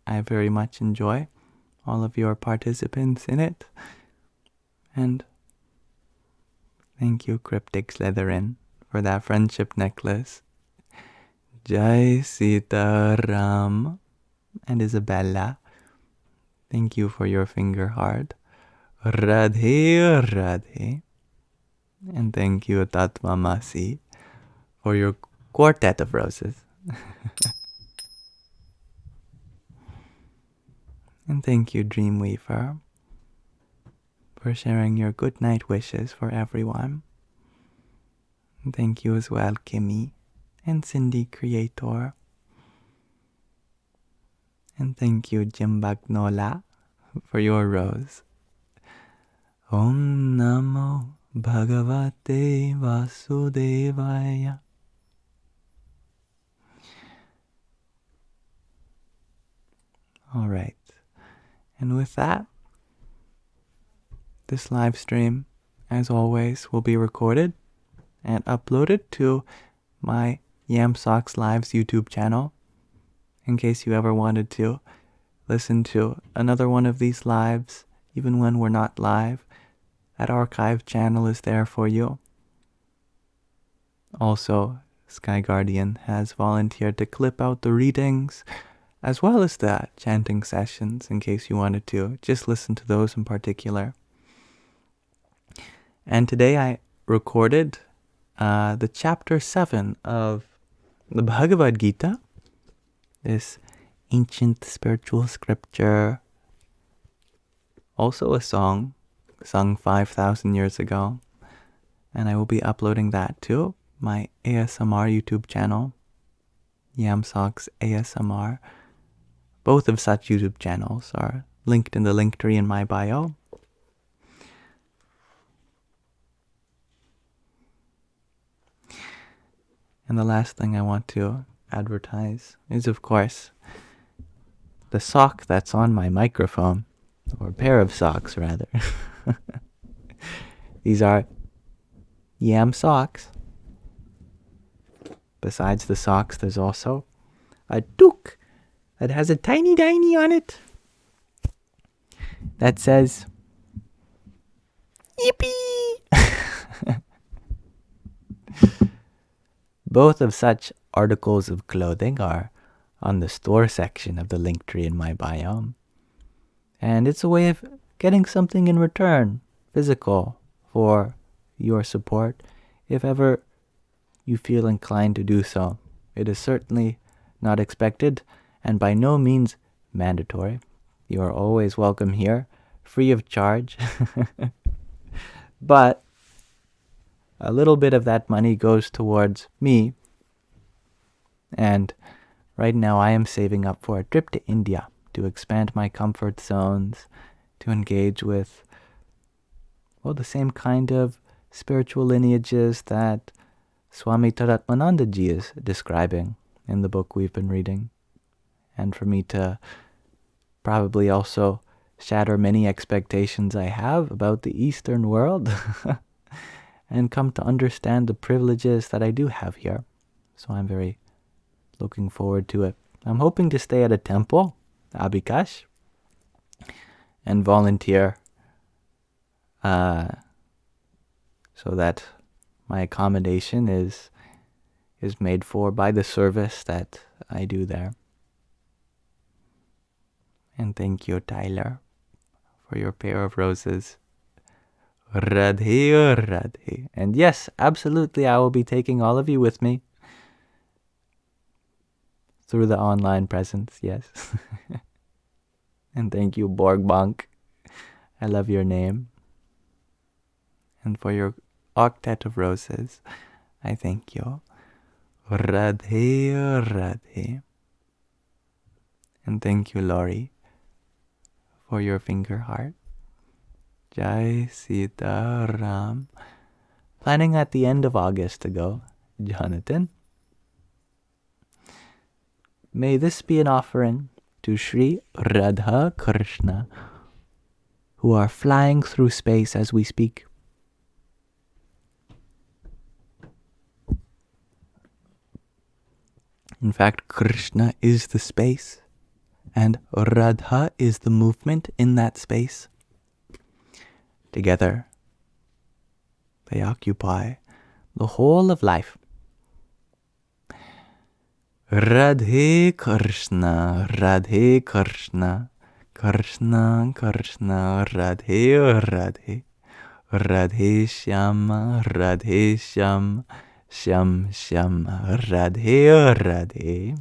I very much enjoy all of your participants in it. And thank you, Cryptic Slytherin, for that friendship necklace. Jai Sitaram. And Isabella, thank you for your finger heart. Radhe Radhe. And thank you, Tatmamasi, for your quartet of roses. And thank you, Dreamweaver, for sharing your good night wishes for everyone. And thank you as well, Kimmy and Cindy Creator. And thank you, Jimbagnola, for your rose. Om Namo Bhagavate Vasudevaya. All right. And with that, this live stream, as always, will be recorded and uploaded to my Yamsox Lives YouTube channel, in case you ever wanted to listen to another one of these lives, even when we're not live. That archive channel is there for you. Also, Sky Guardian has volunteered to clip out the readings, as well as the chanting sessions, in case you wanted to just listen to those in particular. And today I recorded the chapter 7 of the Bhagavad Gita, this ancient spiritual scripture, also a song sung 5,000 years ago. And I will be uploading that to my ASMR YouTube channel, Yamsox ASMR. Both of such YouTube channels are linked in the link tree in my bio. And the last thing I want to advertise is, of course, the sock that's on my microphone, or pair of socks rather. These are Yamsox. Besides the socks, there's also a toque that has a tiny on it that says Yippee! Both of such articles of clothing are on the store section of the link tree in my bio. And it's a way of getting something in return, physical, for your support, if ever you feel inclined to do so. It is certainly not expected, and by no means mandatory. You are always welcome here, free of charge. But a little bit of that money goes towards me, and right now I am saving up for a trip to India to expand my comfort zones, to engage with, well, the same kind of spiritual lineages that Swami Taratmananda Ji is describing in the book we've been reading, and for me to probably also shatter many expectations I have about the Eastern world and come to understand the privileges that I do have here. So I'm very looking forward to it. I'm hoping to stay at a temple, Abhikash, and volunteer so that my accommodation is made for by the service that I do there. And thank you, Tyler, for your pair of roses. Radhe, Radhe. And yes, absolutely, I will be taking all of you with me through the online presence, yes. And thank you, Borgbonk. I love your name. And for your octet of roses, I thank you. Radhe, Radhe. And thank you, Lori, for your finger heart. Jai Sita Ram. Planning at the end of August to go, Jonathan. May this be an offering to Sri Radha Krishna, who are flying through space as we speak. In fact, Krishna is the space, and Radha is the movement in that space. Together, they occupy the whole of life. Radhe Krishna, Radhe Krishna, Krishna Krishna, Radhe Radhe, Radhe Shyama, Radhe Shyam, Shyam Shyam, Radhe Radhe.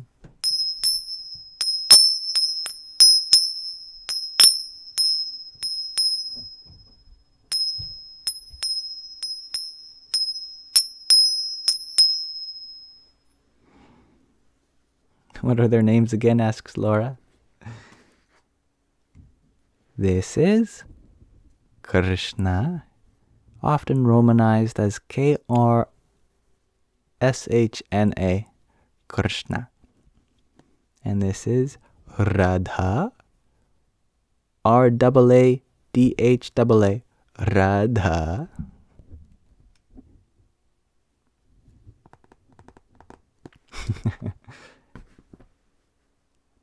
What are their names again? Asks Laura. This is Krishna, often romanized as Krshna, Krishna. And this is Radha, Radha, Radha.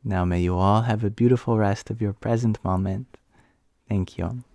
Now may you all have a beautiful rest of your present moment. Thank you.